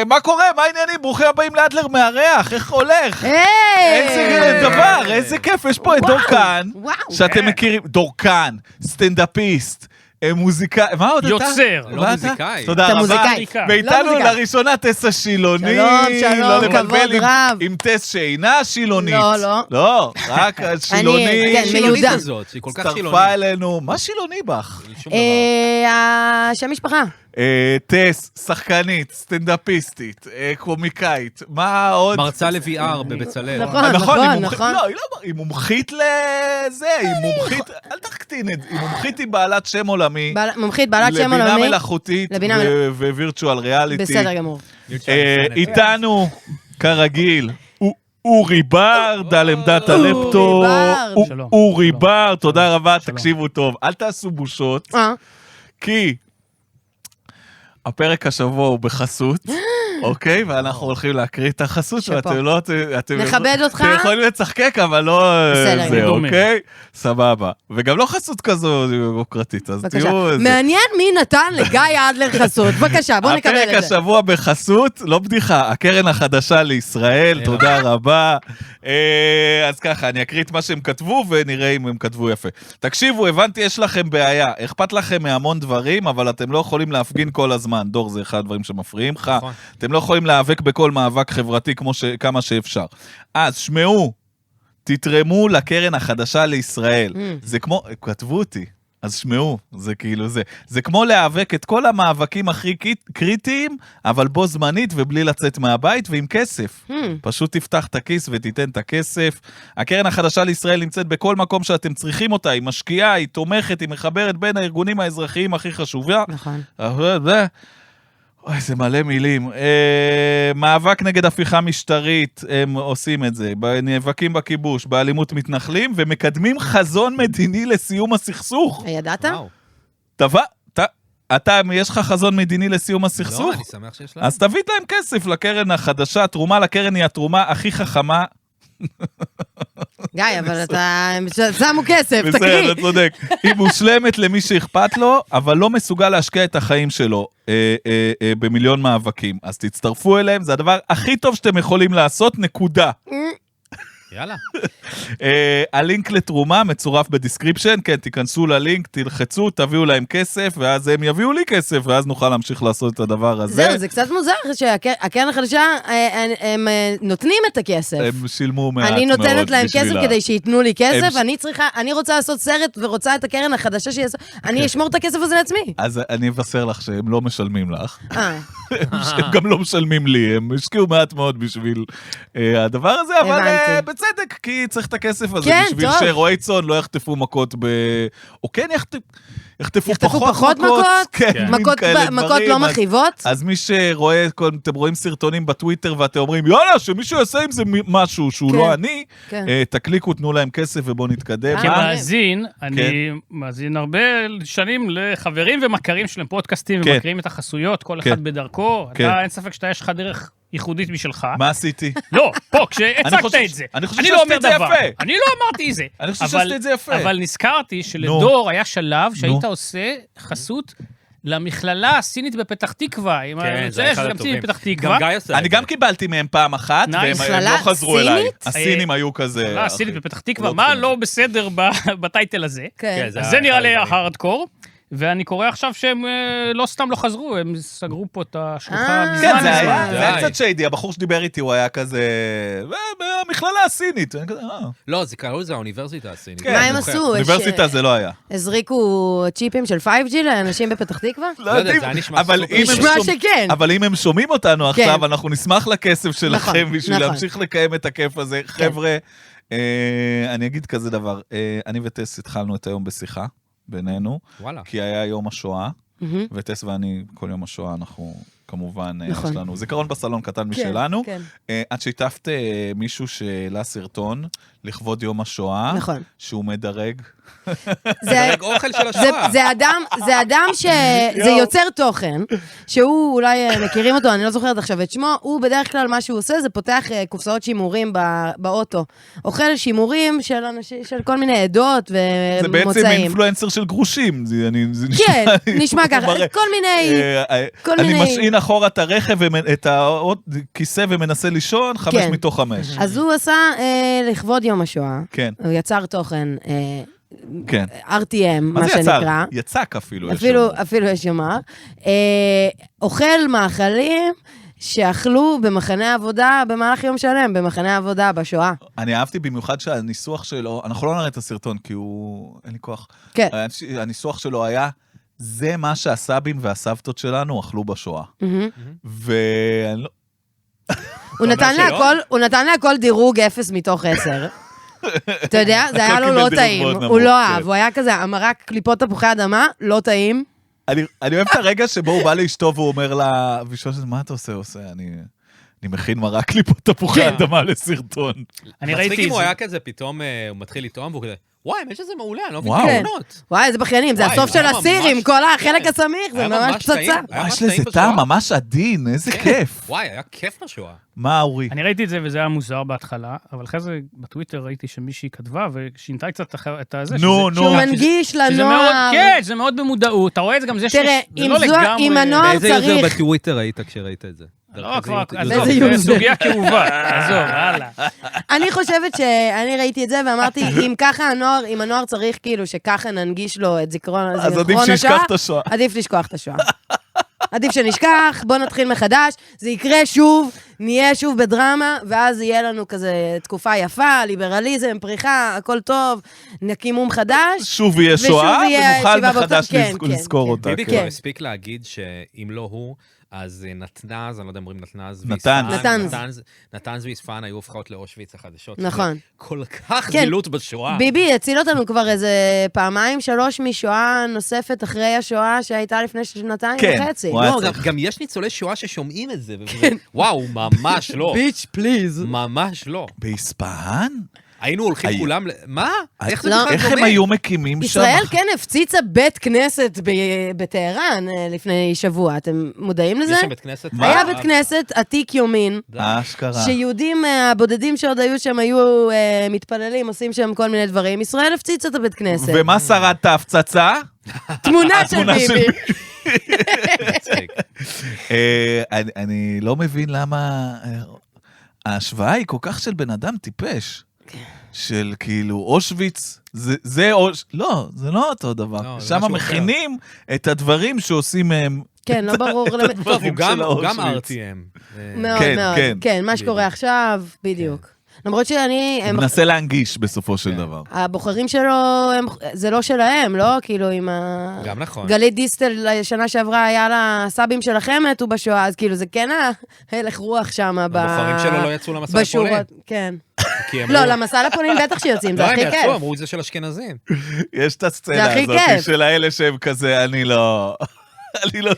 מה קורה? מה העניינים? ברוכים הבאים לאדלר מארח, איך הולך? איזה דבר, איזה כיף, יש פה את דורקן, שאתם מכירים, דורקן, סטנדאפיסט, מוזיקאי, מה עוד אתה? יוצר. לא מוזיקאי. תודה רבה. ואיתנו לראשונה טס השילונית. שלום, כבוד רב. עם טס שאינה שילונית. לא. לא, רק השילונית. כן, מיודע. הזאת, שהיא כל כך שילונית. הצטרפה אלינו. מה שילוני בך? השם משפחה. טס, שחקנית, סטנדאפיסטית, קומיקאית, מה עוד? מרצה ל-VR בבצלאל. נכון. לא, היא מומחית לזה, היא מומחית, אל תחתין את זה, היא מומחית עם בעלת שם עולמי. מומחית, בעלת שם עולמי. לבינה מלאכותית ווירטואל ריאליטי. בסדר גמור. איתנו, כרגיל, אורי ברד על עמדת הלפטופ. אורי ברד, תודה רבה, תקשיבו טוב. אל תעשו בושות, כי הפרק השבוע הוא בחסות, אוקיי? ואנחנו הולכים להקריא את החסות, ואתם לא... נכבד אותך? אתם יכולים לצחקק, אבל לא... זה, אוקיי? סבבה. וגם לא חסות כזו דמוקרטית, אז תראו... מעניין מי נתן לגיא אדלר חסות. בבקשה, בוא נקבל את זה. הפרק השבוע בחסות, לא בדיחה, הקרן החדשה לישראל, תודה רבה. אז ככה, אני אקריא את מה שהם כתבו, ונראה אם הם כתבו יפה. תקשיבו, הבנתי, יש לכם בעיה. אכפת לכם מהמון דברים, אבל אתם לא יכולים להפגין כל הזמן. דור, זה אחד הדברים שמפריעים לך. אתם לא יכולים להיאבק בכל מאבק חברתי כמה שאפשר. אז שמעו, תתרמו לקרן החדשה לישראל. זה כמו, כתבו אותי, אז שמעו, זה כאילו זה. זה כמו להיאבק את כל המאבקים הכי קריטיים, אבל בו זמנית ובלי לצאת מהבית ועם כסף. פשוט תפתח את הכיס ותיתן את הכסף. הקרן החדשה לישראל נמצאת בכל מקום שאתם צריכים אותה. היא משקיעה, היא תומכת, היא מחברת בין הארגונים האזרחיים הכי חשובים. נכון. אוי, זה מלא מילים. מאבק נגד הפיכה משטרית, הם עושים את זה. נאבקים בכיבוש, באלימות מתנחלים, ומקדמים חזון מדיני לסיום הסכסוך. ידעת? אתה, יש לך חזון מדיני לסיום הסכסוך? לא, אני שמח שיש להם. אז תביא להם כסף לקרן החדשה. התרומה לקרן היא התרומה הכי חכמה. גיא, אבל אתה שמו כסף, תקריא. בסדר, אתה צודק. היא מושלמת למי שאכפת לו, אבל לא מסוגל להשקיע את החיים שלו במיליון מאבקים. אז תצטרפו אליהם, זה הדבר הכי טוב שאתם יכולים לעשות, נקודה. יאללה. הלינק לתרומה מצורף בדיסקריפשן, כן, תיכנסו ללינק, תלחצו, תביאו להם כסף, ואז הם יביאו לי כסף, ואז נוכל להמשיך לעשות את הדבר הזה. זהו, זה קצת מוזר שהקרן החדשה, הם נותנים את הכסף. הם שילמו מעט מאוד אני בשבילה. נותנת להם כסף כדי שיתנו לי כסף, אני רוצה לעשות סרט ורוצה את הקרן החדשה שיעשו, אני אשמור את הכסף הזה לעצמי. אז אני אבשר לך שהם לא משלמים לך. הם גם לא משלמים לי, הם השקיעו מעט מאוד בשביל הדבר הזה, אבל בצדק, כי צריך את הכסף הזה בשביל שרועי צאן לא יחטפו מכות או כן יחטפו פחות מכות? מכות לא מכאיבות? אז מי שרואה, אתם רואים סרטונים בטוויטר ואתם אומרים, יאללה, שמישהו יעשה עם זה משהו שהוא לא אני, תקליקו, תנו להם כסף ובואו נתקדם. כמאזין, אני מאזין הרבה שנים לחברים ומכרים שלהם פודקאסטים, ומכירים את החסויות, כל אחד בדרכו. אין ספק שאתה יש לך דרך ייחודית משלך. מה עשיתי? לא, פה, כשהצגת את זה. אני חושב שעשיתי את זה יפה. אני לא אמרתי את זה. אני חושב שעשיתי את זה יפה. אבל נזכרתי שלדור היה שלב שהיית עושה חסות למכללה הסינית בפתח תקווה. כן, זה אחד הטובים. גם גיא עושה את זה. אני גם קיבלתי מהם פעם אחת, והם לא חזרו אליי. הסינים היו כזה... מכללה הסינית בפתח תקווה, מה לא בסדר בטייטל הזה? אז זה נראה לי ההארדקור. ואני קורא עכשיו שהם לא סתם לא חזרו, הם סגרו פה את השלוחה מזמן. כן, זה היה קצת שיידי, הבחור שדיבר איתי הוא היה כזה, במכללה הסינית. לא, זה קראו לזה האוניברסיטה הסינית. מה הם עשו? אוניברסיטה זה לא היה. הזריקו צ'יפים של 5G לאנשים בפתח תקווה? לא יודע, זה היה נשמע סופר. נשמע שכן. אבל אם הם שומעים אותנו עכשיו, אנחנו נשמח לכסף שלכם בשביל להמשיך לקיים את הכיף הזה. חבר'ה, אני אגיד כזה דבר, אני וטס התחלנו את היום בשיחה. בינינו, כי היה יום השואה, וטס ואני, כל יום השואה אנחנו כמובן, יש לנו זיכרון בסלון קטן משלנו, את שיתפת מישהו שהעלה סרטון לכבוד יום השואה, שהוא מדרג. מדרג אוכל של השואה. זה אדם שזה יוצר תוכן, שהוא אולי מכירים אותו, אני לא זוכרת עכשיו את שמו, הוא בדרך כלל מה שהוא עושה, זה פותח קופסאות שימורים באוטו. אוכל שימורים של כל מיני עדות ומוצאים. זה בעצם אינפלואנסר של גרושים. כן, נשמע ככה. כל מיני... אני משעין אחורה את הרכב, את הכיסא ומנסה לישון, 5 מתוך 5. אז הוא עשה לכבוד יום השואה. כן. הוא יצר תוכן, כן. RTM, מה שנקרא. יצק אפילו. אפילו יש יומר. אוכל מאכלים שאכלו במחנה עבודה במהלך יום שלם, במחנה עבודה בשואה. אני אהבתי במיוחד שהניסוח שלו, אנחנו לא נראה את הסרטון כי הוא, אין לי כוח. כן. הניסוח שלו היה, זה מה שהסבים והסבתות שלנו אכלו בשואה. ואני לא... הוא נתן להכל דירוג 0 מתוך 10. אתה יודע, זה היה לו לא טעים, הוא לא אהב, הוא היה כזה, המרק קליפות תפוחי אדמה, לא טעים. אני אוהב את הרגע שבו הוא בא לאשתו והוא אומר לה, וישוש, מה אתה עושה? אני מכין מרק קליפות תפוחי אדמה לסרטון. אני ראיתי את זה. מצחיק אם הוא היה כזה, פתאום הוא מתחיל לטעום והוא כזה, וואי, יש שזה מעולה, אני לא מבין תמונות. וואי, איזה בכיינים, זה הסוף של הסיר עם כל החלק הסמיך, זה ממש פצצה. יש לזה טעם ממש עדין, איזה כיף. וואי, היה כיף לשואה. מה, אורי? אני ראיתי את זה וזה היה מוזר בהתחלה, אבל אחרי זה בטוויטר ראיתי שמישהי כתבה ושינתה קצת את הזה. נו. שהוא מנגיש לנוער. כן, זה מאוד במודעות. אתה רואה את זה גם זה תראה, אם הנוער צריך... באיזה יוזר בטוויטר היית כשראית את זה? לא, כבר, עזוב, סוגיה כאובה, עזוב, הלאה. אני חושבת שאני ראיתי את זה ואמרתי, אם ככה אם הנוער צריך כאילו שככה ננגיש לו את זיכרון השואה, אז עדיף שישכח את השואה. עדיף לשכוח את השואה. עדיף שנשכח, בוא נתחיל מחדש, זה יקרה שוב, נהיה שוב בדרמה, ואז יהיה לנו כזה תקופה יפה, ליברליזם, פריחה, הכל טוב, נקימום חדש. שוב יהיה שואה, ונוכל מחדש לזכור אותה. ביבי כבר הספיק להגיד שאם לא הוא, אז נתנז, אני לא יודע אם אומרים נתנז ויספן היו הופכות לאושוויץ החדשות. נכון. כל כך דלות בשואה. ביבי הציל אותנו כבר איזה 2-3 משואה נוספת אחרי השואה שהייתה לפני 2.5 שנים. גם יש ניצולי שואה ששומעים את זה. וואו, ממש לא. ביץ' פליז. ממש לא. באספהאן? היינו הולכים כולם... מה? איך הם היו מקימים שם? ישראל כן הפציצה בית כנסת בטהרן לפני שבוע, אתם מודעים לזה? יש שם בית כנסת? היה בית כנסת עתיק יומין. אשכרה. שיהודים הבודדים שעוד היו שם היו מתפללים, עושים שם כל מיני דברים. ישראל הפציצה את הבית כנסת. ומה שרד את ההפצצה? תמונה של ביבי. אני לא מבין למה... ההשוואה היא כל כך של בן אדם טיפש. של כאילו אושוויץ, לא, זה לא אותו דבר. שם מכינים את הדברים שעושים מהם. כן, לא ברור. טוב, הוא גם RTM. מאוד מאוד, כן, מה שקורה עכשיו, בדיוק. למרות שאני... הוא מנסה להנגיש בסופו של דבר. הבוחרים שלו, זה לא שלהם, לא? כאילו עם ה... גם נכון. גלית דיסטל, לשנה שעברה היה לה סבים שלכם מתו בשואה, אז כאילו זה כן הלך רוח שם. הבוחרים שלו לא יצאו למסע לפולין. כן. לא, למסע לפולין בטח שיוצאים, זה הכי כיף. לא, הם יצאו, אמרו את זה של אשכנזים. יש את הסצנה הזאת של האלה שהם כזה, אני לא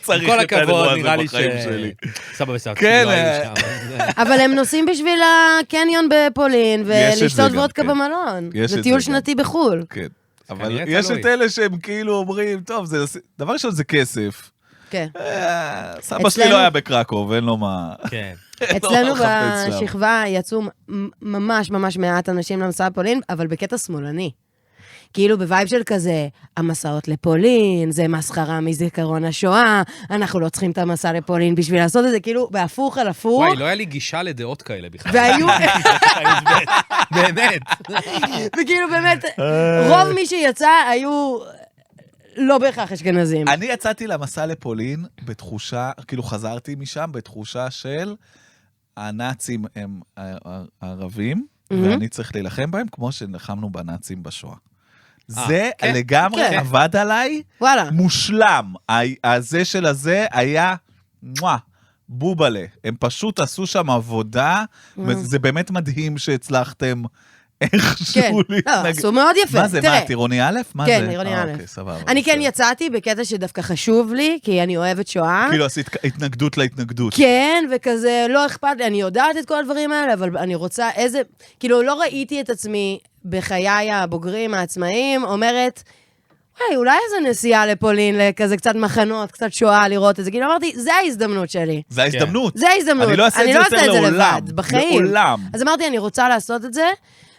צריך את הדבר הזה בחיים שלי. סבא וסבתא, לא היו שם. אבל הם נוסעים בשביל הקניון בפולין, ולשתות וודקה במלון. זה טיול שנתי בחול. כן, אבל יש את אלה שהם כאילו אומרים, טוב, דבר ראשון זה כסף. כן. סבא שלי לא היה בקרקוב, אין לו מה... כן. אצלנו בשכבה יצאו ממש ממש מעט אנשים למסע לפולין, אבל בקטע שמאלני. כאילו בווייב של כזה, המסעות לפולין, זה מסחרה מזיכרון השואה, אנחנו לא צריכים את המסע לפולין בשביל לעשות את זה, כאילו בהפוך על הפוך. וואי, לא היה לי גישה לדעות כאלה בכלל. והיו... באמת. וכאילו באמת, רוב מי שיצא היו... לא בהכרח אשכנזים. אני יצאתי למסע לפולין בתחושה, כאילו חזרתי משם בתחושה של הנאצים הם ערבים, ואני צריך להילחם בהם כמו שנלחמנו בנאצים בשואה. זה לגמרי עבד עליי מושלם. הזה של הזה היה בובלה. הם פשוט עשו שם עבודה, וזה באמת מדהים שהצלחתם איכשהו להתנגד. עשו מאוד יפה. מה זה, מה, טירוני א'? כן, טירוני א'. אני כן יצאתי בקטע שדווקא חשוב לי, כי אני אוהבת שואה. כאילו עשית התנגדות להתנגדות. כן, וכזה לא אכפת לי, אני יודעת את כל הדברים האלה, אבל אני רוצה איזה, כאילו לא ראיתי את עצמי בחיי הבוגרים העצמאיים, אומרת, וואי, אולי איזה נסיעה לפולין, לכזה קצת מחנות, קצת שואה, לראות את זה. כאילו אמרתי, זה ההזדמנות שלי. זה ההזדמנות. זה ההזדמנות. אני לא אעשה את זה יותר לעולם. בחיים. לעולם. אז אמרתי, אני רוצה לעשות את זה,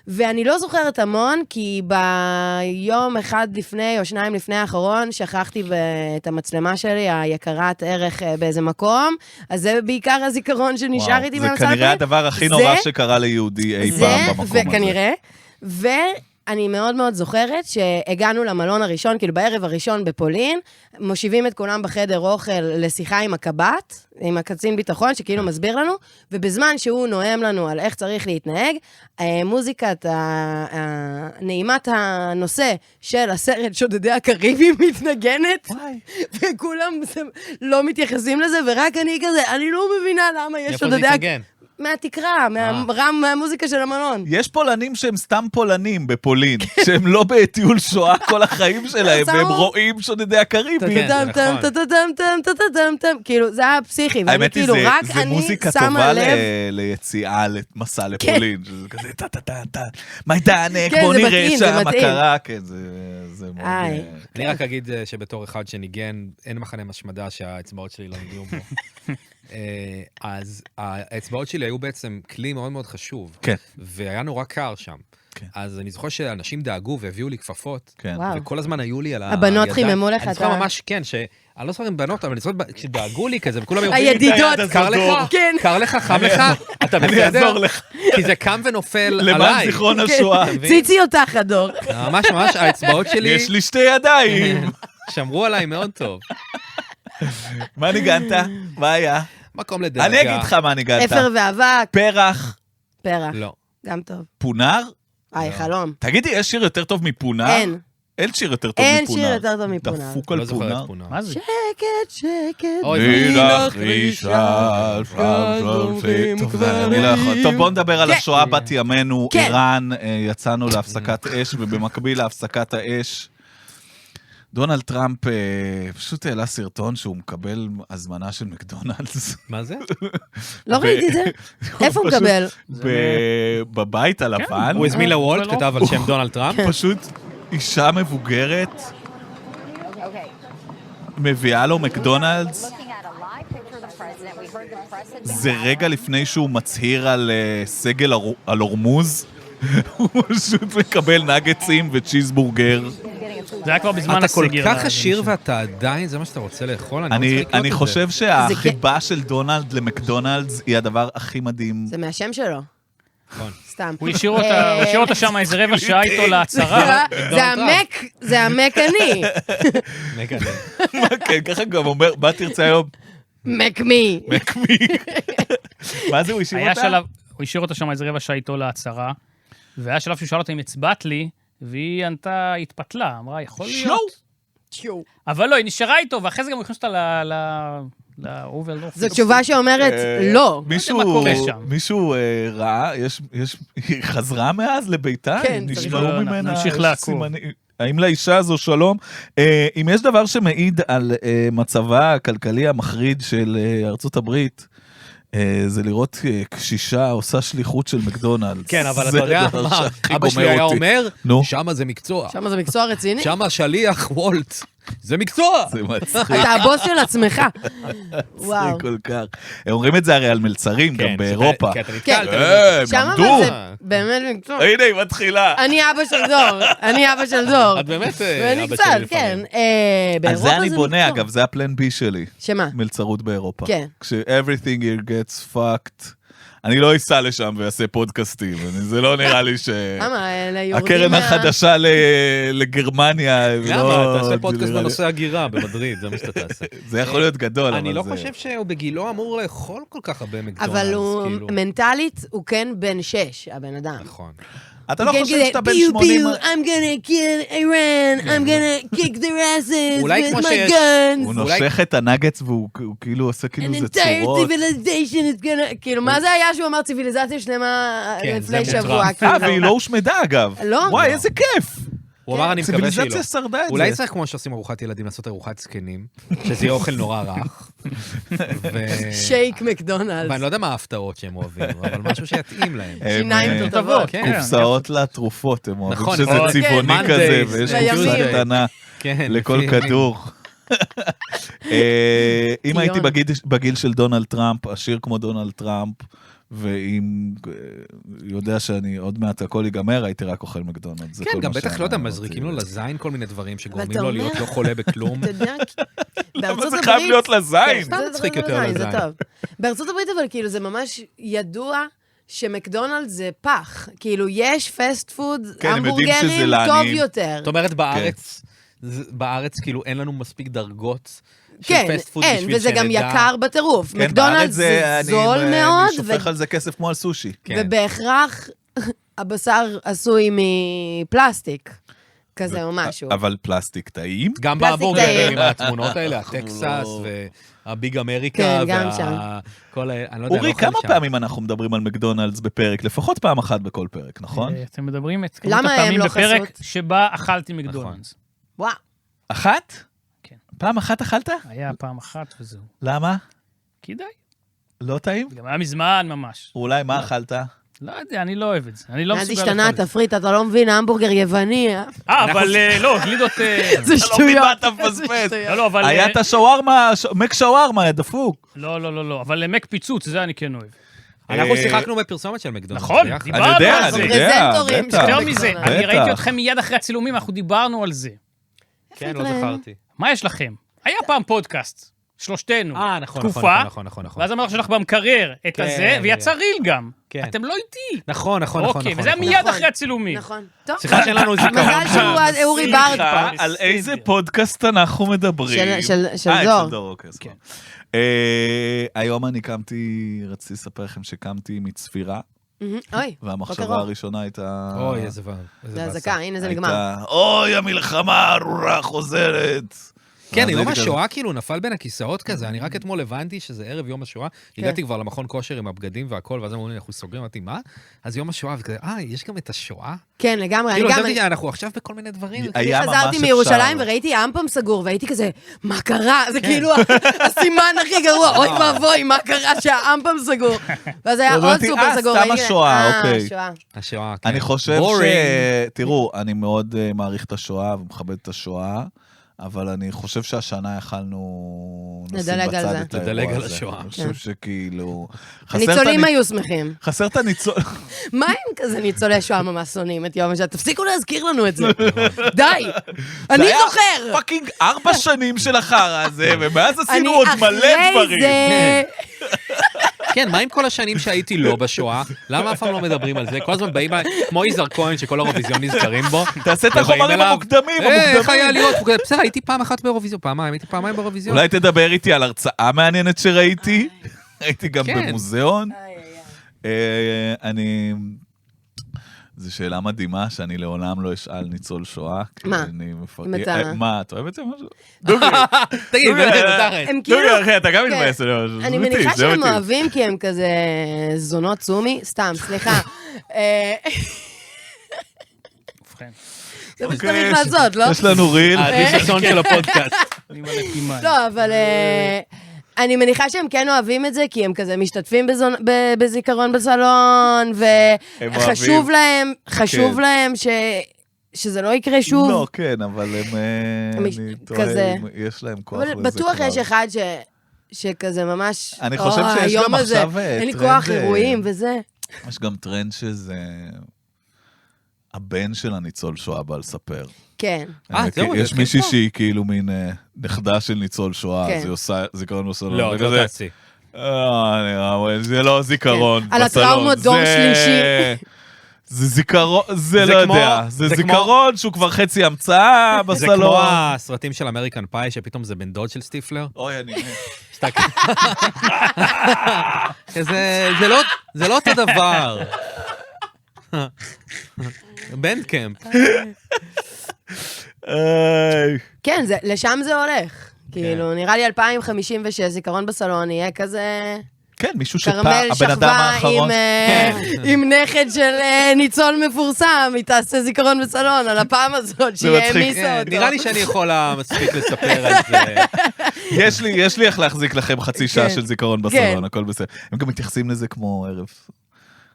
ואני לא זוכרת המון, כי ביום אחד לפני או שניים לפני האחרון, שכחתי את המצלמה שלי, היקרת ערך באיזה מקום, אז זה בעיקר הזיכרון שנשאר איתי מהמצלמה. זה כנראה הדבר הכי נורא שקרה ליהודי אי פעם במקום הזה. וכנראה, אני מאוד מאוד זוכרת שהגענו למלון הראשון, כאילו בערב הראשון בפולין, מושיבים את כולם בחדר אוכל לשיחה עם הקב"ט, עם הקצין ביטחון, שכאילו מסביר לנו, ובזמן שהוא נואם לנו על איך צריך להתנהג, מוזיקת, נעימת הנושא של הסרט שודדי הקריבים מתנגנת, וכולם לא מתייחסים לזה, ורק אני כזה, אני לא מבינה למה יש שודדי הקריבים. מהתקרה, מהמוזיקה של המלון. יש פולנים שהם סתם פולנים בפולין, שהם לא בטיול שואה כל החיים שלהם, והם רואים שודדי הקריבים. כאילו, זה היה פסיכי, האמת היא, זה מוזיקה טובה ליציאה, למסע לפולין, שזה כזה טה-טה-טה-טה, מיידנק, בוא נראה שם מה קרה, כן, זה מאוד... אני רק אגיד שבתור אחד שניגן, אין מחנה משמדה שהאצבעות שלי לא נגיעו בו. אז האצבעות שלי היו בעצם כלי מאוד מאוד חשוב. כן. והיה נורא קר שם. כן. אז אני זוכר שאנשים דאגו והביאו לי כפפות. כן. וכל הזמן היו לי על הידיים. הבנות חיממו לך. אני זוכר ממש, כן, אני לא זוכר עם בנות, אבל אני זוכר כשדאגו לי כזה, וכולם הידידות. קר לך? כן. קר לך, חם לך? אתה בסדר? אני אעזור לך. כי זה קם ונופל עליי. למען זיכרון השואה. ציצי אותך, הדור. ממש ממש, האצבעות שלי... יש לי שתי ידיים. שמרו עליי מאוד טוב. מה ניגנת? מה היה? מקום לדאגה. אני אגיד לך מה ניגנת. אפר ואבק. פרח. פרח. לא. גם טוב. פונר? חלום. תגידי, יש שיר יותר טוב מפונר? אין. אין שיר יותר טוב מפונר. אין שיר יותר טוב מפונר. דפוק על פונר. מה זה? שקט, שקט. נילך רישה, טוב, בוא נדבר על השואה בת ימינו, איראן, יצאנו להפסקת אש, ובמקביל להפסקת האש, דונלד טראמפ פשוט העלה סרטון שהוא מקבל הזמנה של מקדונלדס. מה זה? לא ראיתי את זה. איפה הוא מקבל? בבית הלבן. הוא הזמין לוולט, כתב על שם דונלד טראמפ. פשוט אישה מבוגרת מביאה לו מקדונלדס. זה רגע לפני שהוא מצהיר על סגל על אורמוז. הוא פשוט מקבל נגצים וצ'יזבורגר. זה היה כבר בזמן הסגר. אתה כל כך עשיר ואתה עדיין, זה מה שאתה רוצה לאכול? אני חושב שהחיבה של דונלד למקדונלדס היא הדבר הכי מדהים. זה מהשם שלו. סתם. הוא השאיר אותה שם איזה רבע שעה איתו להצהרה. זה המקני. כן, ככה גם אומר, מה תרצה היום? מקמי. מקמי. מה זה, הוא השאיר אותה? הוא השאיר אותה שם איזה רבע שעה איתו להצהרה, והיה שלב שהוא שאל אותה אם הצבעת לי, והיא ענתה, התפתלה, אמרה, יכול להיות. אבל לא, היא נשארה איתו, ואחרי זה גם הכניס אותה לאובל. זו תשובה שאומרת לא. מישהו ראה, היא חזרה מאז לביתה? כן, נשמעו ממנה. נמשיך לעקוב. האם לאישה הזו שלום? אם יש דבר שמעיד על מצבה הכלכלי המחריד של ארצות הברית, זה לראות קשישה עושה שליחות של מקדונלדס. כן, אבל אתה יודע מה, אבא שלי היה אומר, שמה זה מקצוע. שמה זה מקצוע רציני? שמה שליח וולט. זה מקצוע. זה מצחיק. אתה הבוס של עצמך. מצחיק כל כך. הם אומרים את זה הרי על מלצרים, גם באירופה. כן, הם עמדו. זה באמת מקצוע. הנה, היא מתחילה. אני אבא של דור. את באמת אבא שלי לפעמים. על זה אני בונה, אגב, זה הפלן בי שלי. שמה? מלצרות באירופה. כן. כש-everything here gets fucked. אני לא אסע לשם ויעשה פודקאסטים, זה לא נראה לי ש... למה? ליהודים... הקרן החדשה לגרמניה... למה? תעשה פודקאסט בנושא הגירה במדריד, זה מה שאתה תעשה. זה יכול להיות גדול, אבל זה... אני לא חושב שהוא בגילו אמור לאכול כל כך הרבה מקדונלדס. אבל הוא מנטלית, הוא כן בן 6, הבן אדם. נכון. אתה לא חושב שאתה בן 80... I'm gonna kill Iran, I'm gonna kick their asses with my guns. הוא נושך את הנגץ והוא כאילו עושה כאילו זה צורות. An entire civilization is gonna... כאילו, מה זה היה שהוא אמר ציוויליזציה שלמה לפני שבוע? והיא לא הושמדה אגב. לא? וואי, איזה כיף. הוא אמר, אני מקווה שהיא לא. ציוויליזציה שרדה את זה. אולי צריך כמו שעושים ארוחת ילדים, לעשות ארוחת זקנים, שזה יהיה אוכל נורא רך. שייק מקדונלדס. ואני לא יודע מה ההפתעות שהם אוהבים, אבל משהו שיתאים להם. שיניים טובות. קופסאות לתרופות, הם אוהבים נכון, שזה צבעוני כזה, ויש קופסה קטנה לכל כדור. אם הייתי בגיל של דונלד טראמפ, עשיר כמו דונלד טראמפ, ואם יודע שאני עוד מעט הכל ייגמר, הייתי רק אוכל מקדונלדס. כן, גם בטח לא יודע, מזריקים לו לזין כל מיני דברים שגורמים לו להיות לא חולה בכלום. אתה יודע, למה זה חייב להיות לזין? סתם מצחיק יותר זה לזין. טוב. בארצות הברית אבל כאילו זה ממש ידוע שמקדונלדס זה פח. כאילו יש פסט פוד, כן, הם יודעים שזה המבורגרים טוב לעניים. יותר. זאת אומרת, בארץ כאילו אין לנו מספיק דרגות של כן, פסט פוד אין, בשביל וזה גם שנדע. יקר בטירוף. כן, מקדונלדס בארץ זה אני- זול אני מאוד, שופך על זה כסף כמו על סושי. כן. ובהכרח הבשר עשוי מפלסטיק, כזה או משהו. אבל פלסטיק טעים? גם פלסטיק בהמבורגרים, טעים. התמונות האלה, הטקסס והביג אמריקה, כן, גם שם. כל אני לא יודע, אורי, לא כמה אוכל שם. פעמים אנחנו מדברים על מקדונלדס בפרק? לפחות פעם אחת בכל פרק, נכון? אתם מדברים את כמות למה הם הפעמים לא בפרק חסות? שבה אכלתי מקדונלדס. וואו. אחת? כן. פעם אחת אכלת? היה פעם אחת וזהו. למה? כדאי. לא טעים? גם היה מזמן ממש. אולי מה אכלת? לא יודע, אני לא אוהב את זה. אני לא אז מסוגל השתנה לאכול את זה. התפריט, אתה לא מבין, המבורגר יווני. אבל לא, גלידות... זה אתה לא מבין שטויות. מה אתה מפספס. לא, לא, אבל... היה את השווארמה, מק שווארמה, היה דפוק. לא, לא, לא, לא, אבל מק פיצוץ, זה אני כן אוהב. אנחנו שיחקנו בפרסומת של מקדונלדס. נכון, ביחד. דיברנו אני יודע, על זה. אני יודע, פרזנטורים בטח. של יותר מזה, מקדונלדס. אני בטח. ראיתי אתכם מיד אחרי הצילומים, אנחנו דיברנו על זה. כן, לא להם? זכרתי. מה יש לכם? היה פעם פודקאסט, שלושתנו. נכון, תקופה, נכון. ואז אמרנו שלך במקרר את כן, הזה, ויצא ריל גם. כן. אתם לא איתי. נכון. אוקיי, וזה היה מיד אחרי הצילומים. נכון. טוב. סליחה שאין לנו זיכרון. מזל שהוא אורי ברד סליחה, פה. על איזה פודקאסט אנחנו מדברים? של של זוהר. דור, אוקיי, סבבה. כן. היום אני קמתי, רציתי לספר לכם שקמתי מצפירה, אוי, והמחשבה בוקר אור. הראשונה הייתה... אוי, איזה זה אזעקה, הנה זה נגמר. הייתה, אוי, המלחמה הארורה חוזרת. כן, ואז יום הייתי כזה, השואה כאילו נפל בין הכיסאות כזה, אני רק אתמול הבנתי שזה ערב יום השואה, הגעתי כבר למכון כושר עם הבגדים והכל, ואז אמרו לי, אנחנו סוגרים, אמרתי, מה? אז יום השואה, וכזה, יש גם את השואה? כן, לגמרי, אני כאילו, גם... חשבתי, אנחנו עכשיו בכל מיני דברים. היה ממש חזרתי אפשר. מירושלים וראיתי אמפם סגור, והייתי כזה, מה קרה? זה כאילו הסימן הכי גרוע, אוי ואבוי, מה קרה שהאמפם סגור? ואז היה עוד אמרתי, סופר סגור. סתם והייתי, השואה, אוקיי. השואה. השואה, כן. אני חושב Boring. תראו, אני מאוד מעריך את השואה ומכבד את השואה, אבל אני חושב שהשנה יכלנו לשים לדלג על בצד זה. את האירוע לדלג על הזה. השואה. אני חושב שכאילו... הניצולים היו שמחים. חסר את הניצול... מה אם כזה ניצולי שואה ממש שונאים את יום השואה? תפסיקו להזכיר לנו את זה. די, אני זה היה זוכר. פאקינג 4 שנים של החרא הזה, ומאז עשינו אני עוד מלא אחרי דברים. זה... כן, מה עם כל השנים שהייתי לא בשואה? למה אף פעם לא מדברים על זה? כל הזמן באים, כמו יזהר כהן שכל האירוויזיון נזכרים בו. תעשה את ובאים החומרים אליו, המוקדמים, איך היה המוקדמים. להיות? בסדר, הייתי פעם אחת באירוויזיון, פעמיים, הייתי פעמיים באירוויזיון. אולי תדבר איתי על הרצאה מעניינת שראיתי. הייתי גם כן. במוזיאון. אני... זו שאלה מדהימה שאני לעולם לא אשאל ניצול שואה. כי מה? אני אם אתה- מה, את אוהבת את זה משהו? תגיד, באמת, תכל'ס. הם כאילו... דובי, אחי, אתה גם כן. מתבאס על משהו. אני זה מניחה אותי, זה שהם אותי. אוהבים כי הם כזה זונות סומי. סתם, סליחה. ובכן, זה מה אוקיי, שצריך לעשות, לא? יש לנו ריל. הדיסקסון של הפודקאסט. אני מלא פימיים. לא, אבל אני מניחה שהם כן אוהבים את זה, כי הם כזה משתתפים בזיכרון בסלון, וחשוב כן. להם שזה לא יקרה שוב. לא, כן, אבל הם... אני טועה, כזה. יש להם כוח לזה אבל כבר. בטוח יש אחד שכזה ממש... אני חושב שיש היום גם הזה, עכשיו אין לי טרנד, כוח אירועים וזה. יש גם טרנד שזה... הבן של הניצול שואה בא לספר. כן. זהו, יש זה מישהי כן שהיא כאילו מין נכדה של ניצול שואה, כן. אז היא עושה זיכרון בסלון. לא, וכזה, לא תעשי. זה לא זיכרון על בסלון. הטראומות דור זה- שלישי. זה זיכרון, זה זה לא כמו- יודע. זה זה כמו- זיכרון שהוא כבר חצי המצאה זה כמו בסלון. הסרטים של אמריקן פאי, שפתאום זה בן דוד של סטיפלר. אוי, אני... זה לא אותו דבר. בנדקאמפ. כן, לשם זה הולך. כאילו, נראה לי 2056, זיכרון בסלון, יהיה כזה... כן, מישהו כרמל הבן אדם שכבה האחרון. עם נכד של ניצול מפורסם, היא תעשה זיכרון בסלון על הפעם הזאת, שהיא מצחיק. העמיסה אותו. נראה לי שאני יכולה מספיק לספר על זה. יש לי איך להחזיק לכם חצי שעה כן. של זיכרון כן. בסלון, הכל בסדר. הם גם מתייחסים לזה כמו ערב,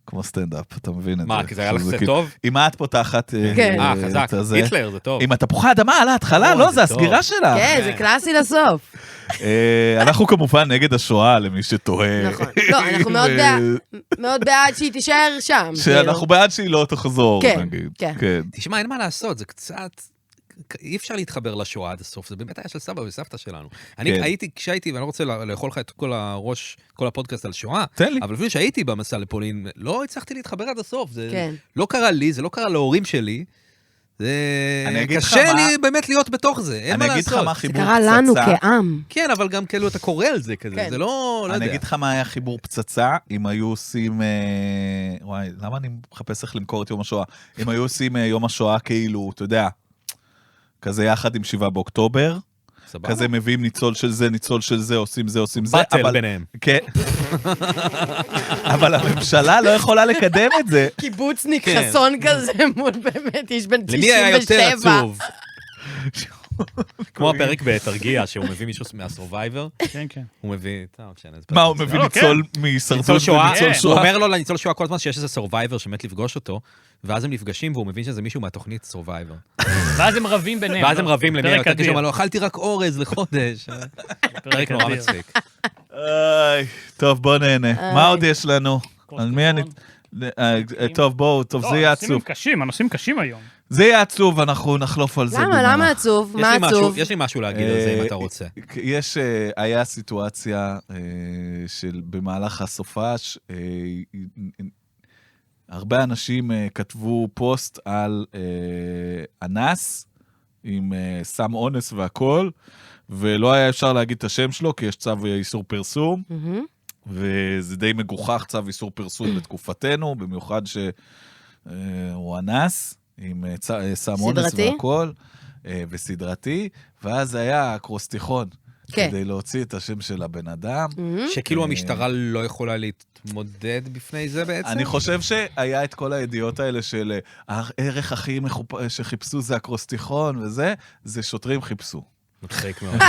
כמו סטנדאפ, אתה מבין את זה. מה, כי זה היה לך שזה זה כאילו- טוב? אם את פותחת... כן. חזק. את הזה, היטלר, זה טוב. עם התפוחי אדמה על ההתחלה, אוי, לא, זה זה הסגירה טוב. שלה. כן, זה קלאסי לסוף. אנחנו כמובן נגד השואה, למי שתוהה. נכון. לא, אנחנו מאוד בעד שהיא תישאר שם. שאנחנו בעד שהיא לא תחזור, כן, נגיד. כן. תשמע, אין מה לעשות, זה קצת... אי אפשר להתחבר לשואה עד הסוף, זה באמת היה של סבא וסבתא שלנו. אני הייתי, כשהייתי, ואני לא רוצה לאכול לך את כל הראש, כל הפודקאסט על שואה, תן לי. אבל אפילו שהייתי במסע לפולין, לא הצלחתי להתחבר עד הסוף. זה כן. לא קרה לי, זה לא קרה להורים שלי. אני אגיד לך קשה מה- לי באמת להיות בתוך זה, אין מה אני אגיד לך לעשות. מה זה חיבור קרה לנו פצצה. כעם. כן, אבל גם כאילו אתה קורא על זה כזה, כן. זה לא אני יודע. אגיד לך מה היה חיבור פצצה, אם היו עושים... וואי, למה אני מחפש איך למכור את יום השואה? אם היו עושים יום השואה כאילו, אתה יודע, כזה יחד עם 7 באוקטובר, סבבה. כזה מביאים ניצול של זה, ניצול של זה, עושים זה, עושים זה. באטל אבל- ביניהם. כן. אבל הממשלה לא יכולה לקדם את זה. קיבוצניק כן. חסון כזה מול באמת איש בן 97. למי היה יותר עצוב? כמו הפרק בתרגיע, שהוא מביא מישהו מהסורווייבר, כן, כן. הוא מביא... משנה, זה מה, הוא פרק. מביא לא, ניצול מסרטון ניצול שואה, וניצול הוא שואה? אומר לו לניצול שואה כל הזמן שיש איזה סורווייבר שמת לפגוש אותו, ואז הם נפגשים והוא מבין שזה מישהו מהתוכנית סורווייבר. ואז הם רבים ביניהם. ואז הם רבים למי, פרק יותר אדיר. קשור, אבל לא, אכלתי רק אורז לחודש. פרק נורא אדיר. מצחיק. איי, טוב, בוא נהנה. מה עוד יש לנו? על מי אני... טוב, בואו, טוב, זה יהיה עצוב. הנושאים קשים היום. זה יהיה עצוב, אנחנו נחלוף על זה. למה עצוב? מה עצוב? יש לי משהו להגיד על זה אם אתה רוצה. היה סיטואציה של במהלך הסופש, הרבה אנשים כתבו פוסט על אנס עם סם אונס והכל, ולא היה אפשר להגיד את השם שלו, כי יש צו איסור פרסום, מהמם. וזה די מגוחך צו איסור פרסום בתקופתנו, במיוחד שהוא אנס עם סם אונס סדרתי? והכל, וסדרתי, ואז היה אקרוסטיכון, כן. כדי להוציא את השם של הבן אדם. מהמם. שכאילו המשטרה לא יכולה להתמודד בפני זה בעצם? אני חושב שהיה את כל הידיעות האלה של הערך הכי שחיפשו זה אקרוסטיכון וזה, זה שוטרים חיפשו. מצחיק מאוד.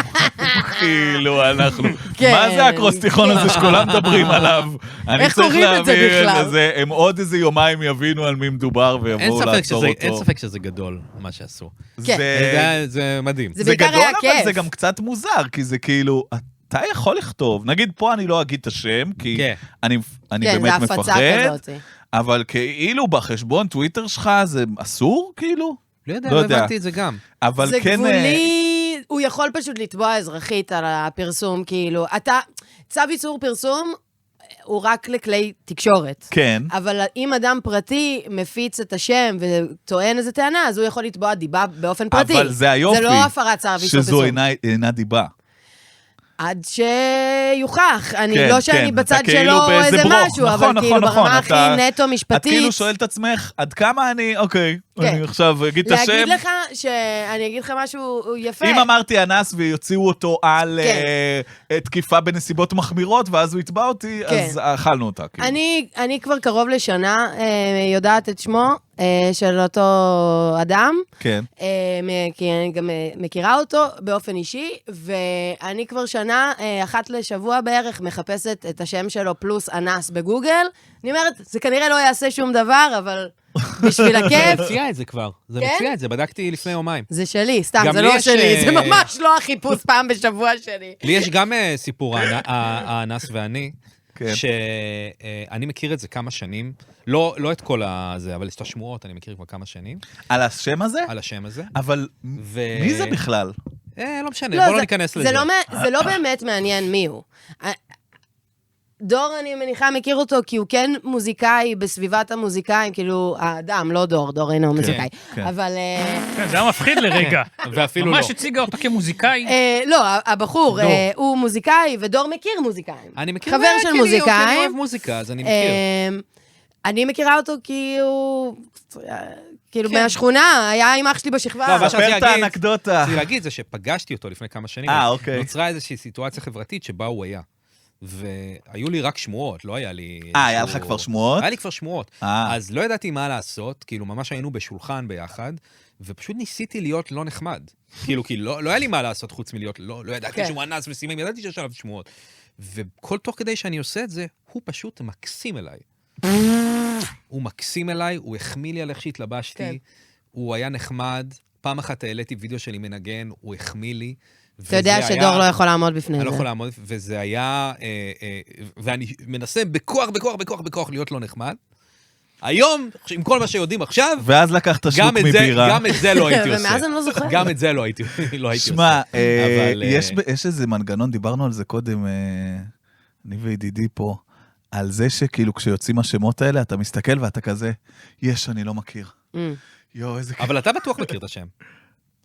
כאילו אנחנו, כן. מה זה האקרוסטיכון הזה שכולם מדברים עליו? אני איך צריך קוראים את זה להעביר בכלל? לזה, הם עוד איזה יומיים יבינו על מי מדובר אין ויבואו ספק לעצור שזה- אין אותו. ספק שזה גדול, מה שעשו. כן. זה מדהים. זה זה בעיקר גדול, היה אבל כיף. זה גם קצת מוזר, כי זה כאילו, אתה יכול לכתוב, נגיד פה אני לא אגיד את השם, כי כן. אני כן, באמת זה הפצה מפחד, כזאת. אבל כאילו בחשבון טוויטר שלך זה אסור, כאילו? לא יודע, לא לא יודע. הבנתי את זה גם. אבל זה כן... גבולי, הוא יכול פשוט לתבוע אזרחית על הפרסום, כאילו, צו איסור פרסום הוא רק לכלי תקשורת. כן. אבל אם אדם פרטי מפיץ את השם וטוען איזה טענה, אז הוא יכול לתבוע דיבה באופן פרטי. אבל זה היופי, זה לא הפרת צו איסור פרסום. שזו אינה דיבה. עד שיוכח. אני כן, לא שאני כן, בצד אתה כאילו שלו או באיזה איזה ברוך. משהו, נכון, אבל כאילו נכון, נכון, ברמה הכי אתה- נטו את משפטית. כאילו שואלת את עצמך, עד כמה אני, אוקיי, כן. אני עכשיו אגיד את השם. להגיד לך שאני אגיד לך משהו יפה. אם אמרתי אנס ויוציאו אותו על כן. תקיפה בנסיבות מחמירות, ואז הוא יתבע אותי, כן. אז אכלנו אותה. כאילו. אני כבר קרוב לשנה יודעת את שמו של אותו אדם, כן. כי אני גם מכירה אותו באופן אישי, ואני כבר שנה, אחת לשבוע בערך, מחפשת את השם שלו פלוס אנס בגוגל. אני אומרת, זה כנראה לא יעשה שום דבר, אבל בשביל זה הכיף, מציע את זה כבר. זה כן? מציע את זה, בדקתי לפני יומיים. זה שלי, סתם, גם זה לי לא יש, שלי, זה ממש לא החיפוש פעם בשבוע שלי. לי יש גם סיפור, האנס ואני, כן. שאני מכיר את זה כמה שנים, לא את כל הזה, אבל את השמועות אני מכיר כבר כמה שנים, על השם הזה? על השם הזה. אבל מי זה בכלל? לא משנה, בוא לא ניכנס לזה. זה לא באמת מעניין מי הוא. דור, אני מניחה, מכיר אותו, כי הוא כן מוזיקאי בסביבת המוזיקאים, כאילו, האדם, לא דור, דור אינו מוזיקאי. כן. אבל... כן, זה היה מפחיד לרגע. ואפילו לא. ממש הציגה אותה כמוזיקאי. לא, הבחור, דור. הוא מוזיקאי, ודור מכיר מוזיקאים. אני מכיר, חבר של כי אני מוזיקאים. אוהב מוזיקה, אז אני מכיר. אני מכירה אותו כי הוא... כאילו, כן. מהשכונה, היה עם אח שלי בשכבה. לא, אבל ספר את רציתי להגיד- האנקדוטה. רציתי להגיד זה שפגשתי אותו לפני כמה שנים, אוקיי. נוצרה איזושהי סיטואציה חברתית שבה הוא היה. והיו לי רק שמועות, לא היה לי... היה איזשהו- לך כבר שמועות? היה לי כבר שמועות. אז לא ידעתי מה לעשות, כאילו ממש היינו בשולחן ביחד, ופשוט ניסיתי להיות לא נחמד. כאילו, כי לא היה לי מה לעשות חוץ מלהיות, לא ידעתי כן. שהוא אנס וסימים, ידעתי שיש עליו שמועות. וכל תוך כדי שאני עושה את זה, הוא פשוט מקסים אליי. הוא מקסים אליי, הוא החמיא לי על איך שהתלבשתי, כן. הוא היה נחמד, פעם אחת העליתי וידאו שלי מנגן, הוא החמיא לי. אתה יודע שדור לא יכול לעמוד בפני זה. אני לא יכול לעמוד, וזה היה, ואני מנסה בכוח להיות לא נחמד. היום, עם כל מה שיודעים עכשיו, ואז לקחת שוק מבירה. גם את זה לא הייתי עושה. ומאז אני לא זוכרת. גם את זה לא הייתי עושה. שמע, יש איזה מנגנון, דיברנו על זה קודם, אני וידידי פה, על זה שכאילו כשיוצאים השמות האלה, אתה מסתכל ואתה כזה, אני לא מכיר. יו, איזה כיף. אבל אתה בטוח מכיר את השם.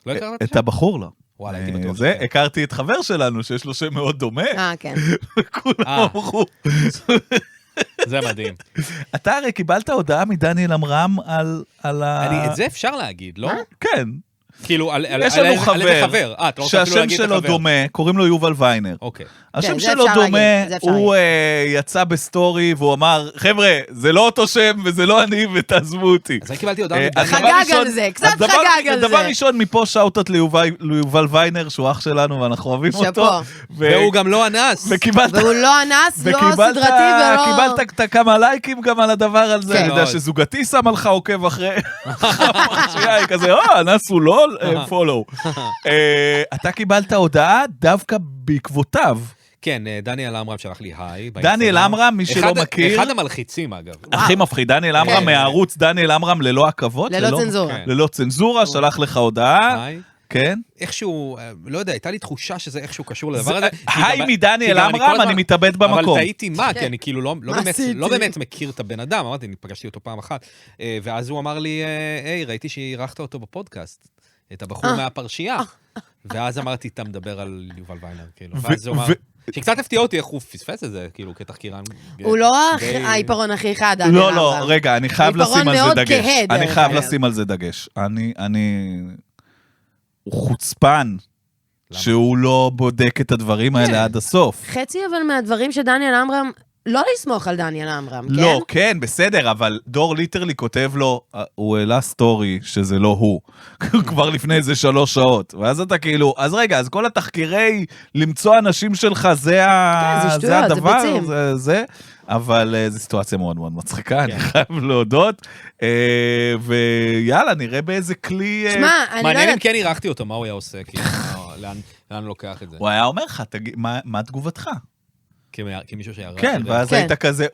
לא הכרת את השם? את הבחור לא. וואלה, הייתי בטוח. זה, הכרתי את חבר שלנו, שיש לו שם מאוד דומה. כן. כולם אמרו. זה מדהים. אתה הרי קיבלת הודעה מדניאל אמרם על את זה אפשר להגיד, לא? כן. כאילו, יש לנו חבר. שהשם שלו דומה, קוראים לו יובל ויינר. אוקיי. השם שלו דומה, הוא יצא בסטורי והוא אמר, חבר'ה, זה לא אותו שם וזה לא אני ותעזבו אותי. אז אני קיבלתי הודעה. חגג על זה, קצת חגג על זה. דבר ראשון, מפה שאוטות ליובל ויינר, שהוא אח שלנו ואנחנו אוהבים אותו. והוא גם לא אנס. והוא לא אנס, לא סדרתי ולא... קיבלת כמה לייקים גם על הדבר הזה. אני יודע שזוגתי שם עליך עוקב אחרי... כזה, אנס הוא לא פולו. אתה קיבלת הודעה דווקא בעקבותיו. כן, דניאל אמרם שלח לי היי. דניאל אמרם, מי שלא מכיר. אחד המלחיצים, אגב. הכי מפחיד, דניאל אמרם מהערוץ, דניאל אמרם ללא עכבות. ללא צנזורה. ללא צנזורה, שלח לך הודעה. היי. כן. איכשהו, לא יודע, הייתה לי תחושה שזה איכשהו קשור לדבר הזה. היי מדניאל אמרם, אני מתאבד במקום. אבל טעיתי מה, כי אני כאילו לא באמת מכיר את הבן אדם, אמרתי, אני פגשתי אותו פעם אחת, ואז הוא אמר לי, היי, ראיתי שאירחת אותו בפודקאסט, את הבחור מהפרשייה, ואז אמרתי, אתה מדבר על יובל ויינר, כאילו, ואז הוא אמר, שקצת הפתיע אותי איך הוא פספס את זה, כאילו, כתחקירן. הוא לא העיפרון הכי חד. לא, רגע, אני חייב לשים על זה דגש. כהד. אני חייב לשים על זה דגש. הוא חוצפן, שהוא לא בודק את הדברים האלה עד הסוף. חצי אבל מהדברים שדניאל אמרם, לא לסמוך על דניאל אמרם, כן? לא, כן, בסדר, אבל דור ליטרלי כותב לו, הוא העלה סטורי שזה לא הוא, כבר לפני איזה 3 שעות, ואז אתה כאילו, אז רגע, אז כל התחקירי למצוא אנשים שלך, זה הדבר, זה, אבל זו סיטואציה מאוד מאוד מצחיקה, אני חייב להודות, ויאללה, נראה באיזה כלי... מעניין אם כן אירחתי אותו, מה הוא היה עושה, לאן לוקח את זה? הוא היה אומר לך, מה תגובתך? כמישהו שיערך. כן, ואז היית כזה,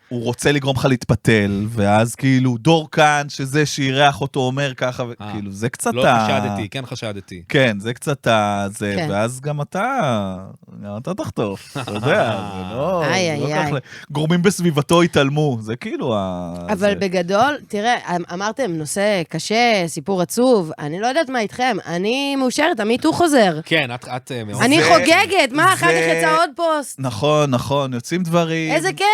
הוא רוצה לגרום לך להתפתל, ואז כאילו דור כאן, שזה שירח אותו אומר ככה, כאילו זה קצת... לא חשדתי, כן חשדתי. כן, זה קצת זה, ואז גם אתה תחטוף, אתה יודע, זה לא כך, גורמים בסביבתו התעלמו, זה כאילו אבל בגדול, תראה, אמרתם נושא קשה, סיפור עצוב, אני לא יודעת מה איתכם, אני מאושרת, עמית הוא חוזר. כן, את מאוד... אני חוגגת, מה, אחר כך יצא עוד פוסט. נכון, יוצאים דברים. איזה כיף,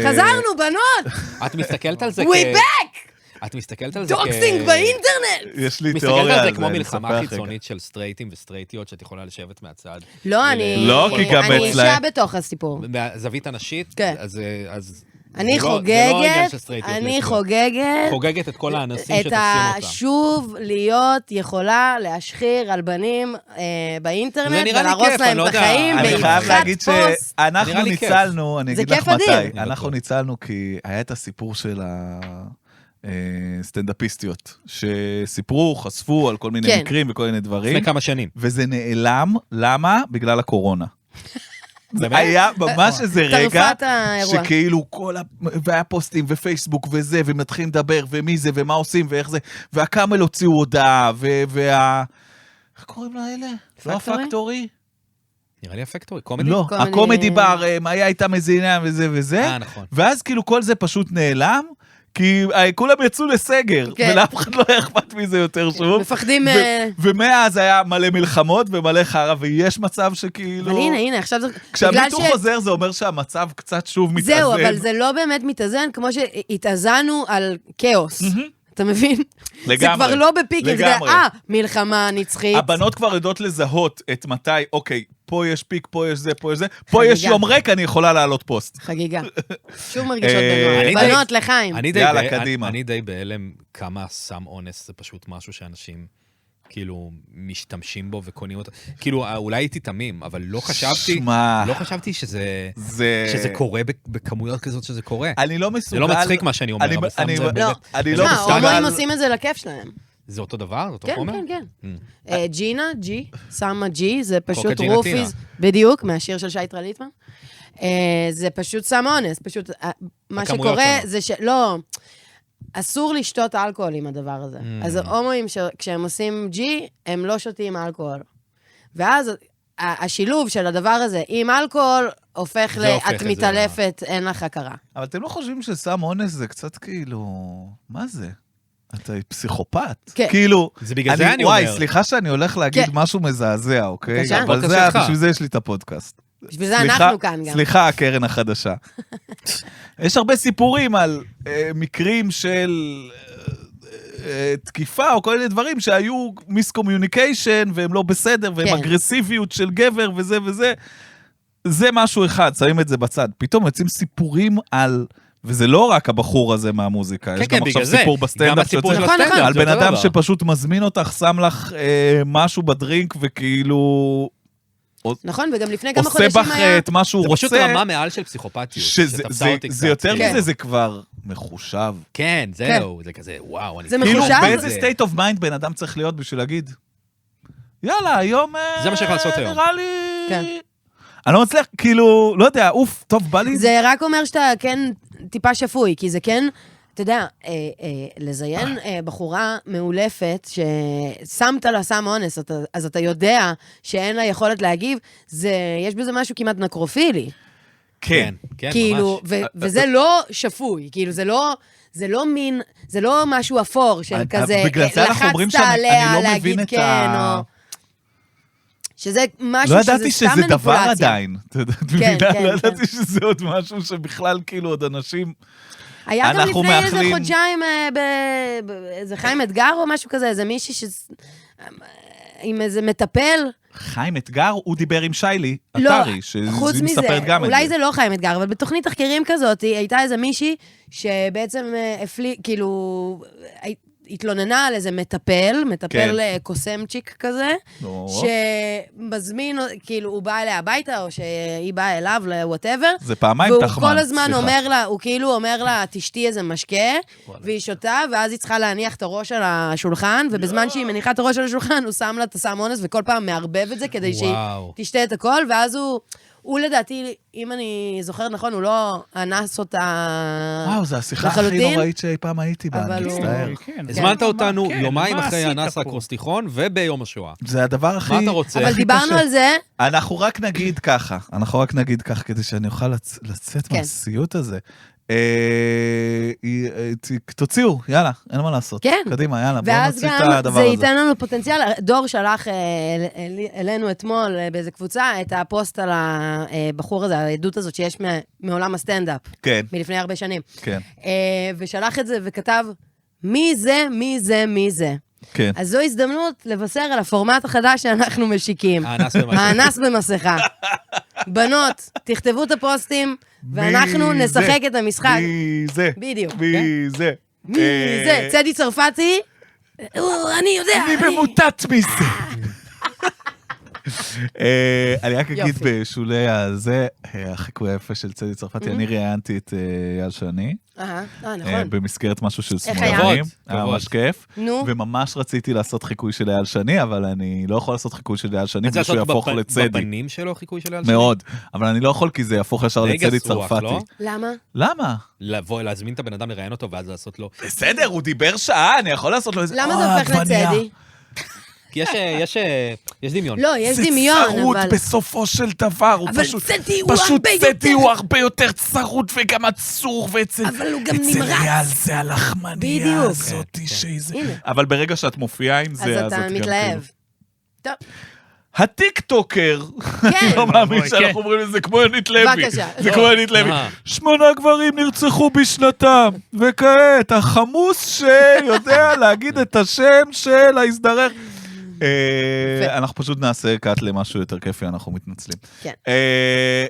חזרנו, בנות. את מסתכלת על זה We back! את מסתכלת על זה דוקסינג באינטרנט! יש לי תיאוריה מסתכלת על על זה, זה כמו מלחמה חיצונית של סטרייטים וסטרייטיות, שאת יכולה לשבת מהצד. לא, כי גם אני אצלה... אישה בתוך הסיפור. מהזווית הנשית, אז... אני חוגגת את כל האנסים את שתופסים אותם. שוב להיות יכולה להשחיר על בנים באינטרנט, ולהרוס להם את החיים, אני חייב להגיד שאנחנו ניצלנו, אני אגיד לך מתי, אנחנו ניצלנו כי היה את הסיפור של הסטנדאפיסטיות, שסיפרו, חשפו על כל מיני מקרים וכל מיני דברים. לפני כמה שנים. וזה נעלם, למה? בגלל הקורונה. זה היה ממש איזה רגע, שכאילו כל והיה פוסטים ופייסבוק וזה, ומתחילים לדבר, ומי זה, ומה עושים, ואיך זה, והקאמל הוציאו הודעה, איך קוראים לה אלה? לא הפקטורי? נראה לי הפקטורי, קומדי? לא, הקומדי בר, היה איתם איזה עניין וזה וזה, נכון. ואז כאילו כל זה פשוט נעלם, כי כולם יצאו לסגר, ולאף אחד לא היה אכפת מזה יותר שוב. מפחדים... ומאז היה מלא מלחמות ומלא חרא, ויש מצב שכאילו... אבל הנה, עכשיו זה... כשהמיטו חוזר, זה אומר שהמצב קצת שוב מתאזן. זהו, אבל זה לא באמת מתאזן, כמו שהתאזנו על כאוס. אתה מבין? לגמרי. זה כבר לא בפיקים, זה מלחמה נצחית. הבנות כבר יודעות לזהות את מתי, אוקיי, פה יש פיק, פה יש זה, פה יש זה, פה יש יום ריק, אני יכולה לעלות פוסט. חגיגה. שוב מרגישות בנות. בנות לחיים. יאללה, קדימה. אני די בהלם כמה סם אונס, זה פשוט משהו שאנשים כאילו, משתמשים בו וקונים אותו. כאילו, אולי הייתי תמים, אבל לא חשבתי שזה קורה בכמויות כזאת שזה קורה. אני לא מסוגל... זה לא מצחיק מה שאני אומר, אבל סתם זה באמת... אני לא מסוגל... הומואים עושים את זה לכיף שלהם. זה אותו דבר? זה אותו כן, חומר? כן, כן. ג'ינה, ג'י, סמה ג'י, זה פשוט קוקה רופיז, ג'ינטינה. בדיוק, מהשיר של שי טרליטמן. זה פשוט סם אונס, פשוט מה הכמויות שקורה שונות. זה לא, אסור לשתות אלכוהול עם הדבר הזה. אז ההומואים, כשהם עושים ג'י, הם לא שותים אלכוהול. ואז השילוב של הדבר הזה עם אלכוהול הופך זה הופך את את זה מתעלפת, אין לך הכרה. אבל אתם לא חושבים שסם אונס זה קצת כאילו... מה זה? אתה פסיכופת. כן. כאילו... זה בגלל זה אני אומר. וואי, סליחה שאני הולך להגיד כן. משהו מזעזע, אוקיי? בבקשה. אבל הפודקאסט זה, שלך. בשביל זה יש לי את הפודקאסט. בשביל זה אנחנו כאן גם. סליחה, הקרן החדשה. יש הרבה סיפורים על מקרים של תקיפה או כל מיני דברים שהיו מיסקומיוניקיישן והם לא בסדר והם כן. אגרסיביות של גבר וזה וזה. זה משהו אחד, שמים את זה בצד. פתאום יוצאים סיפורים על... וזה לא רק הבחור הזה מהמוזיקה, יש כן, גם עכשיו בגלל זה. סיפור גם בסטנדאפ הסיפור של נכון, הסטנדאפ, נכון. על זה בן אותו אדם דבר. שפשוט מזמין אותך, שם לך משהו בדרינק וכאילו נכון, וגם לפני כמה עושה חודשים בך היה... את מה שהוא זה רוצה. פשוט רמה מעל של פסיכופתיות, שתפסה אותי קצת. זה יותר כאילו. מזה, זה כבר מחושב. כן, זהו, זה כזה, וואו. אני זה כאילו מחושב? באיזה זה. state of mind בן אדם צריך להיות בשביל להגיד, יאללה, היום... זה מה שצריך לעשות היום. נראה לי... כן. אני לא מצליח, כאילו, לא יודע, אוף, טוב, בא לי... זה רק אומר שאתה כן טיפה שפוי, כי זה כן, אתה יודע, לזיין בחורה מאולפת ששמת לה סם אונס, אז אתה יודע שאין לה יכולת להגיב, יש בזה משהו כמעט נקרופילי. כן. כן, כאילו, ממש. וזה לא שפוי, כאילו, זה לא מין, זה לא משהו אפור של כזה, בגלל זה אנחנו אומרים לחצת שאני עליה לא להגיד מבין את כן, ה... או... שזה משהו לא שזה ידעתי סתם שזה דבר מניפולציה. עדיין. אתה יודע, את כן, מבינה? כן, לא כן. ידעתי שזה עוד משהו שבכלל כאילו עוד אנשים... היה גם אנחנו לפני איזה מאחלים- חודשיים, איזה חיים אתגר או משהו כזה, איזה מישהי עם איזה מטפל. חיים אתגר, הוא דיבר עם שיילי, לא, אתרי, חוץ שהיא מזה, מספרת גם את אולי זה. זה לא חיים אתגר, אבל בתוכנית תחקירים כזאת, הייתה איזה מישהי שבעצם כאילו, התלוננה על איזה מטפל קוסמצ'יק כזה, נו. שמזמין, כאילו, הוא בא אליה הביתה, או שהיא באה אליו, ל-whatever, זה פעמיים והוא תחמן, כל הזמן סליחה. אומר לה, הוא כאילו אומר לה, תשתי איזה משקה, והיא שותה, ואז היא צריכה להניח את הראש על השולחן, ובזמן שהיא מניחה את הראש על השולחן, הוא שם לה את הסם אונס, וכל פעם מערבב את זה, כדי שהיא וואו. תשתה את הכל, ואז הוא לדעתי, אם אני זוכרת נכון, הוא לא אנס אותה וואו, זו השיחה הכי לחלוטין. נוראית שאי פעם הייתי בה, אבל אני הוא- מצטער. כן, הזמנת מה- אותנו כן, יומיים מה אחרי עשית הנס פה? האקרוסטיכון וביום השואה. זה הדבר הכי... מה אתה רוצה? אבל דיברנו על זה, אנחנו רק נגיד ככה, כדי שאני אוכל לצאת כן. מהסיוט הזה. תוציאו, יאללה, אין מה לעשות. כן. קדימה, יאללה, בואו ואז נוציא את גם זה הדבר הזה. ייתן לנו פוטנציאל. דור שלח אלינו אתמול באיזה קבוצה את הפוסט על הבחור הזה, העדות הזאת שיש מעולם הסטנדאפ, כן, מלפני הרבה שנים. כן, ושלח את זה וכתב, מי זה, מי זה, מי זה. כן. אז זו הזדמנות לבשר על הפורמט החדש שאנחנו משיקים. האנס במסכה. האנס במסכה. בנות, תכתבו את הפוסטים, ואנחנו מי נשחק זה? את המשחק. מי זה? בדיוק. מי זה? מי זה? צדי צרפתי? אני יודע. אני ממוטט מזה. אני רק אגיד יופי. בשולי הזה, החיקוי היפה של צדי צרפתי, אני ראיינתי את אייל שני, נכון. במסגרת משהו של איך היה? שמאלנים, כבוד, היה כבוד. ממש כיף, נו. וממש רציתי לעשות חיקוי של אייל שני, אבל אני לא יכול לעשות חיקוי של אייל שני, אתה בלי שהוא לעשות יהפוך לצדי. בבנים שלו חיקוי של אייל שני? מאוד, אבל אני לא יכול כי זה יהפוך ישר רגע לצדי סרוח, צרפתי. לא? למה? למה? לבוא, להזמין את הבן אדם, לראיין אותו, ואז לעשות לו... בסדר, הוא דיבר שעה, אני יכול לעשות לו איזה... למה זה הופך עגבנייה. לצדי? כי יש דמיון. לא, יש זה דמיון, צרות אבל... בסופו של דבר, הוא אבל פשוט... צדי הוא פשוט הרבה צדי יותר... הוא הרבה יותר צרות וגם עצור, ואצל... אבל הוא גם אצל נמרץ. ריאל זה הלחמניה בדיוק. הזאתי שזה... הנה. אבל ברגע שאת מופיעה עם זה, אז אז אתה את גם מתלהב. כאילו- טוב, הטיקטוקר, כן. לא מאמין אוי, שאנחנו כן. אומרים לזה כמו יונית לוי. בבקשה. זה לא. כמו יונית לוי. 8 גברים נרצחו בשנתם, וכעת החמוס שיודע להגיד את השם של ההזדרך. אנחנו פשוט נעשה קאט למשהו יותר כיפי, אנחנו מתנצלים. כן.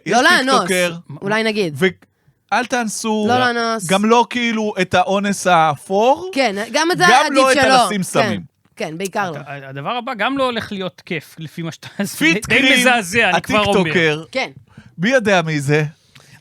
יש לא לאנוס. טיקטוקר, אולי נגיד. ואל תאנסו, לא לאנוס. גם לא כאילו את האונס האפור, כן, גם את זה גם עדיף לא את שלא. הלשים כן. סמים. כן, בעיקר לא. הדבר הבא גם לא הולך להיות כיף, לפי מה שאתה... פיטקרים, די מזעזע, אני כבר אומר. הטיקטוקר. כן. מי יודע מי זה?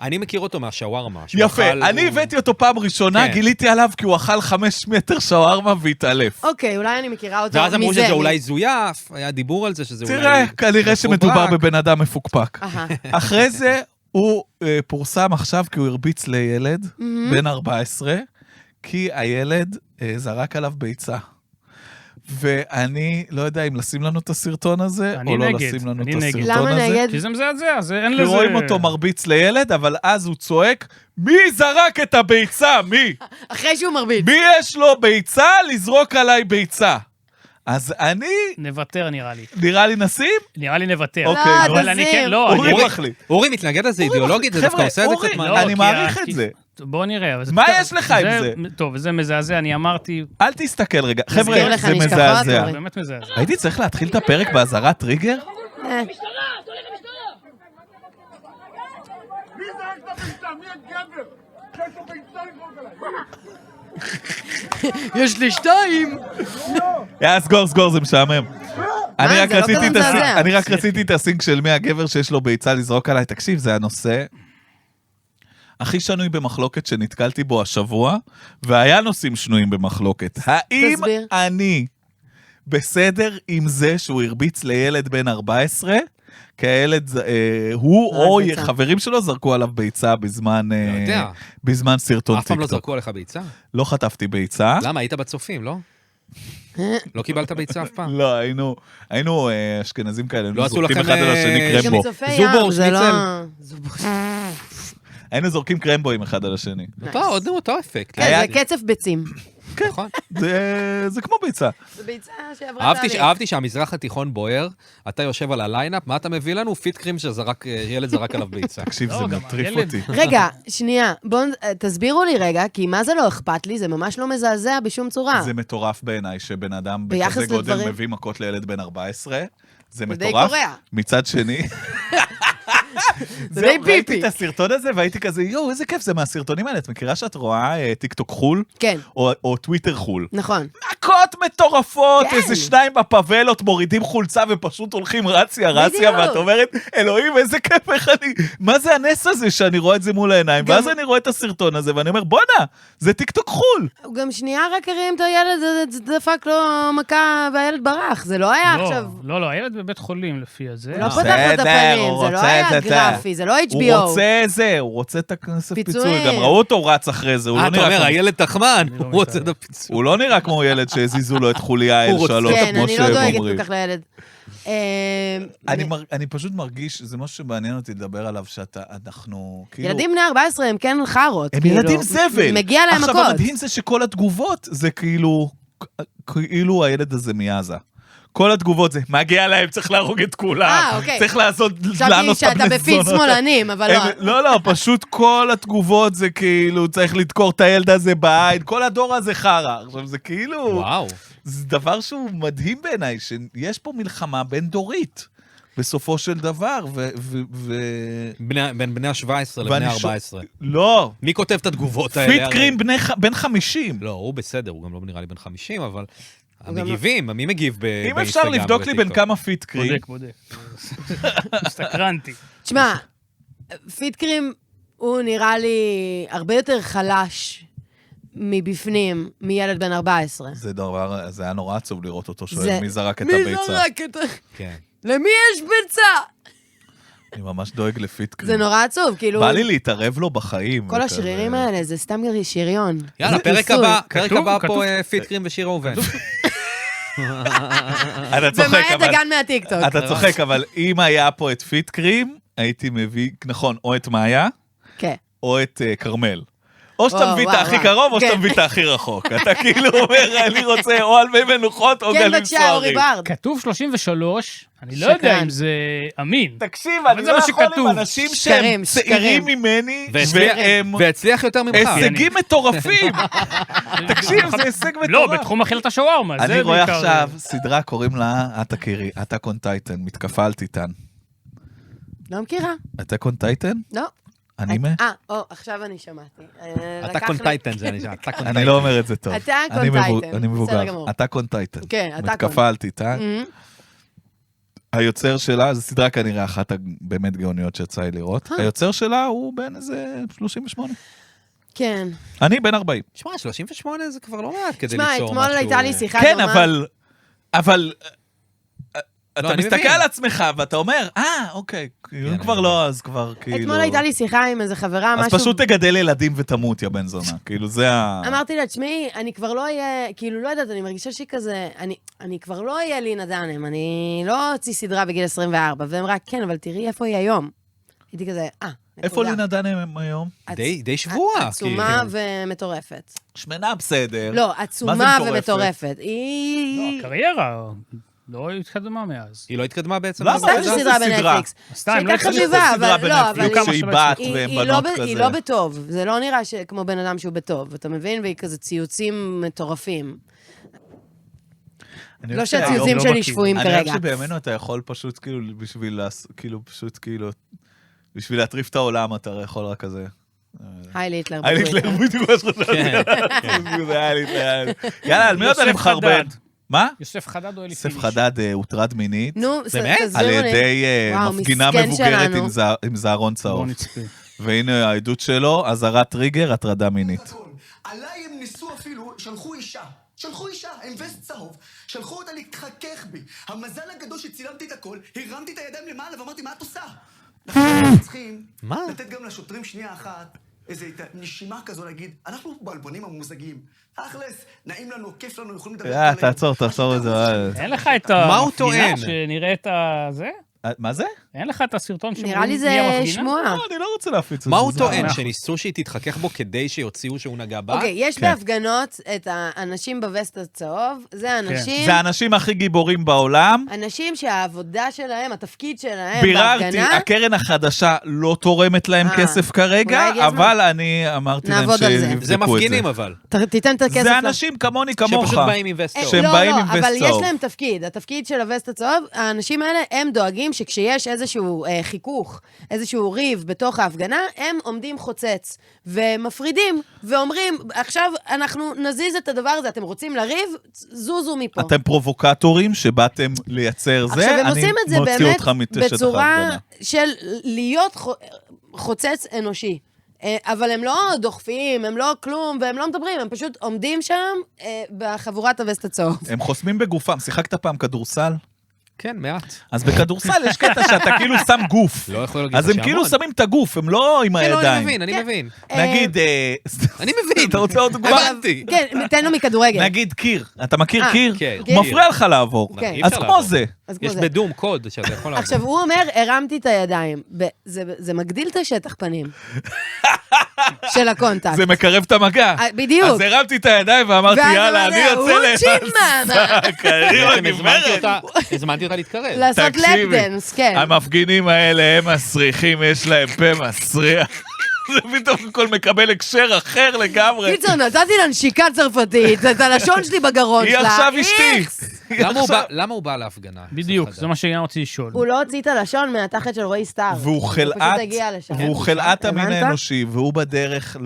אני מכיר אותו מהשווארמה. יפה, אני הבאתי אותו פעם ראשונה, כן. גיליתי עליו כי הוא אכל 5 מטר שווארמה והתעלף. אוקיי, אולי אני מכירה אותו ואז אמרו מזה. שזה אולי זויף, היה דיבור על זה שזה אולי... תראה, כנראה שמדובר מפוברק. בבן אדם מפוקפק. אהה. אחרי זה הוא פורסם עכשיו כי הוא הרביץ לילד בן 14, כי הילד זרק עליו ביצה. ואני לא יודע אם לשים לנו את הסרטון הזה, אני או לא נגד, לשים לנו את אני נגד. הסרטון למה הזה. נגד? כי זה מזעזע, זה אין כי לזה... רואים אותו מרביץ לילד, אבל אז הוא צועק, מי זרק את הביצה? מי? אחרי שהוא מרביץ. מי יש לו ביצה לזרוק עליי ביצה? אז אני, נוותר נראה לי. נראה לי נשים? נראה לי נוותר. אוקיי, אבל לא, אני תשים. כן, לא, אורי אני... מחליט. אורי מתנגד לזה אידיאולוגית, זה דווקא חבר'ה, עושה את זה אורי, קצת לא, מעניין. אני כי מעריך את זה. בוא נראה. אבל זה מה קצת- יש לך עם זה? טוב, זה מזעזע, אני אמרתי, אל תסתכל רגע. מזכיר חבר'ה, לך זה נשכחות, מזעזע. אורי. באמת מזעזע. הייתי צריך להתחיל את הפרק באזהרת טריגר? אה, מי זרק את הביצה? מי הגבר? שיש לו ביצה לזרוק עליי. יש לי 2. סגור, זה משעמם. אני זה רק לא רציתי כזה את מזעזע. אני רק רציתי את הסינק של מי הגבר שיש לו ביצה לזרוק עליי. תקשיב, זה הנושא הכי שנוי במחלוקת שנתקלתי בו השבוע, והיה נושאים שנויים במחלוקת. האם תסביר. אני בסדר עם זה שהוא הרביץ לילד בן 14, כי הילד, הוא רק או ביצה. חברים שלו זרקו עליו ביצה בזמן סרטון אף פעם לא טיקטוק. זרקו עליך ביצה? לא חטפתי ביצה. למה? היית בצופים, לא? לא קיבלת ביצה אף פעם? לא, היינו אשכנזים כאלה, היינו לא עשו זורקים לכם, אחד על השני יש גם קרמבו. צופי זובור, ים, זה לא... שניצל. זובור. היינו זורקים קרמבוים אחד על השני. אותו אפקט. כן, היה- זה קצף ביצים. נכון. זה כמו ביצה. זה ביצה שעברה תהליך. אהבתי שהמזרח התיכון בוער, אתה יושב על הליינאפ, מה אתה מביא לנו? פיטקרים ילד זרק עליו ביצה. תקשיב, לא, זה גם מטריף הילד. אותי. רגע, שנייה, בואו תסבירו לי רגע, כי מה זה לא אכפת לי? זה ממש לא מזעזע בשום צורה. זה מטורף בעיניי שבן אדם ביחס בכזה גודל לדברים- מביא מכות לילד בן 14. זה זה די מטורף. קורע. מצד שני... זה די ראיתי פיפי. את הסרטון הזה והייתי כזה, יואו, איזה כיף זה מהסרטונים האלה. את מכירה שאת רואה טיקטוק חול? כן, או טוויטר חול? נכון. מכות מטורפות, כן. איזה 2 בפאבלות מורידים חולצה ופשוט הולכים רציה, בדיוק. ואת אומרת, אלוהים, איזה כיף, איך אני... מה זה הנס הזה שאני רואה את זה מול העיניים? גם- ואז אני רואה את הסרטון הזה ואני אומר, בואנה, זה טיקטוק חול. הוא גם שנייה רק הרים את הילד, זה דפק לו מכה והילד ברח, זה לא היה עכשיו... לא, הילד בבית חולים לפי הזה. הוא לא פתח לו את בסדר, הפנים, הוא זה לא רוצה היה את גרפי, זה לא הוא HBO. רוצה זה, הוא רוצה את הכסף פיצוי. פיצויים. גם ראו אותו רץ אחרי זה, הוא לא אתה נראה אומר, כמו... הילד תחמן, לא הוא רוצה את מתאר. הפיצוי. הוא לא נראה כמו ילד שהזיזו לו את חוליה הוא L3, רוצה- כן, כמו אני לא שהם דואגת אומרים. כל כך לילד. אני פשוט מרגיש, זה משהו שמעניין אותי לדבר עליו, שאנחנו, כאילו... ילדים בני 14 הם כן חארות. הם כאילו. ילדים זבל. מגיע להם עכשיו, מכות. המדהים זה שכל התגובות זה כאילו הילד הזה מעזה. כל התגובות זה, מגיע להם, צריך להרוג את כולם. אוקיי. צריך לעשות, חשבתי לענות את שאתה הבני בפיד זונות. שמאלנים, אבל לא. לא, פשוט כל התגובות זה כאילו, צריך לדקור את הילד הזה בעין, כל הדור הזה חרא. עכשיו, זה כאילו, וואו. זה דבר שהוא מדהים בעיניי, שיש פה מלחמה בין דורית, בסופו של דבר, בין בני ה-17 לבני ואני ה-14. לא, מי כותב את התגובות האלה? פיט קרים בן 50. לא, הוא בסדר, הוא גם לא נראה לי בן 50, אבל... הוא גם- המגיבים, מי מגיב באינסטגרם? אם אפשר לבדוק לי בין ובטיקטוק? כמה פיט קרים, בודק. הסתקרנתי. תשמע, פיטקרים הוא נראה לי הרבה יותר חלש מבפנים מילד בן 14. זה היה נורא עצוב לראות אותו זה- שואל מי זרק את מי הביצה. זרק את ה... כן. למי יש ביצה? אני ממש דואג לפיט קרים. זה נורא עצוב, כאילו... בא לי להתערב לו בחיים. כל השרירים האלה, זה סתם שריון. יאללה, זה פרק ניסוי. הבא, פרק כתוב, הבא כתוב. פה פיט קרים ושיר ראובן. אתה צוחק, ומאיה אבל... דגן מהטיקטוק. אתה צוחק, אבל אם היה פה את פיט קרים, הייתי מביא, נכון, או את מאיה, כן. או את כרמל. או שאתה וואו, מביא את וואו, הכי וואו. קרוב, או שאתה כן. מביא את הכי רחוק. אתה כאילו אומר, אני רוצה או על מי מנוחות או כן, גלים בבקשה, אורי סוערים. ברד. כתוב 33, אני לא שקרן. יודע אם זה אמין. תקשיב, אבל אני זה לא מה יכול שכתוב. עם אנשים שקרים, שהם צעירים שקרים. ממני, והצליח- והם והצליח יותר ממך. הישגים מטורפים. תקשיב, זה הישג מטורף. לא, בתחום אכילת השווארמה. זה אני רואה בעיקר- עכשיו סדרה, קוראים לה, את תכירי, Attack on Titan, מתקפה על טיטן. לא מכירה. Attack on Titan? לא. אנימה? עכשיו אני שמעתי. אתה קונטייטן, זה נשמע. אני לא אומר את זה טוב. אתה קונטייטן. אני מבוגר. אתה קונטייטן. כן, אתה מתקפה על טיטן. היוצר שלה, זו סדרה כנראה אחת הבאמת גאוניות שיצא לי לראות. היוצר שלה הוא בן איזה 38. כן. אני בן 40. שמע, 38 זה כבר לא מעט כדי ליצור משהו. שמע, אתמול הייתה לי שיחה כן, דומה. אבל... אתה אני מסתכל מבין. על עצמך ואתה אומר, אוקיי, אם כבר לא, אז כבר כאילו... אתמול הייתה לי שיחה עם איזה חברה, אז משהו... פשוט תגדל ילדים ותמות, יא בן זונה. כאילו זה ה... אמרתי לה, תשמעי, אני כבר לא אהיה, כאילו, לא יודעת, אני מרגישה שכזה, אני כבר לא אהיה לינה דנם, אני לא אוציא סדרה בגיל 24, והם רק, כן, אבל תראי איפה היא היום. הייתי כזה, איפה לינה דנם הם היום? די שבוע. עצומה ומטורפת. שמנה בסדר. לא, מה זה עצומה מטורפת? ומטורפת. לא, היא... קריירה, לא התקדמה מאז. היא לא התקדמה בעצם. למה? סתם איזה סדרה סדרה? בנטפליקס. סתם, לא שהייתה התחדמה. חביבה, סדרה אבל לא, אבל... בנטפליקס שהיא בת היא והם לא בנות ב- כזה. היא לא בטוב, זה לא נראה כמו בן אדם שהוא בטוב, אתה מבין? והיא כזה ציוצים מטורפים. אני לא חושב שהיום שהציוצים לא שלי מכיר. שפויים אני כרגע. חושב שבימינו אתה יכול פשוט בשביל להטריף את העולם אתה יכול רק כזה. היי ליטלר. היה לי התלהב בדיוק מה שחשבתי. זה היה לי התלהב. יאללה, על מי עוד אני יוסף מחרבן? חדד. מה? יוסף חדד או אלי יוסף פיניש? חדד הוטרד מינית. נו, באמת? על תסבירו לי. ידי וואו, מפגינה מסכן מבוגרת שלנו. עם זערון בואו צהוב. נצפה. והנה העדות שלו, אזהרת טריגר, הטרדה מינית. עליי הם ניסו אפילו, שלחו אישה, עם וסט צהוב, שלחו אותה להתחכך בי. המזל הגדול שצילמתי את הכל, הרמתי את הידיים למעלה ואמרתי, מה את עושה? אנחנו צריכים מה? לתת גם לשוטרים שנייה אחת, איזו נשימה כזו להגיד, אנחנו בלבונים הממוזגים. תכלס, נעים לנו, כיף לנו, יכולים לדבר עליהם. תעצור את זה. אין לך את מה הוא המפגינה טוען? שנראה את זה? מה זה? אין לך את הסרטון שמראים נראה לי מי זה המפגינה? שמועה. לא, אני לא רוצה להפיץ את זה. מה הוא זה טוען? מאה. שניסו שהיא תתחכך בו כדי שיוציאו שהוא נגע בה? אוקיי, יש כן. בהפגנות את האנשים בווסט הצהוב, זה אנשים... זה האנשים הכי גיבורים בעולם. אנשים שהעבודה שלהם, התפקיד שלהם ביררתי, בהפגנה, הקרן החדשה לא תורמת להם כסף כרגע, אולי הגיע הזמן. אבל אני אמרתי להם נעבוד על זה. שיבדקו את זה. זה מפגינים אבל. תיתן את הכסף. זה אנשים כמוני, כמוך. שפשוט באים עם וסט צהוב. שהם באים עם וסט אבל יש צהוב. להם תפקיד. התפקיד של הווסט הצהוב, האנשים האלה, הם דואגים שכשיש איזשהו חיכוך, איזשהו ריב בתוך ההפגנה, הם עומדים חוצץ, ומפרידים, ואומרים, עכשיו אנחנו נזיז את הדבר הזה, אתם רוצים לריב? זוזו מפה. אתם פרובוקטורים שבאתם לייצר עכשיו, זה, הם אני עושים את זה מוציא באמת אותך משטח בצורה ההפגנה. של להיות חוצץ אנושי. אבל הם לא דוחפים, הם לא כלום, והם לא מדברים, הם פשוט עומדים שם בחבורת הווסט הצהוב. הם חוסמים בגופם. שיחקת פעם כדורסל? כן, מעט. אז בכדורסל יש קטע שאתה כאילו שם גוף. לא יכול להגיד אז הם שהמון. כאילו שמים את הגוף, הם לא עם כן, לא, הידיים. אני מבין. נגיד... אני מבין. אתה רוצה עוד דוגמה? הבנתי. כן, תן לו מכדורגל. נגיד קיר. אתה מכיר קיר? כן. הוא מפריע לך לעבור. כן. אי אז אפשר כמו לעבור. זה. אז כמו יש זה. בדום קוד שאתה יכול לעבור. עכשיו, הוא אומר, הרמתי את הידיים. זה מגדיל את השטח פנים של הקונטקט. זה מקרב את המגע. בדיוק. אז הרמתי את הידיים ואמרתי, ואז יאללה, אני הוא יוצא צ'ימאמה. קדימה, בעצם גברת. הזמנתי אותה להתקרב. לעשות תקשיבי, לפדנס, כן. המפגינים האלה הם מסריחים, יש להם פה מסריח. זה פתאום הכל מקבל הקשר אחר לגמרי. קיצור, נתתי לה נשיקה צרפתית, את הלשון שלי בגרון היא שלה. עכשיו אשתי. איכס. למה הוא בא להפגנה? בדיוק, זה מה שאני רוצה לשאול. הוא לא הוציא את הלשון מהתחת של רועי סטאר. והוא הוא חלאת, פשוט הגיע לשם. והוא חלאת המין הבנת? האנושי, והוא בדרך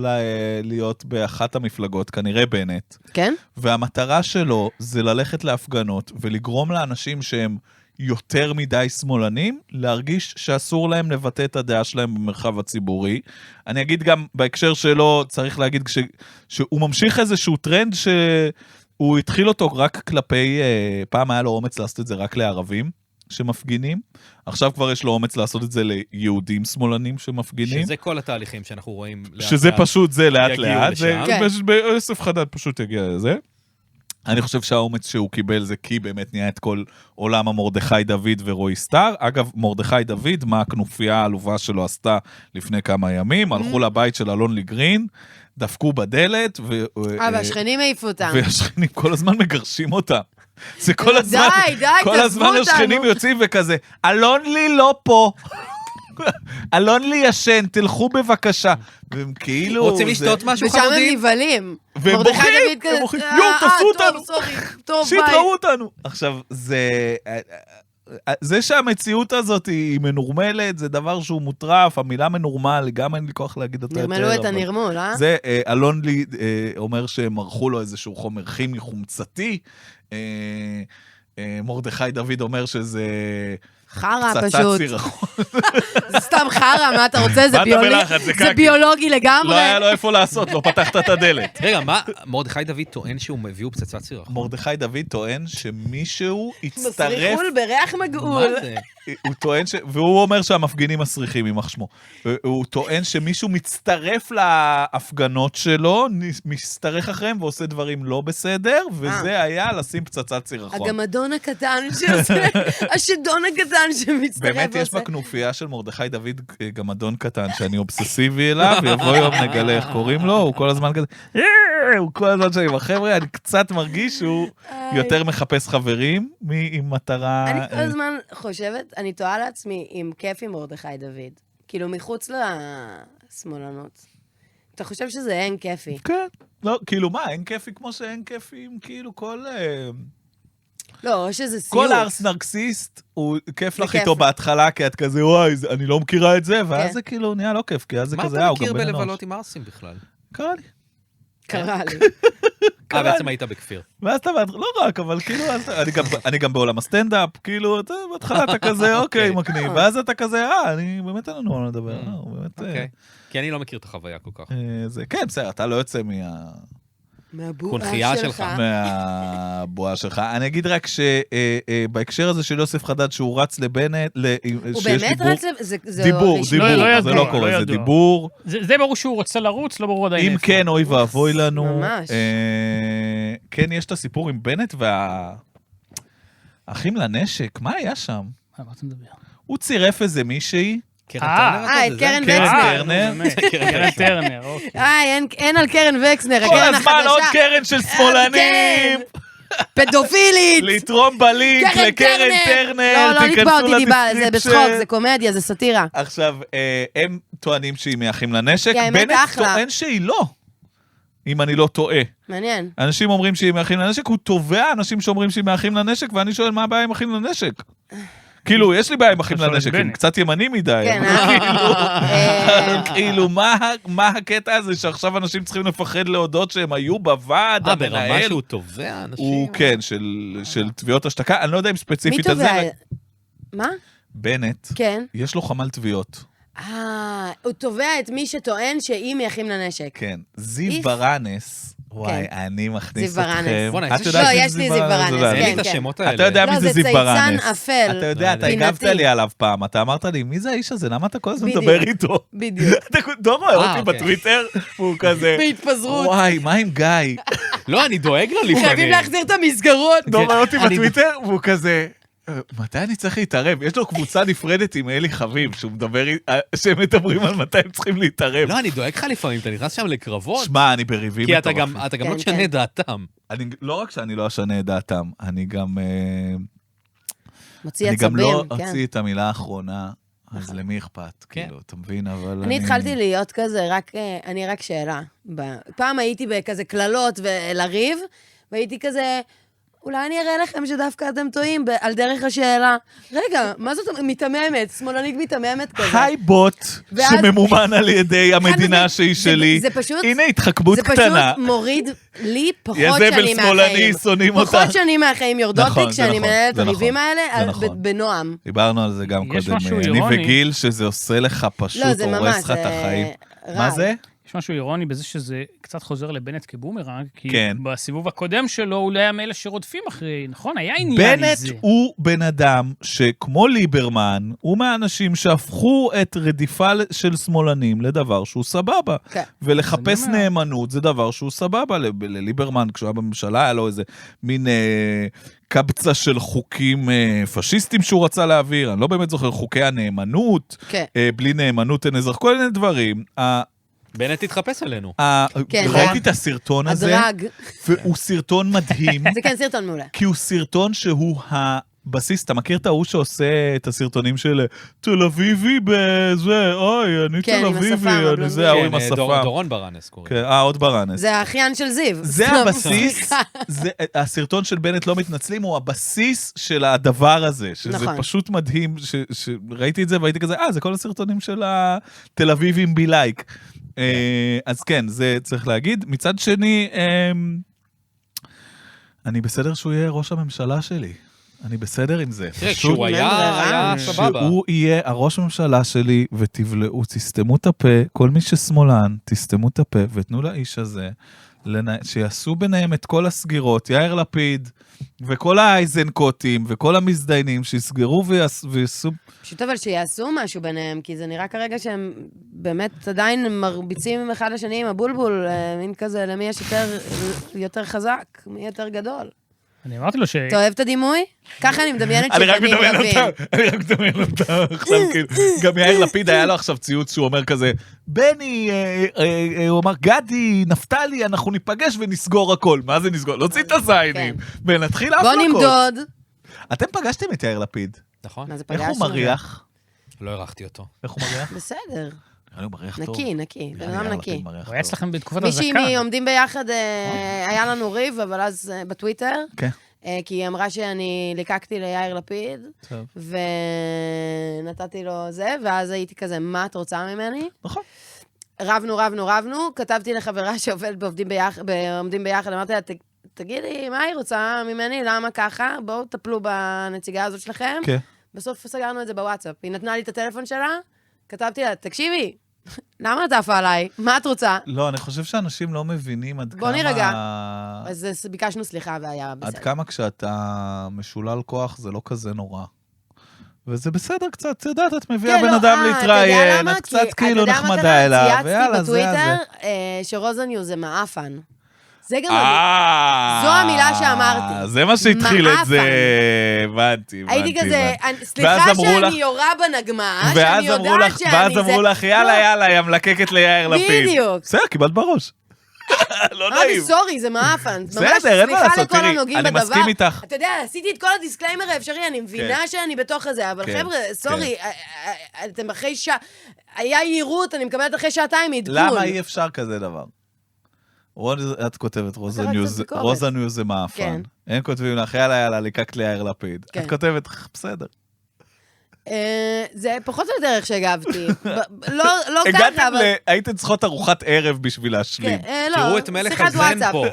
להיות באחת המפלגות, כנראה בנט. כן? והמטרה שלו זה ללכת להפגנות ולגרום לאנשים שהם יותר מדי שמאלנים, להרגיש שאסור להם לבטא את הדעה שלהם במרחב הציבורי. אני אגיד גם בהקשר שלו, צריך להגיד שהוא ממשיך איזשהו טרנד שהוא התחיל אותו רק כלפי, פעם היה לו אומץ לעשות את זה רק לערבים שמפגינים, עכשיו כבר יש לו אומץ לעשות את זה ליהודים שמאלנים שמפגינים. שזה כל התהליכים שאנחנו רואים לאט שזה לאט. פשוט זה לאט יגיעו לאט, לשם. כן. ביוסף חדד פשוט יגיע לזה. אני חושב שהאומץ שהוא קיבל זה כי באמת נהיה את כל עולם המרדכי דוד ורועי סטאר. אגב, מרדכי דוד, מה הכנופיה העלובה שלו עשתה לפני כמה ימים, הלכו לבית של אלון ליגרין, דפקו בדלת, והשכנים העיפו אותם. והשכנים כל הזמן מגרשים אותם. זה כל הזמן, די, כל הזמן תעזבו השכנים אותנו. יוצאים וכזה, אלון לי לא פה. אלון לי ישן, תלכו בבקשה. והם כאילו... רוצים לשתות משהו ושם הם חמודים? נבהלים. והם מרדכי בוכים, דוד כזה, הם בוכים, יואו, תפסו אותנו. טוב, סורי, טוב, שיט, ביי. ראו אותנו. עכשיו, זה... זה שהמציאות הזאת היא מנורמלת, זה דבר שהוא מוטרף, המילה מנורמל, גם אין לי כוח להגיד אותה יותר. נרמלו את הנרמול, אה? זה, אלון לי אומר שהם ערכו לו איזשהו חומר כימי חומצתי, מרדכי דוד אומר שזה... חרה פצצת פשוט. סירחון. זה סתם חרה, מה אתה רוצה? באת בלחץ, זה קקי. זה ביולוגי לגמרי. לא היה לו איפה לעשות, לא פתחת את הדלת. רגע, מה, מרדכי דוד טוען שהוא הביאו פצצת סירחון? מרדכי דוד טוען שמישהו מסריח הצטרף... חול בריח מגעול. מה זה? הוא טוען והוא אומר שהמפגינים מסריחים, יימח שמו. הוא טוען שמישהו מצטרף להפגנות שלו, מסתרך אחריהם ועושה דברים לא בסדר, וזה היה לשים פצצת סירחון. הגמדון הקטן שעושה, השדון הקטן שמצטרף. באמת יש בכנופיה של מרדכי דוד גמדון קטן, שאני אובססיבי אליו, ויבוא יום נגלה איך קוראים לו, הוא כל הזמן כזה, הוא כל הזמן שאני עם החבר'ה, אני קצת מרגיש שהוא יותר מחפש חברים, עם מטרה... אני כל הזמן חושבת, אני תוהה לעצמי עם כיף עם מרדכי דוד. כאילו, מחוץ לשמאלנות. אתה חושב שזה אין כיפי? כן. לא, כאילו מה, אין כיפי כמו שאין כיפי עם כאילו כל... לא, או שזה סיוט. כל ארס נרקסיסט, הוא כיף לך כיף. איתו בהתחלה, כי את כזה, וואי, אני לא מכירה את זה, ואז זה כאילו נהיה לא כיף, כי אז זה כזה, מה הוא אתה גם מכיר בן אנוש. בלבלות עם ארסים בכלל? קרה לי. קרה לי. בעצם היית בכפיר. ואז אתה, לא רק, אבל כאילו, אני גם בעולם הסטנדאפ, כאילו, בהתחלה אתה כזה, אוקיי, מקניב, ואז אתה כזה, אני באמת אין לנו מה לדבר, באמת... אוקיי. כי אני לא מכיר את החוויה כל כך. זה, כן, בסדר, אתה לא יוצא קונחייה שלך. מהבועה שלך. אני אגיד רק שבהקשר הזה של יוסף חדד, שהוא רץ לבנט, הוא באמת רץ לבנט? דיבור, לא ידוע, זה לא קורה, לא זה ידוע. דיבור. זה ברור שהוא רוצה לרוץ, לא ברור עדיין אם איפה. כן, אוי ואבוי לנו. ממש. כן, יש את הסיפור עם בנט והאחים לנשק, מה היה שם? מה אתה מדבר? הוא צירף איזה מישהי, קרן טרנר? את קרן קרן וקסנר. טרנר. קרן טרנר, אוקיי. אין על קרן וקסנר, כל הקרן הזמן עוד החדשה. קרן של שמאלנים, פדופילית. לתרום בלינק לקרן טרנר, לא לתבע אותי דיבה, זה לדיסקריפשן. בצחוק, זה קומדיה, זה סאטירה. עכשיו, הם טוענים שהיא מאחים לנשק, כי האמת בנט אחלה. טוען שהיא לא, אם אני לא טועה. מעניין. אנשים אומרים שהיא מאחים לנשק, הוא תובע אנשים שאומרים שהיא מאחים לנשק, ואני שואל מה הבעיה עם אחים לנשק? כאילו, יש לי בעיה עם אחים שואל את לנשק, הם בנט. קצת ימני מדי, כן, אבל כאילו, מה הקטע הזה שעכשיו אנשים צריכים לפחד להודות שהם היו בוועד, ברמה המנהל? שהוא תובע אנשים? הוא כן, של תביעות השתקה, אני לא יודע אם מי ספציפית על זה, תובע? מה? בנט, כן. יש לו חמ"ל תביעות. הוא תובע את מי שטוען שהיא מאחים לנשק. כן, זיו איף. ברנס, וואי, אני מכניס זיו ברנס. אתכם. בוא'נה, את איזה יודעת לא, מי יש זה לי זיו ברנס, זה לא אין לי אני. את השמות אתה האלה. יודע לא, מי זה זה זיו ברנס. צייצן אפל. אתה יודע, אתה הגבת פינתי. לי עליו פעם, אתה אמרת לי, מי זה האיש הזה? למה אתה כל הזמן בדיוק. מדבר איתו? בדיוק. אתה לא רואה אותי אוקיי. בטוויטר, והוא כזה, בהתפזרות. וואי, מה עם גיא? לא, אני דואג לו לפעמים. חייבים להחזיר את המסגרות. לא רואה אותי אני- בטוויטר, והוא כזה, מתי אני צריך להתערב? יש לו קבוצה נפרדת עם אלי חביב, שהם מדברים על מתי הם צריכים להתערב. לא, אני דואג לך לפעמים, אתה נכנס שם לקרבות, שמע, אני בריבים כי אתה מטורפים. גם לא כן, תשנה כן. את דעתם. לא רק שאני לא אשנה את דעתם, אני גם מוציא אני גם לא עצבים, כן. אוציא את המילה האחרונה, אז למי אכפת? כן. כאילו, אתה מבין, אבל אני התחלתי להיות כזה, אני רק שאלה. פעם הייתי בכזה קללות ולריב, והייתי כזה, אולי אני אראה לכם שדווקא אתם טועים על דרך השאלה. רגע, מה זאת מיתממת? שמאלנית מיתממת כזה. היי בוט, ואז- שממומן על ידי המדינה שהיא זה- שלי. זה פשוט- הנה התחכמות זה קטנה. פשוט מוריד לי פחות יא זבל שנים שמאלני, מהחיים. שונאים אותך. פחות שנים מהחיים יורדות נכון, לי זה כשאני נכון, מנהלת את זה הריבים נכון, האלה זה על- נכון. בנועם. דיברנו על זה גם יש קודם, משהו אני אירוני. וגיל, שזה עושה לך פשוט, לא, זה הורס ממש, לך את החיים. רע. מה זה? יש משהו אירוני בזה שזה קצת חוזר לבנט כבומרנג, כי כן. בסיבוב הקודם שלו הוא לא היה מאלה שרודפים אחרי, נכון? היה עניין בנט מזה. הוא בן אדם שכמו ליברמן, הוא מהאנשים שהפכו את רדיפה של שמאלנים לדבר שהוא סבבה. כן. ולחפש אני אומר. נאמנות זה דבר שהוא סבבה. לליברמן, כשהוא היה בממשלה, היה לו איזה מין קבצה של חוקים פשיסטים שהוא רצה להעביר, אני לא באמת זוכר, חוקי הנאמנות, כן. בלי נאמנות אין אזרח, כל מיני דברים. בנט תתחפש עלינו. כן, ראיתי את הסרטון הזה, הדרג. והוא סרטון מדהים. זה כן סרטון מעולה. כי הוא סרטון שהוא בסיס, אתה מכיר את ההוא שעושה את הסרטונים של תל אביבי בזה, אוי, אני כן, תל עם אביבי, השפם, אני זה, ההוא עם כן, השפם. דורון ברנס קוראים. כן, עוד ברנס. זה האחיין של זיו. זה הבסיס, הסרטון של בנט לא מתנצלים, הוא הבסיס של הדבר הזה, שזה נכון. פשוט מדהים, שראיתי את זה והייתי כזה, זה כל הסרטונים של התל אביבים בי לייק. אז כן, זה צריך להגיד. מצד שני, אני בסדר שהוא יהיה ראש הממשלה שלי. אני בסדר עם זה. תראה, כשהוא היה סבבה. שהוא יהיה הראש הממשלה שלי, ותבלעו, תסתמו את הפה, כל מי ששמאלן, תסתמו את הפה, ותנו לאיש הזה, שיעשו ביניהם את כל הסגירות, יאיר לפיד, וכל האייזנקוטים, וכל המזדיינים, שיסגרו ויעשו... פשוט אבל שיעשו משהו ביניהם, כי זה נראה כרגע שהם באמת עדיין מרביצים אחד לשני עם הבולבול, מין כזה, למי יש יותר חזק, מי יותר גדול. אני אמרתי לו אתה אוהב את הדימוי? ככה אני מדמיינת אני רק שבנים מדמיין רבים. אותה, אני רק מדמיין אותה עכשיו, כאילו, גם יאיר לפיד היה לו עכשיו ציוץ שהוא אומר כזה, בני, הוא אמר, גדי, נפתלי, אנחנו ניפגש ונסגור הכל. מה זה נסגור? להוציא את הזיינים, ונתחיל להפלקות. בוא נמדוד. אתם פגשתם את יאיר לפיד. נכון? מה זה איך פגשנו? הוא מריח? לא הרחתי אותו. איך הוא מריח? בסדר. הוא מריח טוב. נקי, בן אדם נקי. הוא היה אצלכם בתקופת מישהי הזקן. עומדים ביחד, היה לנו ריב, אבל אז בטוויטר, כן. כי היא אמרה שאני ליקקתי ליאיר לפיד, טוב. ונתתי לו זה, ואז הייתי כזה, מה את רוצה ממני? נכון. רבנו, כתבתי לחברה שעובדת בעומדים ביחד, אמרתי לה, תגידי, מה היא רוצה ממני? למה ככה? בואו תטפלו בנציגה הזאת שלכם. כן. בסוף סגרנו את זה בוואטסאפ. היא נתנה לי את הטלפון שלה, כתבתי לה, תקשיבי, למה את עפה עליי? מה את רוצה? לא, אני חושב שאנשים לא מבינים עד כמה... בוא נירגע. אז ביקשנו סליחה והיה בסדר. עד כמה כשאתה משולל כוח זה לא כזה נורא. וזה בסדר קצת, את יודעת, את מביאה בן אדם להתראיין, את קצת כאילו נחמדה אליו, ויאללה, זה זה. צייצתי בטוויטר שרוזניו זה מעפן. זה גם... זו המילה שאמרתי. זה מה שהתחיל את זה, הבנתי. הייתי כזה, סליחה שאני יורה בנגמ"ש, אני יודעת שאני... ואז אמרו לך, יאללה, היא המלקקת ליאיר לפיד. בדיוק. בסדר, קיבלת בראש. לא נעים. סורי, זה מעפן. בסדר, אין מה לעשות, תראי, אני מסכים איתך. אתה יודע, עשיתי את כל הדיסקליימר האפשרי, אני מבינה שאני בתוך הזה, אבל חבר'ה, סורי, אתם אחרי שעה, היה יעירות, אני מקבלת אחרי שעתיים עדכון. למה אי אפשר כזה דבר? את כותבת רוזניו זה מאפן. הם כותבים לך, יאללה, ליקקת ליאיר לפיד. את כותבת, בסדר. זה פחות או יותר איך שהגבתי. לא ככה, אבל... הייתם צריכות ארוחת ערב בשביל להשלים. תראו את מלך הזן פה.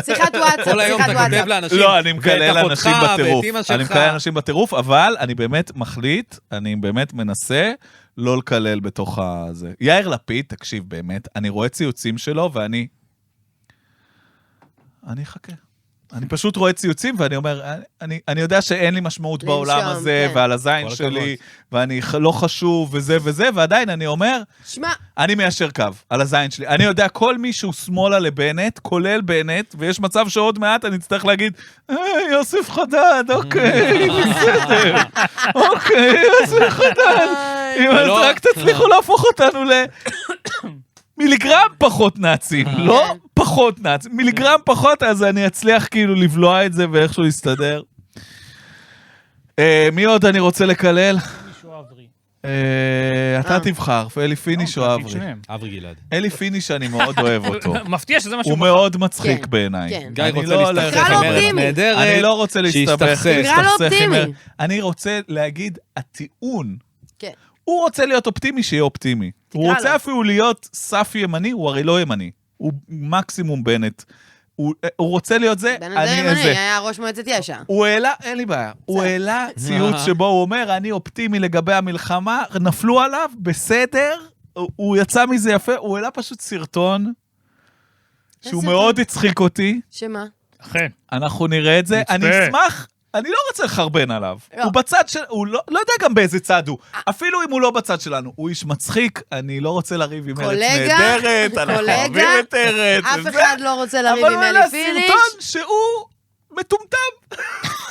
שיחת וואטסאפ. כל היום אתה כותב לאנשים. לא, אני מקלל אנשים בטירוף. אני מקלל אנשים בטירוף, אבל אני באמת מחליט, אני באמת מנסה לא לקלל בתוך הזה. יאיר לפיד, תקשיב באמת, אני רואה ציוצים שלו ואני אחכה. אני פשוט רואה ציוצים, ואני אומר, אני יודע שאין לי משמעות בעולם הזה, ועל הזין שלי, ואני לא חשוב, וזה, ועדיין אני אומר, אני מיישר קו על הזין שלי. אני יודע, כל מי שהוא שמאלה לבנט, כולל בנט, ויש מצב שעוד מעט אני אצטרך להגיד, יוסף חדד, אוקיי, בסדר. אוקיי, יוסף חדד. אם רק תצליחו להפוך אותנו מיליגרם פחות נאצים, לא פחות נאצים, מיליגרם פחות, אז אני אצליח כאילו לבלוע את זה ואיכשהו להסתדר. מי עוד אני רוצה לקלל? אתה תבחר, אלי פיניש או אברי? אברי גלעד. אלי פיניש אני מאוד אוהב אותו. מפתיע שזה מה שהוא הוא מאוד מצחיק בעיניי. גיא רוצה להסתכסך עם ארץ נהדרת. אני לא רוצה להסתבך. נראה לו אופטימי. אני רוצה להגיד, הטיעון. הוא רוצה להיות אופטימי, שיהיה אופטימי. הוא רוצה אפילו להיות סף ימני, הוא הרי לא ימני. הוא מקסימום בנט. הוא רוצה להיות זה, בנט זה ימני, היה ראש מועצת יש"ע. הוא העלה, אין לי בעיה, הוא העלה ציוץ שבו הוא אומר, אני אופטימי לגבי המלחמה, נפלו עליו, בסדר, הוא יצא מזה יפה, הוא העלה פשוט סרטון, שהוא מאוד הצחיק אותי. שמה? אכן. אנחנו נראה את זה, אני אשמח... אני לא רוצה לחרבן עליו. הוא בצד של... הוא לא יודע גם באיזה צד הוא. אפילו אם הוא לא בצד שלנו. הוא איש מצחיק, אני לא רוצה לריב עם ארץ נהדרת, אנחנו אוהבים את ארץ. אף אחד לא רוצה לריב עם אלי פיניש. אבל הוא סרטון שהוא מטומטם.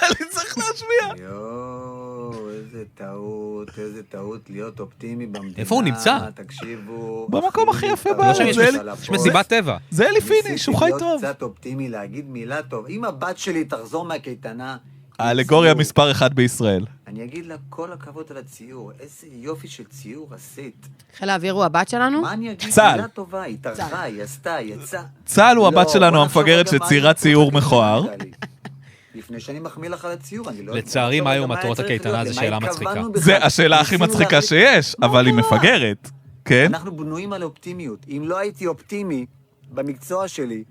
אני צריך להשמיע. יואו, איזה טעות להיות אופטימי במדינה. איפה הוא נמצא? תקשיבו. במקום הכי יפה בארץ. יש מסיבת טבע. זה אלי פיניש, הוא חי טוב. ניסיתי להיות קצת אופטימי, להגיד מילה טוב. אם הבת שלי תחזור מהקייטנה, האלגוריה מספר 1 בישראל. אני אגיד לה כל הכבוד על הציור, איזה יופי של ציור עשית. חיל האוויר הוא הבת שלנו? מה אני אגיד? צה"ל. מילה טובה, היא טרחה, היא עשתה, היא יצאה. צה"ל הוא הבת שלנו בוא נחשוב המפגרת רגע מה שציירה היו ציור מטרות מכוער. הקייטנה, גלי. לפני שאני מחמיא לך על הציור, אני לא... לצערי, מה היו נחשוב רגע מטרות היה צריך הקייטנה? להיות, זו למה שאלה התכוונו מצחיקה. בכלל? זה השאלה הכי ניסינו מצחיקה להחליט- שיש, אבל היא מפגרת. כן? אנחנו בנויים על אופטימיות. אם לא הייתי אופטימי במקצוע שלי,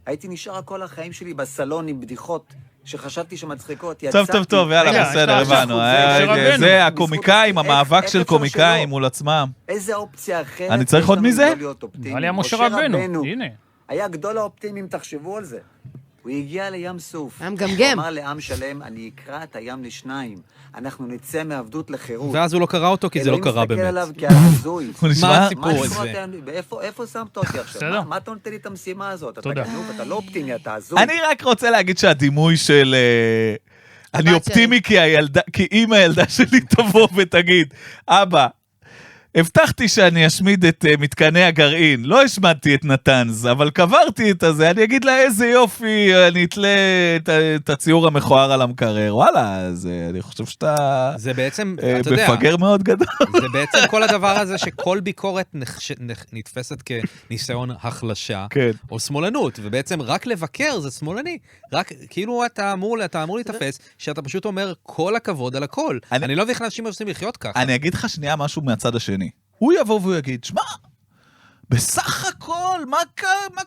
הייתי נשאר כל החיים שלי בסלון עם בדיחות שחשבתי שמצחיקות. טוב, יאללה, רגע, בסדר, יש לך הבנו. משה רבנו. זה הקומיקאים, איך המאבק של אפשר קומיקאים שלא? מול עצמם. איזה אופציה אחרת אני צריך יש עוד לנו מזה? לא להיות אופטימיים? נראה לי משה רבנו, הנה. היה גדול האופטימיים, תחשבו על זה. הוא הגיע לים סוף. היה מגמגם. הוא אמר לעם שלם, אני אקרע את הים לשניים. אנחנו נצא מעבדות לחירות. ואז הוא לא קרא אותו, כי זה לא קרה אלוהים מסתכל באמת. עליו כעל הזוי. הוא מה נשמע... הסיפור הזה? איפה שמת אותי עכשיו? בסדר. מה אתה נותן לי את המשימה הזאת? אתה תודה. גנוב, אתה לא אופטימי, אתה הזוי. אני רק רוצה להגיד שהדימוי של... אני הבת אופטימי כי אם הילדה שלי תבוא ותגיד, אבא, הבטחתי שאני אשמיד את מתקני הגרעין, לא השמדתי את נתנז, אבל קברתי את הזה, אני אגיד לה איזה יופי, אני אתלה את הציור המכוער על המקרר, וואלה, אני חושב שאתה זה בעצם, אתה יודע, מפגר מאוד גדול. זה בעצם כל הדבר הזה שכל ביקורת נתפסת כניסיון החלשה, כן. או שמאלנות, ובעצם רק לבקר זה שמאלני. רק, כאילו אתה אמור להיתפס, שאתה פשוט אומר כל הכבוד על הכל. אני לא מבין איך אנשים רוצים לחיות ככה. אני אגיד לך שנייה משהו מהצד השני. הוא יבוא והוא יגיד, שמע, בסך הכל, מה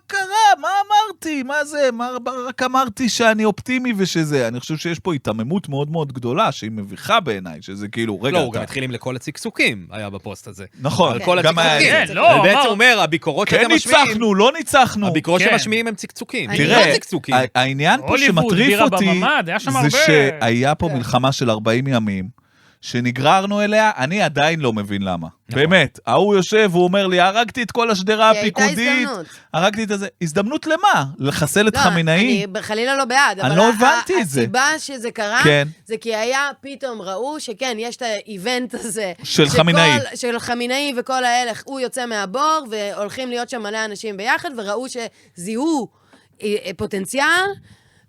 קרה? מה אמרתי? מה זה? רק אמרתי שאני אופטימי ושזה. אני חושב שיש פה התאממות מאוד מאוד גדולה, שהיא מביכה בעיניי, שזה כאילו, רגע, לא, הוא גם התחיל עם לכל הצקצוקים, היה בפוסט הזה. נכון, על כל גם היה... הצקצוקים. כן, לא, ובעצם אמר- הוא אומר, הביקורות כן שאתם משמיעים, ניצחנו, לא ניצחנו. הביקורות כן. שמשמיעים הם צקצוקים. אני- תראה, לא צקצוקים. העניין פה הוליווד, שמטריף בירה אותי, בממ"ד, היה שם זה הרבה. שהיה פה מלחמה של 40 ימים, שנגררנו אליה, אני עדיין לא מבין למה. באמת, ההוא יושב, הוא אומר לי, הרגתי את כל השדרה כי הייתה הפיקודית, הזדמנות. הרגתי את הזה. הזדמנות למה? לחסל את חמינאי? אני חלילה לא בעד, אני אבל לא הבנתי את זה. הסיבה שזה קרה, כן. זה כי היה, פתאום ראו שכן, יש את האיבנט הזה. של שכל- חמינאי. של חמינאי וכל האלה, הוא יוצא מהבור, והולכים להיות שם מלא אנשים ביחד, וראו שזיהו פוטנציאל,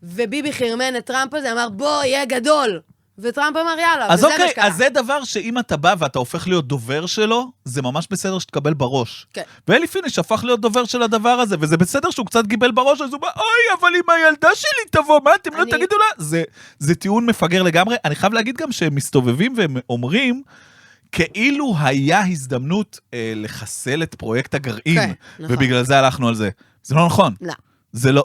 וביבי חרמן את טראמפ הזה, אמר, בוא, יהיה גדול. וטראמפ אמר, יאללה, אז וזה מה אוקיי, שקרה. אז זה דבר שאם אתה בא ואתה הופך להיות דובר שלו, זה ממש בסדר שתקבל בראש. כן. ואלי פיניש הפך להיות דובר של הדבר הזה, וזה בסדר שהוא קצת גיבל בראש, אז הוא בא, אוי, אבל אם הילדה שלי תבוא, מה אתם לא אני- תגידו לה? זה טיעון מפגר לגמרי. אני חייב להגיד גם שהם מסתובבים והם אומרים, כאילו היה הזדמנות לחסל את פרויקט הגרעין, כן, נכון. ובגלל זה הלכנו על זה. זה לא נכון. לא.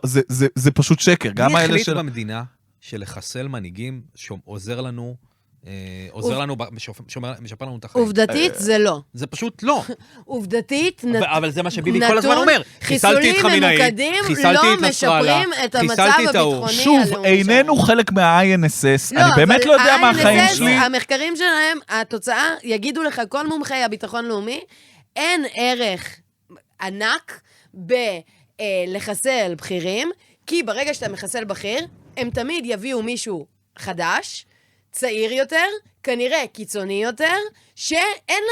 זה פשוט שקר. גם מי האלה החליט של... במדינה שלחסל מנהיגים שעוזר לנו, משפר לנו את החיים? עובדתית זה לא. זה פשוט לא. עובדתית, אבל זה מה שביבי כל נתון, הזמן אומר. חיסלתי את חיסולים חמינאי, ממוקדים חיסלתי לא את נסראללה, משפרים את המצב חיסלתי את ההוא. הביטחוני שוב, הלאומי איננו שלנו. חלק מה-INSS, לא, אני באמת אבל לא יודע מה החיים ה-INSS, שלי. המחקרים שלהם, התוצאה, יגידו לך כל מומחי הביטחון לאומי, אין ערך ענק בלחסל בכירים, כי ברגע שאתה מחסל בכיר, הם תמיד יביאו מישהו חדש, צעיר יותר, כנראה קיצוני יותר, שאין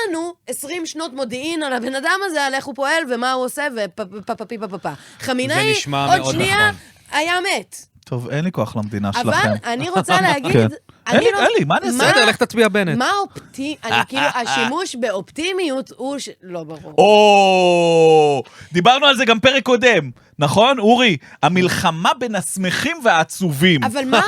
לנו 20 שנות מודיעין על הבן אדם הזה, על איך הוא פועל ומה הוא עושה, ופפפפפפפ. חמינאי, נשמע עוד מאוד שנייה, נכון. היה מת. טוב, אין לי כוח למדינה שלכם. אבל אני רוצה להגיד... כן. אין אני לי, מה אני אעשה? בסדר, לך תצביע בנט. מה אני כאילו, השימוש באופטימיות הוא לא ברור. או, דיברנו על זה גם פרק קודם, נכון, אורי? המלחמה בין השמחים והעצובים. אבל מה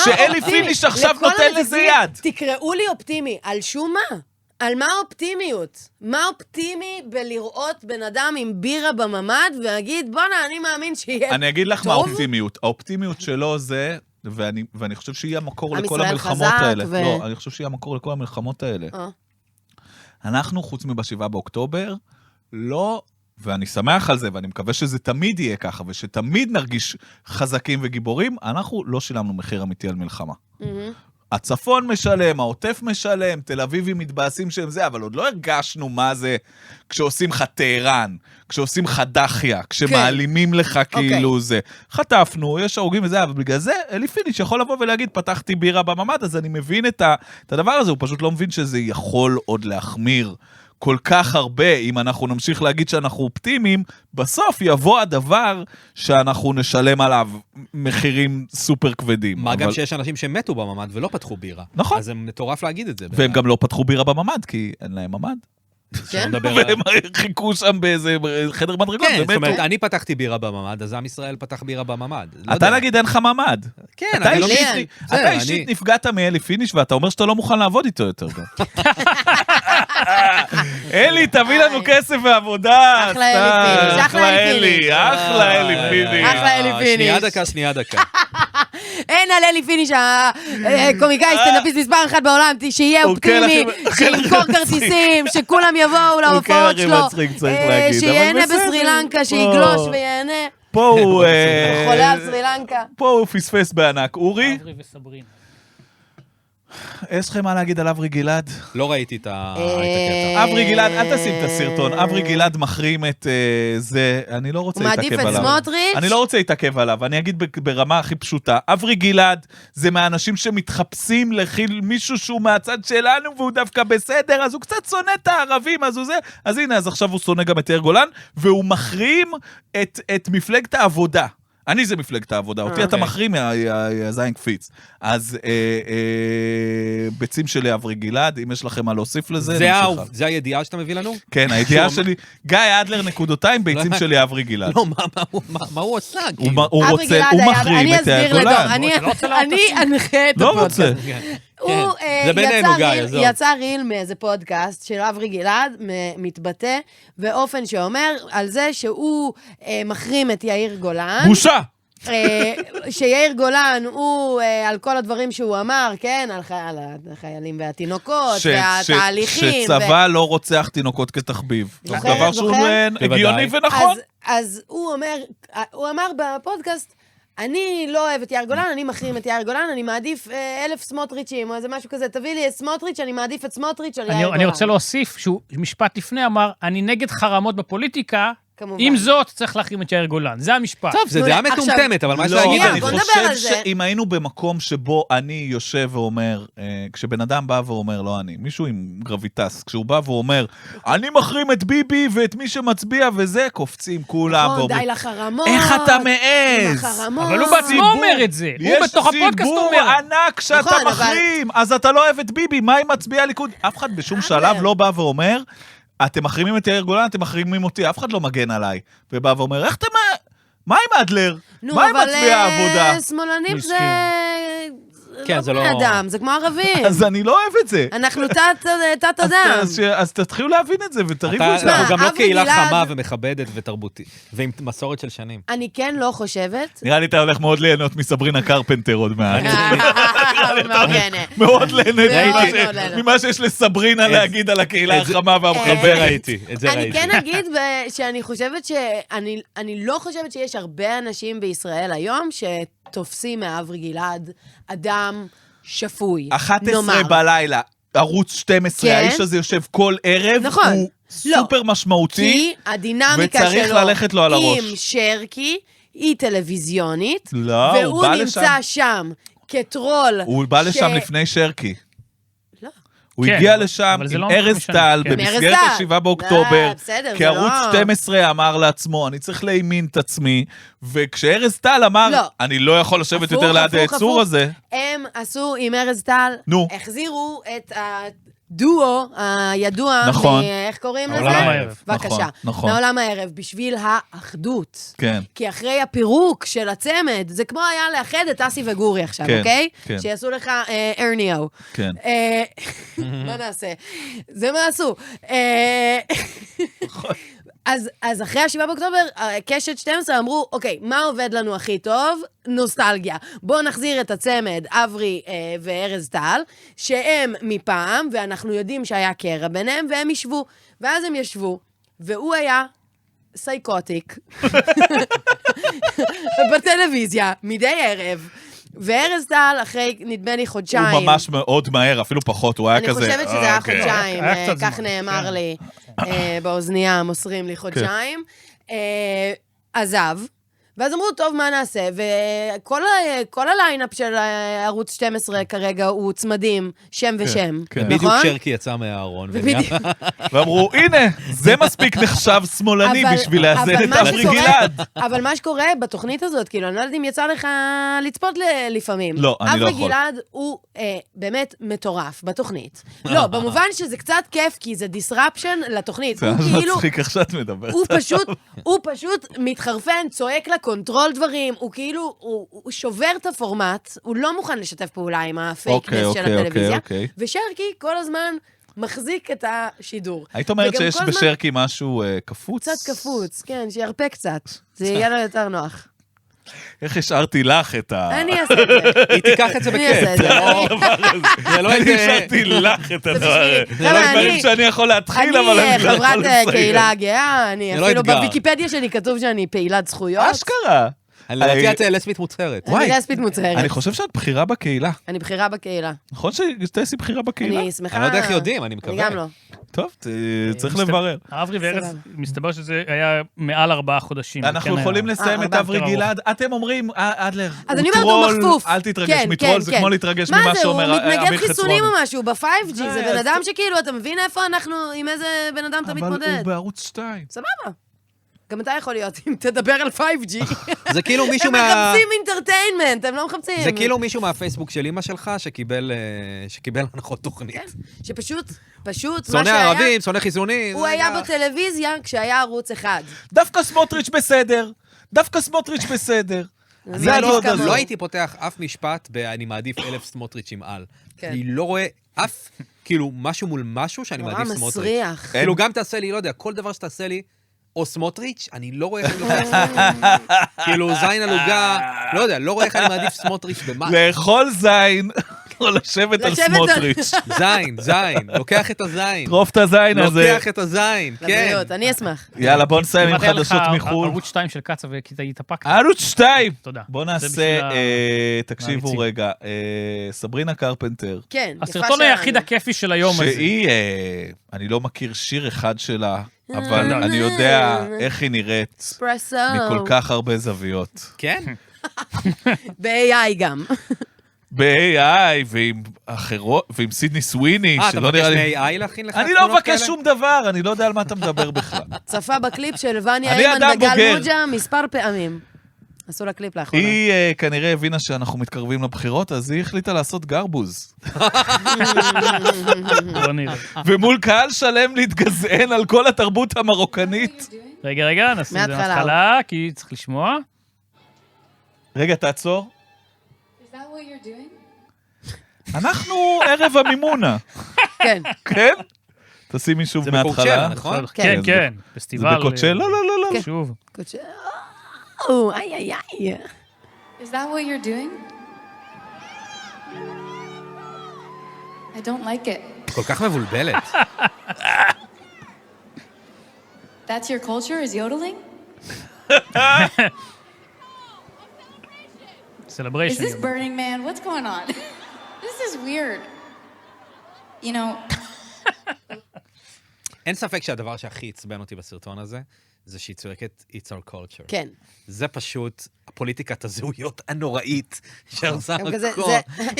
שאלי אופטימי? פיניש עכשיו לכל נותן לזה המזיזים, יד. תקראו לי אופטימי. על שום מה? על מה האופטימיות? מה אופטימי בלראות בן אדם עם בירה בממד ולהגיד, בונה, אני מאמין שיהיה אני אגיד לך מה טוב? האופטימיות. האופטימיות שלו זה, ואני חושב שהיא המקור עם לכל ישראל המלחמות חזק האלה. ו- לא, אני חושב שהיא המקור לכל המלחמות האלה. אנחנו, חוץ מב7 באוקטובר, לא, ואני שמח על זה, ואני מקווה שזה תמיד יהיה ככה, ושתמיד נרגיש חזקים וגיבורים, אנחנו לא שילמנו מחיר אמיתי על מלחמה. הצפון משלם, העוטף משלם, תל אביבים מתבאסים שהם זה, אבל עוד לא הרגשנו מה זה כשעושים לך טהרן, כשעושים לך דחיה, כשמעלימים לך כאילו זה. חטפנו, יש הרוגים וזה, אבל בגלל זה אלי פיניש יכול לבוא ולהגיד, פתחתי בירה בממד, אז אני מבין את הדבר הזה, הוא פשוט לא מבין שזה יכול עוד להחמיר כל כך הרבה, אם אנחנו נמשיך להגיד שאנחנו אופטימיים, בסוף יבוא הדבר שאנחנו נשלם עליו מחירים סופר כבדים. מה גם שיש אנשים שמתו בממ"ד ולא פתחו בירה. נכון. אז זה מטורף להגיד את זה. והם גם לא פתחו בירה בממ"ד, כי אין להם ממ"ד. כן? והם חיכו שם באיזה חדר מדרגות, כן, זאת ומתו. אומרת, אני פתחתי בירה בממ"ד, אז עם ישראל פתח בירה בממ"ד. לא אתה יודע. נגיד אין לך ממ"ד. כן, אתה אני לא... אישית- בסדר, אתה אישית נפגעת מאלי פיניש, ואתה אומר שאתה לא מוכן לעבוד איתו יותר גם. אלי, תביא לנו כסף ועבודה. אחלה אלי פיניש, אחלה אלי פיניש. אחלה אלי פיניש. אחלה אלי פיניש. שנייה דקה. אין על אלי פיניש, הקומיקאי סטנדאפיסט מספר 1 בעולם, שיהיה הוא כן אופטימי, הכי שימכור מצחיק. כרטיסים, שכולם יבואו הוא כן להופעות הכי שלו, מצחיק, צריך להגיד, שיהנה אבל בסדר. בסרילנקה, שיגלוש ויהנה. פה הוא... חולה על סרילנקה. פה הוא פספס בענק. אורי, אברי וסברינה. יש לכם מה להגיד על אברי גלעד? לא ראיתי את הקטע. אברי גלעד, אל תשים את הסרטון. אברי גלעד מחרים את זה, אני לא רוצה הוא מעדיף להתעכב את עליו. סמוטריץ'? אני לא רוצה להתעכב עליו, אני אגיד ברמה הכי פשוטה. אברי גלעד זה מהאנשים שמתחפשים לכיל מישהו שהוא מהצד שלנו, והוא דווקא בסדר, אז הוא קצת שונא את הערבים, אז הוא זה. אז הנה, אז עכשיו הוא שונא גם את יאיר גולן, והוא מחרים את מפלגת העבודה. אני זה מפלגת העבודה, אותי אתה מחרים מהזין קפיץ. אז ביצים שלי אברי גלעד, אם יש לכם מה להוסיף לזה, נמשיך. זה הידיעה שאתה מביא לנו? כן, הידיעה שלי, גיא אדלר נקודותיים, ביצים שלי אברי גלעד. לא, מה הוא עושה? הוא אברי רוצה, גלעד הוא היה- מחרים אני את יאיר אסביר לדור, גולן. אני אנחה את לא הפודקאסט. רוצה. הוא זה בינינו, גיא, עזוב. יצא ריל מאיזה פודקאסט של אברי גלעד, מתבטא באופן שאומר על זה שהוא מחרים את יאיר גולן. בושה! שיאיר גולן הוא, על כל הדברים שהוא אמר, כן, על החיילים והתינוקות, והתהליכים. שצבא לא רוצח תינוקות כתחביב. זה זוכר, דבר שהוא זוכר? הגיוני ונכון. אז הוא אמר בפודקאסט, אני לא אוהב את יאיר גולן, אני מחרים את יאיר גולן, אני מעדיף 1,000 סמוטריצ'ים, או איזה משהו כזה, תביא לי את סמוטריץ', אני מעדיף את סמוטריץ' על יאיר גולן. אני רוצה להוסיף שהוא משפט לפני אמר, אני נגד חרמות בפוליטיקה, כמובן. עם זאת צריך להחרים את יאיר גולן. זה המשפט. טוב, זה דעה מטומטמת, אבל מה יש לא, להגיד? אני בוא נדבר חושב על זה. שאם היינו במקום שבו אני יושב ואומר, כשבן אדם בא ואומר, לא אני, מישהו עם גרביטס, כשהוא בא ואומר, אני מחרים את ביבי ואת מי שמצביע וזה, קופצים כולם. נכון, ואומרים, די לחרמות. איך אתה עם מעז? החרמות. אבל הוא בעצמו אומר את זה. הוא בתוך הפודקאסט יש אומר. ציבור ענק שאתה נכון, אבל- מחרים, אז אתה לא אוהב את ביבי, מה עם מצביעי הליכוד? אף אחד בשום שלב לא בא ואומר, אתם מחרימים את יאיר גולן, אתם מחרימים אותי, אף אחד לא מגן עליי. ובא ואומר, איך אתם... מה עם אדלר? מה עם מצביעי העבודה? אבל שמאלנים זה... כן, זה בני לא- אדם, זה כמו ערבים. אז אני לא אוהב את זה. אנחנו תת אדם. אז תתחילו להבין את זה ותריבו את זה. אנחנו גם לא אברי קהילה גלעד- חמה ומכבדת ותרבותית, ועם מסורת של שנים. אני כן לא חושבת. נראה לי אתה הולך מאוד ליהנות מסברינה קרפנטר עוד מעט. מאורגנת. מאוד ליהנית מאוד ליהנות. ממה שיש לסברינה להגיד על הקהילה החמה את זה והמחברת. ראיתי, את זה אני ראיתי. כן אגיד שאני חושבת אני לא חושבת שיש הרבה אנשים בישראל היום שתופסים מאברי גלעד אדם שפוי, 11 נאמר. בלילה, ערוץ 12, כן. האיש הזה יושב כל ערב, נכון. הוא לא. סופר משמעותי. כי הדינמיקה וצריך שלו ללכת לו על הראש. עם שרקי היא טלוויזיונית, לא, הוא והוא בא נמצא לשם. שם כטרול. הוא בא לשם לפני שרקי. לא. הוא כן, הגיע אבל לשם זה עם לא ארז משנה, טל, כן. במסגרת עם ארז טל. 7 באוקטובר, בסדר, כי זה ערוץ לא- 12 אמר לעצמו, אני צריך להאמין את עצמי, וכשארז טל אמר, לא. אני לא יכול לשבת הפוך, יותר ליד הפוך, היצור הפוך. הזה, הם עשו עם ארז טל, נו. החזירו את הדואו הידוע, נכון. איך קוראים לזה? העולם הערב. בבקשה. נכון, נכון. מעולם הערב, בשביל האחדות. כן. כי אחרי הפירוק של הצמד, זה כמו היה לאחד את אסי וגורי עכשיו, כן, אוקיי? כן. שיעשו לך ארניו. כן. מה נעשה? זה מה עשו. אז אחרי ה-7 באוקטובר, קשת 12 אמרו, אוקיי, מה עובד לנו הכי טוב? נוסטלגיה. בואו נחזיר את הצמד, אברי וארז טל, שהם מפעם, ואנחנו יודעים שהיה קרע ביניהם, והם ישבו. ואז הם ישבו, והוא היה סייקוטיק. בטלוויזיה, מדי ערב. וארז טל, אחרי נדמה לי חודשיים... הוא ממש מאוד מהר, אפילו פחות, הוא היה אני כזה... חושבת שזה היה אוקיי. חודשיים, היה קצת כך זמן, נאמר כן. לי באוזנייה, מוסרים לי חודשיים. עזב, ואז אמרו, טוב, מה נעשה? וכל הליינאפ של ערוץ 12 כרגע הוא צמדים, שם ושם. בדיוק נכון? שרקי יצא מהארון. ואמרו, הנה, זה מספיק נחשב שמאלני בשביל לאזן את אברי גלעד. אבל מה שקורה בתוכנית הזאת, כאילו, אני לא יודעת אם יצא לך לצפות לפעמים. לא, אני לא יכול. אברי גלעד הוא באמת מטורף בתוכנית. לא, במובן שזה קצת כיף, כי זה דיסרפשן לתוכנית. זה הוא כאילו... מצחיק איך שאת מדברת. הוא פשוט מתחרפן, צועק לקונטרול דברים, הוא כאילו, הוא שובר את הפורמט, הוא לא מוכן לשתף פעולה עם הפייקנס של הטלוויזיה, ושרקי כל הזמן מחזיק את השידור. היית אומרת שיש בשרקי משהו קפוץ? קצת קפוץ, כן, שירפה קצת. זה יהיה לו יותר נוח. איך השארתי לך את ה... אני אעשה את זה. היא תיקח את זה בכיף. אני אעשה את זה. אני השארתי לך את הדבר. זה לא דברים שאני יכול להתחיל, אבל אני אני לא יכול חברת לסיים. קהילה הגאה, אני לא אפילו אתגר. בוויקיפדיה שלי כתוב שאני פעילת זכויות. אשכרה. לדעתי את לסבית מוצהרת. אני לסבית מוצהרת. אני חושב שאת בחירה בקהילה. אני בחירה בקהילה. נכון שתעשי בחירה בקהילה? אני שמחה... אני לא יודע איך יודעים, אני מקווה. אני גם לא. טוב, צריך לברר. אברי וארז, מסתבר שזה היה מעל 4 חודשים. אנחנו יכולים לסיים את אברי גלעד. אתם אומרים, אדלר, אז אני הוא אומרת, הוא טרול, מחפוף. אל תתרגש כן, מטרול, כן, זה כן. כמו להתרגש מה ממה זה, שאומר הוא מתנגד אמיר חיסונים חצרוני. או משהו, ב-5G, זה בן אדם שכאילו, אתה מבין איפה אנחנו, עם איזה בן אדם אתה אבל מתמודד. הוא בערוץ 2. סבבה. גם אתה יכול להיות, אם תדבר על 5G. זה כאילו מישהו הם מה... מחפשים אינטרטיינמנט, הם לא מחפשים. זה כאילו מישהו מהפייסבוק של אמא שלך שקיבל הנחות תוכנית. שפשוט, מה שונא שהיה, ערבים, שונא חיסונים. הוא היה בטלוויזיה כשהיה ערוץ אחד. דווקא סמוטריץ' בסדר. דווקא סמוטריץ' בסדר. אני זה הדוד הזה. לא הייתי פותח אף משפט אני מעדיף 1000 סמוטריצ'ים על. כן. אני לא רואה אף, כאילו, משהו מול משהו שאני מעדיף נורא סמוטריץ'. מסריח. כאילו, גם תעשה לי, לא יודע, כל דבר שתעשה לי, או סמוטריץ', אני לא רואה איך אני לוקח כאילו, זין אלוגה, לא יודע, לא רואה איך אני מעדיף סמוטריץ' במה. לאכול זין, או לשבת על סמוטריץ'. זין, לוקח את הזין. טרוף את הזין הזה. לוקח את הזין, כן. לבריאות, אני אשמח. יאללה, בוא נסיים עם כמעט היה לך חדשות מחו"ל. ערוץ 2 של קצה והתאפקת. ערוץ 2! תודה. בוא זה נעשה, בשביל תקשיבו המעריצים. רגע, סברינה קרפנטר, כן, יפה הסרטון היחיד הכיפי של היום הזה. שהיא, אני לא מכיר שיר אחד שלה, אבל אני יודע איך היא נראית אספרסו. מכל כך הרבה זוויות. כן? ב-AI גם. ב-AI ועם אחרות, ועם סידני סוויני, אתה שלא מבקש נראה לי... מ-AI להכין לך אני לא מבקש שום דבר, אני לא יודע על מה אתה מדבר בכלל. צפה בקליפ של וניה אני אימן אדם בוגר. וגל מוג'ה מספר פעמים. עשו לה קליפ לאחרונה. היא כנראה הבינה שאנחנו מתקרבים לבחירות, אז היא החליטה לעשות גרבוז. לא נראה. ומול קהל שלם להתגזען על כל התרבות המרוקנית. רגע, נשים את זה מההתחלה. מההתחלה, כי צריך לשמוע. רגע, תעצור. Is that what you're doing? אנחנו ערב המימונה, כן. כן? תשים מישהו זה מההתחלה. בקורצ'לה, נכון? כן, זה כן, זה פסטיבל. בקוצ'לה? לא, לא, לא, לא. שוב. איי, איי, איי. Is that what you're doing? I don't like it. כל כך מבולבלת. That's your culture, is yodeling? Is Celebration. this Burning Man? What's going on? This is weird. You know, אין ספק שהדבר שהכי עצבן אותי בסרטון הזה, זה שהיא צועקת It's our culture. כן. זה פשוט הפוליטיקת הזהויות הנוראית שעושה גם כזה, הכל.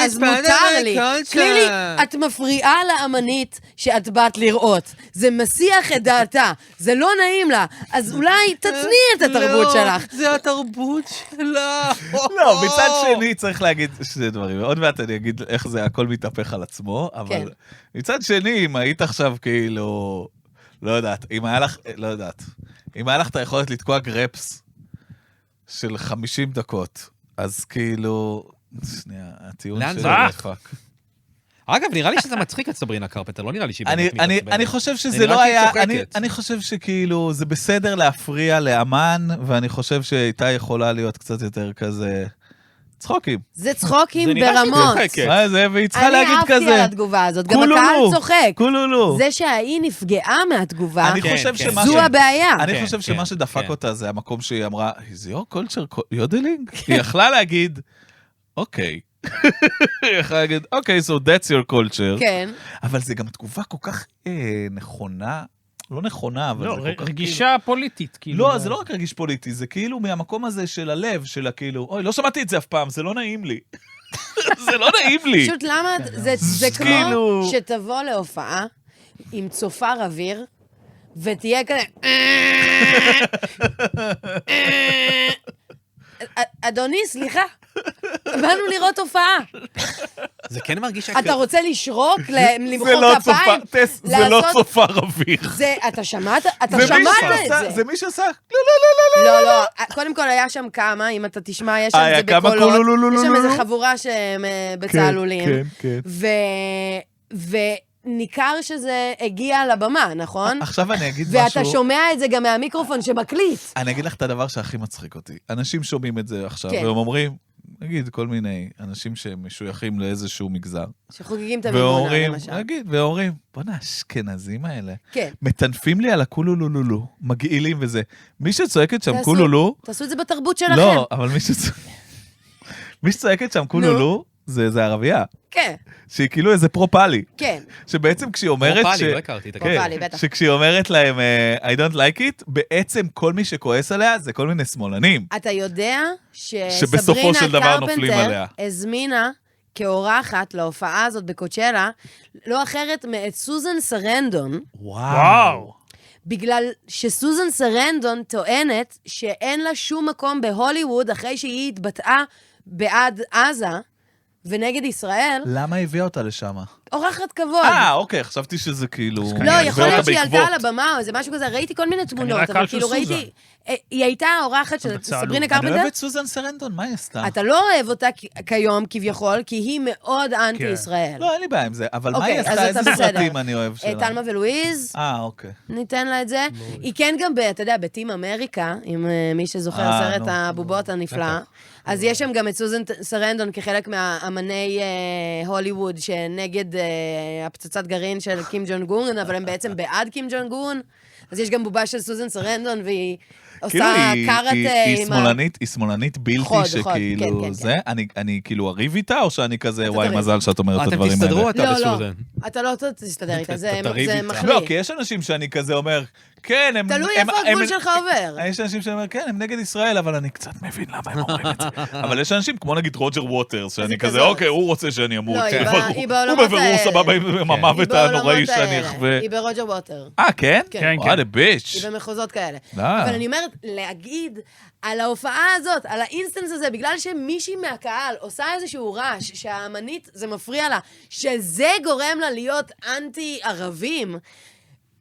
אז It's מותר part לי. of the culture. קלילי, את מפריעה לאמנית שאת באת לראות. זה מסיח את דעתה. זה לא נעים לה. אז אולי תתניעי את התרבות שלך. זה התרבות שלה. לא, מצד שני צריך להגיד שני דברים. עוד מעט אני אגיד איך זה הכל מתהפך על עצמו, אבל מצד שני, אם היית עכשיו כאילו, לא יודעת, אם היה לך, לא יודעת, אם היה לך את היכולת לתקוע גרפס של 50 דקות, אז כאילו, שנייה, הטיעון לאן שלי זה הולך? פאק. אגב, נראה לי שזה מצחיק את סברינה קרפנטר, לא נראה לי שהיא באמת מתעצבנת. אני חושב שזה נראה לא שהיא היה, צוחקת. אני חושב שכאילו זה בסדר להפריע לאמן, ואני חושב שהייתה יכולה להיות קצת יותר כזה צחוקים. זה צחוקים זה נראה שהיא ברמות. צוחקת. מה זה, והיא צריכה להגיד אני אהבתי על כזה. התגובה הזאת. גם כולולו, הקהל צוחק. כולולו. זה שהיא נפגעה מהתגובה, אני כן, חושב כן. שמה זו הבעיה. אני כן, חושב שמה כן, שדפק כן. אותה זה המקום שהיא אמרה, is your culture יודלינג? היא יכלה להגיד, אוקיי. היא יכלה להגיד, אוקיי, so that's your culture. כן. אבל זה גם תגובה כל כך נכונה, לא נכונה, אבל לא, זה כל כך רגישה פוליטית, כאילו. לא, זה לא רק רגיש פוליטי, זה כאילו מהמקום הזה של הלב, של כאילו, אוי, לא שמעתי את זה אף פעם, זה לא נעים לי. זה לא נעים לי. פשוט למה, זה כמו כאילו- שתבוא להופעה עם צופר אוויר, ותהיה כזה... אדוני, סליחה, באנו לראות הופעה. זה כן מרגיש... אתה רוצה לשרוק, למחוא זה לא כפיים? טס, זה לא לעשות- צופר אוויר. אתה שמעת? אתה זה מי שמעת שעשה- את זה זה. מי שעשה, לא, לא, לא, קודם כל היה שם כמה, אם אתה תשמע, יש שם את היה זה כמה בקולות. קולולולולולו. יש שם איזו חבורה שהם בצהלולים. כן, כן. וניכר שזה הגיע לבמה, נכון? עכשיו אני אגיד משהו. ואתה שומע את זה גם מהמיקרופון שמקליט. אני אגיד לך את הדבר שהכי מצחיק אותי. אנשים שומעים את זה עכשיו, כן. והם אומרים, נגיד כל מיני אנשים שמשויכים לאיזשהו מגזר. שחוגגים את המימונה, ואומרים, למשל. ואומרים, בוא'נה, האשכנזים האלה. כן. מטנפים לי על הקולולולולו, מגעילים וזה. מי שצועקת שם תעשו- קולולו, תעשו את זה בתרבות שלכם. לא, אבל מי שצועקת שם קולולו, זה ערבייה. כן, שהיא כאילו איזה פרופלי. כן. שבעצם כשהיא אומרת פרופלי, לא הכרתי את כן, פרופלי, בטח. שכשהיא אומרת להם, I don't like it, בעצם כל מי שכועס עליה זה כל מיני שמאלנים. אתה יודע שבסופו שסברינה של דבר נופלים קרפנטר עליה. הזמינה כאורחת להופעה הזאת בקוצ'לה, לא אחרת מאת סוזן סרנדון, וואו. בגלל שסוזן סרנדון טוענת שאין לה שום מקום בהוליווד אחרי שהיא התבטאה בעד עזה ונגד ישראל, למה הביאה אותה לשם? אורחת כבוד. אוקיי, חשבתי שזה כאילו... לא, הביאה יכול אותה להיות שהיא בעקבות. עלתה על הבמה או איזה משהו כזה, ראיתי כל מיני תמונות, קהל אבל של כאילו סוזן. ראיתי... היא הייתה האורחת של בצהלום. סברינה אני קרפנטר, אוהב את סוזן סרנדון, מה היא עשתה? אתה לא אוהב אותה כיום כביכול, כי היא מאוד אנטי-ישראל. לא, אין לי בעיה עם זה, אבל מה אוקיי, היא אז עשתה? אתה איזה בסדר. סרטים אני אוהב שלה? תלמה ולואיז, אוקיי. ניתן לה את זה. היא כן גם, אתה יודע, בטים אמריקה, עם מי שזוכר סרט נו. הבובות הנפלא, אז יש שם גם את סוזן סרנדון כחלק מהאמני הוליווד, שנגד הפצצת גרעין של קים ג'ונג און, אבל הם בעצם בעד קים ג'ונג און. אז יש גם בובה של סוזן סרנדון, והיא כאילו עושה קארטה היא עם היא שמאלנית בלתי חוד, שכאילו כן, כן, זה, אני כאילו אריב איתה, או שאני כזה, וואי, תריב. מזל שאת אומרת את אתם הדברים האלה? תסתדרו, אתה לא, לא, וסוזן. אתה לא תסתדר איתה, זה תריב זה איתה. מחמיא. לא, כי יש אנשים שאני כזה אומר, כן, הם... תלוי הם- איפה הגבול הם- שלך עובר. יש אנשים שאני אומר, כן, הם נגד ישראל, אבל אני קצת מבין למה הם אומרים את זה. אבל יש אנשים כמו נגיד רוג'ר ווטרס, שאני היא כזה, כזאת. אוקיי, הוא רוצה שאני אמות. לא, היא אבל ב- היא הוא בעולמות בבירור האלה. סבבה עם המוות היא בעולמות הנוראי שאני האלה. אחווה. היא ברוג'ר ווטר. כן? כן, וואלה, כן. ביץ'. היא במחוזות כאלה. לא. אבל אני אומרת, להגיד על ההופעה הזאת, על האינסטנס הזה, בגלל שמישהי מהקהל עושה איזשהו רעש, שהאמנית, זה מפריע לה, שזה גורם לה להיות אנטי-ערבים,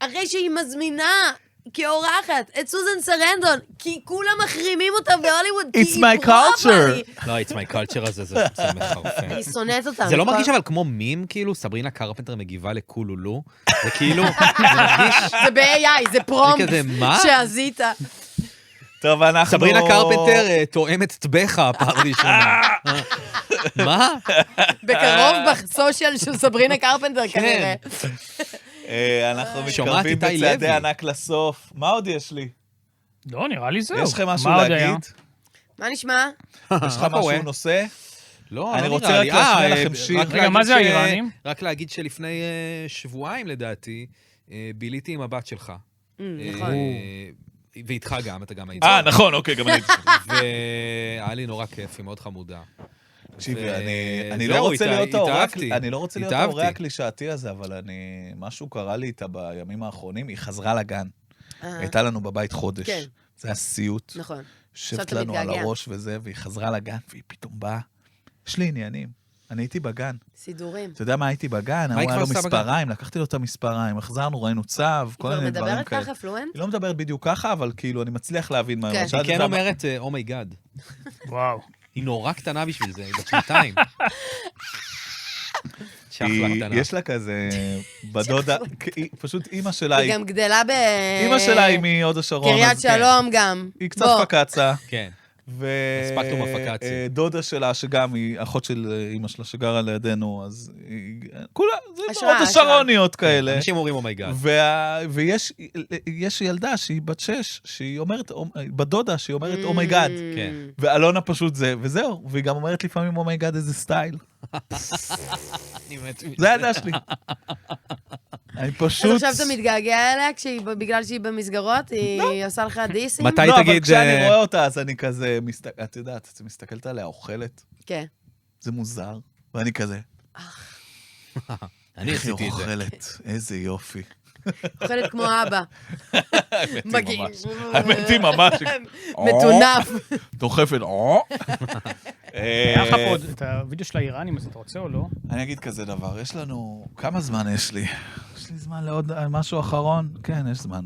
הרי שהיא מזמינה כאורחת את סוזן סרנדון, כי כולם מחרימים אותה בהוליווד, כי It's היא my culture. פרופלי. לא, it's my culture הזה, זה מחרפן. אני שונאת אותה. זה לא מכל- מרגיש אבל כמו מים, כאילו, סברינה קרפנטר מגיבה לקולולו? זה כאילו, זה מרגיש... זה ב-AI, זה פרומפט כזה, מה? שעשית. טוב, אנחנו... סברינה קרפנטר תואמת טבחה פעם ראשונה. מה? בקרוב בסושיאל של סברינה קרפנטר כן. כנראה. אנחנו שומעת מתקרבים איתי בצעדי לוי. ענק לסוף. מה עוד יש לי? לא, נראה לי זהו. יש לכם משהו מה עוד היה? להגיד? מה נשמע? יש לך מה קורה? משהו נושא? לא, אני לא רוצה נראה רק לי. להשמיע אה, לכם שיר. רק רגע, להגיד מה זה ש- האיראנים? רק להגיד שלפני שבועיים, לדעתי, ביליתי עם הבת שלך. נכון. ואיתך גם, אתה גם היית. נכון, אוקיי, גם אני... והיה לי נורא כיף, היא מאוד חמודה. תקשיבי, ו- אני לא זהו, רוצה להיות האורח, התאהבתי. אני לא רוצה להיות התאהבתי. ההורה הקלישאתי הזה, אבל משהו קרה לי איתה בימים האחרונים, היא חזרה לגן. הייתה לנו בבית חודש. כן. זה היה סיוט. נכון. יושבת עכשיו אתה לנו על מתגעגע. הראש וזה, והיא חזרה לגן, והיא פתאום באה. יש לי עניינים. אני הייתי בגן. סידורים. אתה יודע מה הייתי בגן? היא הוא היה כבר לו עושה בגן? מספריים, לקחתי לו את המספריים, החזרנו, ראינו צו, כל כבר מיני דברים מדברת כאלה. ככה פלואנט? היא לא מדברת בדיוק ככה, אבל כאילו, אני מצליח להבין מה... כן. אבל שאלת היא כן אותה, אומרת, אומייגאד. וואו. היא נורא קטנה בשביל זה, היא בת שנתיים. שחלה קטנה. יש לה כזה בדודה, פשוט אימא שלה, היא גם גדלה ב... אימא שלה היא מהוד השרון. קריית אז כן. שלום גם. היא קצת בוא. פקצה. כן. הספקנו בפקציה. ודודה שלה, שגם היא אחות של אימא שלה שגרה לידינו, אז כולה, זה השראה, הוד השרוניות כאלה. אנשים אומרים אומייגאד. ויש ילדה שהיא בת 6, שהיא אומרת, בדודה, שהיא אומרת אומייגאד. כן. ואלונה פשוט זה, וזהו. והיא גם אומרת לפעמים אומייגאד איזה סטייל. אני מת. זה הידע שלי. אני אז פשוט... עכשיו אתה מתגעגע אליה בגלל שהיא במסגרות, היא עושה לך דיסים? מתי לא, אבל תגיד... כשאני רואה אותה, אז אני כזה... את יודעת, את מסתכלת עליה, אוכלת, כן. זה מוזר, ואני כזה... אני איך היא עשיתי את זה. אוכלת, איזה יופי. אוכלת כמו אבא. מגעיל. האמת היא ממש... מטונף. דוחפת, היה לך פה את הוידאו של האיראנים, אז אתה רוצה או לא? אני אגיד כזה דבר, יש לנו... כמה זמן יש לי? יש לי זמן לעוד משהו אחרון? כן, יש זמן.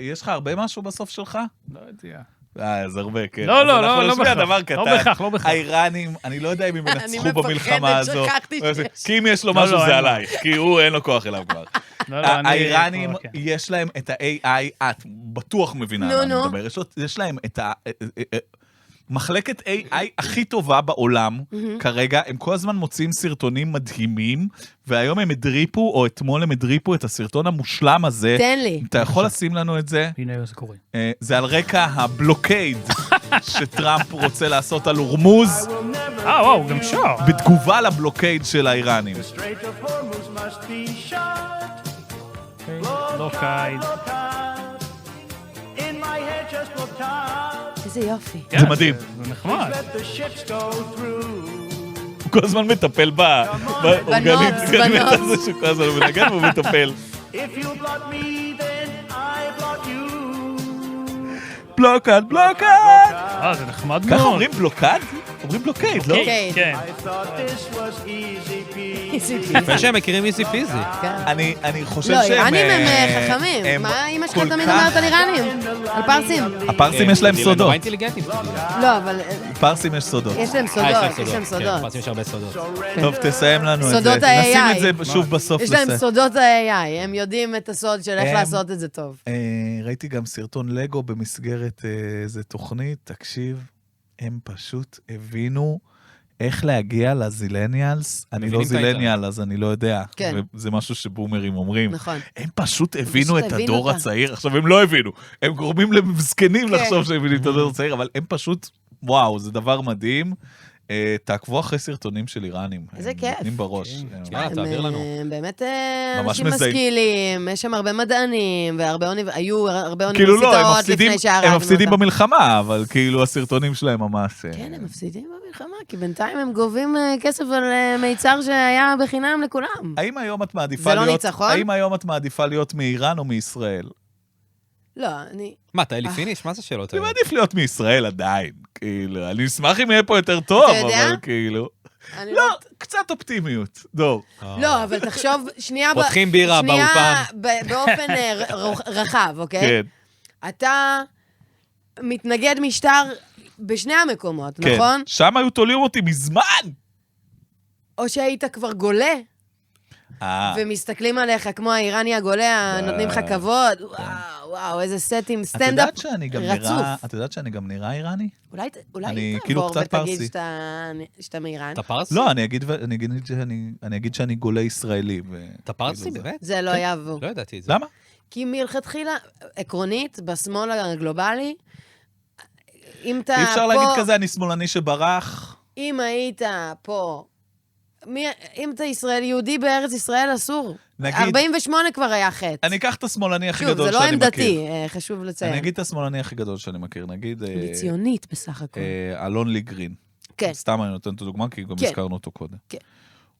יש לך הרבה משהו בסוף שלך? לא יודע. אז הרבה, כן. לא, אז לא, אנחנו לא נשמיע בהכרח. דבר לא קטן. בהכרח, לא בהכרח. האיראנים, אני לא יודע אם הם אני ינצחו במלחמה מפחדת, הזו. שכחתי שיש. כי אם יש לו לא, משהו לא, זה אין עלייך, כי הוא אין לו כוח אליו כבר. לא, לא, אני... האיראנים, כן. יש להם את ה-AI, את בטוח מבינה על מה אני מדבר, יש להם את ה... מחלקת AI הכי טובה בעולם, כרגע, הם כל הזמן מוצאים סרטונים מדהימים, והיום הם הדריפו, או אתמול הם הדריפו את הסרטון המושלם הזה. תן לי. אתה יכול לשים לנו את זה? הנה זה קורה. זה על רקע הבלוקייד שטראמפ רוצה לעשות על הורמוז, וואו, גם שר. בתגובה לבלוקייד של האיראנים. לא קייד. איזה יופי. זה מדהים. זה נחמד. הוא כל הזמן מטפל באורגנית, בנובס. הזה שהוא כל הזמן מנגן והוא מטפל. בלוקד, בלוקד! זה נחמד ככה מאוד. אומרים בלוקד? אומרים בלוקייד, לא? כן, כן. יפה שהם מכירים איזי פיזי. אני חושב לא, שהם... איראנים הם חכמים. מה אמא שלך תמיד אומרת על איראנים? על פרסים? הפרסים יש להם נורא סודות. אינטליגנטים. לא, אבל פרסים יש סודות. יש להם יש סודות, להם יש להם כן, סודות. פרסים יש הרבה סודות. טוב, תסיים לנו את זה. סודות נשים ה-AI. את זה שוב בסוף. יש להם לסיים. סודות ה-AI, הם יודעים את הסוד של איך הם- לעשות את זה טוב. ראיתי גם סרטון לגו במסגרת איזה תוכנית, תקשיב, הם פשוט הבינו איך להגיע לזילניאלס. אני לא מבינים את זילניאל, אז אני לא יודע. כן. וזה משהו שבומרים אומרים. נכון. הם פשוט הבינו את הבינו הדור אותה. הצעיר. עכשיו, הם לא הבינו. הם גורמים לזקנים כן. לחשוב שהם מבינים את הדור הצעיר, אבל הם פשוט, וואו, זה דבר מדהים. תעקבו אחרי סרטונים של איראנים. איזה הם כיף. נותנים בראש. יאללה, תעביר לנו. הם באמת ממש אנשים מזהים. משכילים, יש שם הרבה מדענים, היו הרבה כאילו לא, הם אוניברסיטאות לפני שהרגנו הם מפסידים אותם. במלחמה, אבל כאילו הסרטונים שלהם ממש... כן, הם מפסידים במלחמה, כי בינתיים הם גובים כסף על מיצר שהיה בחינם לכולם. האם היום את מעדיפה זה לא להיות... ניצחון? האם היום את מעדיפה להיות מאיראן או מישראל? לא, אני... מה, אתה אלי פיניש? מה זה שאלות אני האלה? מעדיף להיות מישראל עדיין, כאילו, אני אשמח אם יהיה פה יותר טוב, אתה יודע? אבל כאילו... אני לא, קצת אופטימיות, דור. לא, אבל תחשוב, שנייה... פותחים בירה שנייה באופן רחב, אוקיי? כן, אתה מתנגד משטר בשני המקומות, כן. נכון? שם היו תולים אותי מזמן! או שהיית כבר גולה, ומסתכלים עליך כמו האיראני הגולה, נותנים לך כבוד, וואו, איזה סטים, את סטנדאפ יודעת שאני גם רצוף. נראה... את יודעת שאני גם נראה איראני? אני כאילו תעבור קצת ותגיד פרסי. שאתה מאיראן. אתה פרסי? לא, אני אגיד שאני גולה ישראלי. אתה פרסי, כאילו באמת? זה לא יעבור. לא ידעתי את זה. למה? כי מלכתחילה, עקרונית, בשמאל הגלובלי, אם אתה פה... אי אפשר להגיד כזה, אני שמאלני שברח. אם היית פה... אם אתה יהודי בארץ ישראל, אסור. נגיד- 48 כבר היה חטא. אני אקח את השמאלני הכי שוב, גדול זה לא שאני מכיר. עמדתי, חשוב לציין. אני אגיד את השמאלני הכי גדול שאני מכיר, נגיד... אני ציונית בסך הכל. אלון לי גרין. כן. סתם אני נותן את הדוגמה, כי גם כן. הזכרנו אותו קודם. כן.